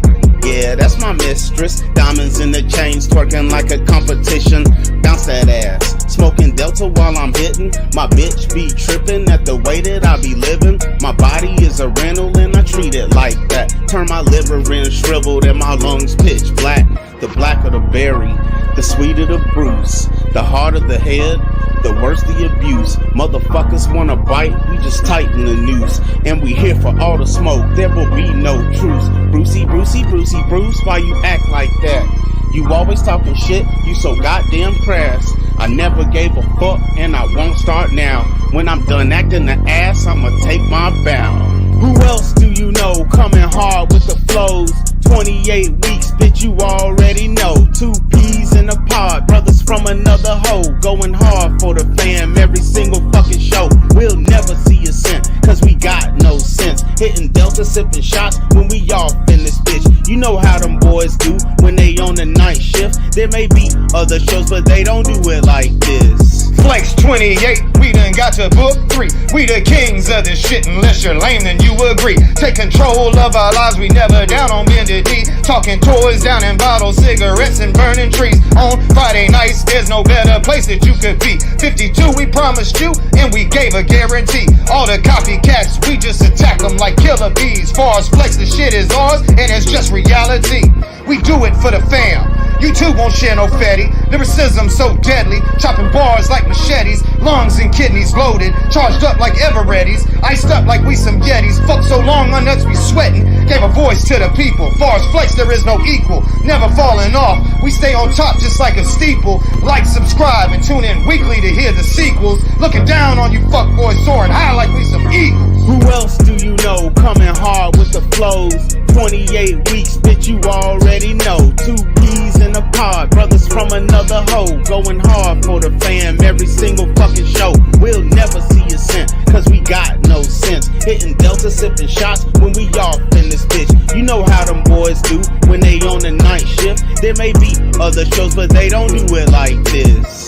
Yeah, that's my mistress. Diamonds in the chains, twerking like a competition. Bounce that ass. Smoking Delta while I'm hitting. My bitch be tripping at the way that I be living. My body is a rental and I treat it like that. Turn my liver in shriveled and my lungs pitch black. The blacker the berry, the sweeter the bruise. The harder the head, the worse the abuse. Motherfuckers wanna bite, we just tighten the noose. And we here for all the smoke, there will be no truce. Brucey, Bruce, why you act like that? You always talking shit, you so goddamn crass. I never gave a fuck and I won't start now. When I'm done acting the ass, I'ma take my bow. Who else do you know coming hard with the flows? 28 weeks, bitch, you already know. 2 peas in a pod, brothers from another hoe. Going hard for the fam every single fucking show. We'll never see a cent, cause we got no sense. Hitting Delta, sipping shots when we off in this bitch. You know how them boys do when they on the night shift. There may be other shows, but they don't do it like this. Flex 28, we done got to book 3. We the kings of this shit, unless you're lame then you agree. Take control of our lives, we never down on bended D. Talking toys down in bottles, cigarettes and burning trees. On Friday nights, there's no better place that you could be. 52 we promised you, and we gave a guarantee. All the copycats, we just attack them like killer bees. Far as Flex, the shit is ours, and it's just reality. We do it for the fam. You too won't share no fatty. Lyricism so deadly, chopping bars like machetes. Lungs and kidneys loaded, charged up like Everetti's. Iced up like we some Yetis. Fuck so long on nuts we sweating. Gave a voice to the people. Far as Flex there is no equal. Never falling off. We stay on top just like a steeple. Like, subscribe, and tune in weekly to hear the sequels. Looking down on you fuckboys soaring high like we some eagles. Who else do you know coming hard with the flows? 28 weeks, bitch, you already know. 2 peas in a pod, brothers from another hoe. Going hard for the fam every single fucking show. We'll never see a cent, cause we got no sense. Hitting Delta, sipping shots when we off in this bitch. You know how them boys do when they on the night shift. There may be other shows, but they don't do it like this.